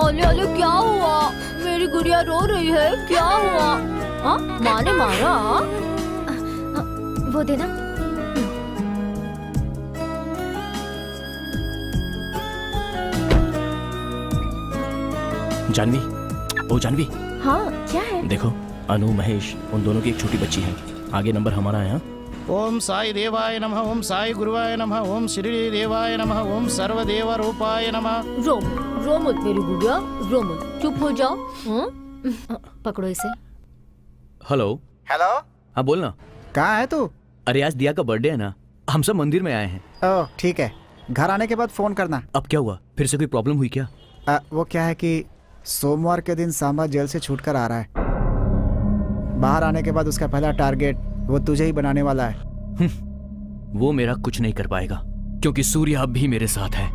G: ओले ओले क्या हुआ? मेरी गुड़िया रो रही है, क्या हुआ? हाँ, माँ ने मारा? वो देना।
A: जानवी, ओ जानवी।
B: हाँ, क्या है?
A: देखो, अनु, महेश, उन दोनों की एक छोटी बच्ची है। आगे नंबर हमारा है। हाँ?
L: ओम साई देवाय नमः, ओम साई गुरुवाय नमः, ओम श्री देवाय नमः, ओम सर्वदेव रूपाय नमः।
G: रो मत मेरी गुड़िया, रो मत, चुप हो जाओ। पकड़ो इसे।
I: हेलो।
F: हेलो,
I: हाँ बोलना।
F: कहाँ है तू?
I: अरे आज दिया का बर्थडे है ना, हम सब मंदिर में आए हैं।
F: ओह ठीक है, घर आने के बाद फोन करना।
I: अब क्या हुआ, फिर से कोई प्रॉब्लम हुई क्या?
F: वो क्या है कि सोमवार के दिन सांबा जेल से छूट कर आ रहा है। बाहर आने के बाद उसका पहला टारगेट वो तुझे ही बनाने वाला है।
I: वो मेरा कुछ नहीं कर पाएगा क्योंकि सूर्य अब भी मेरे साथ है।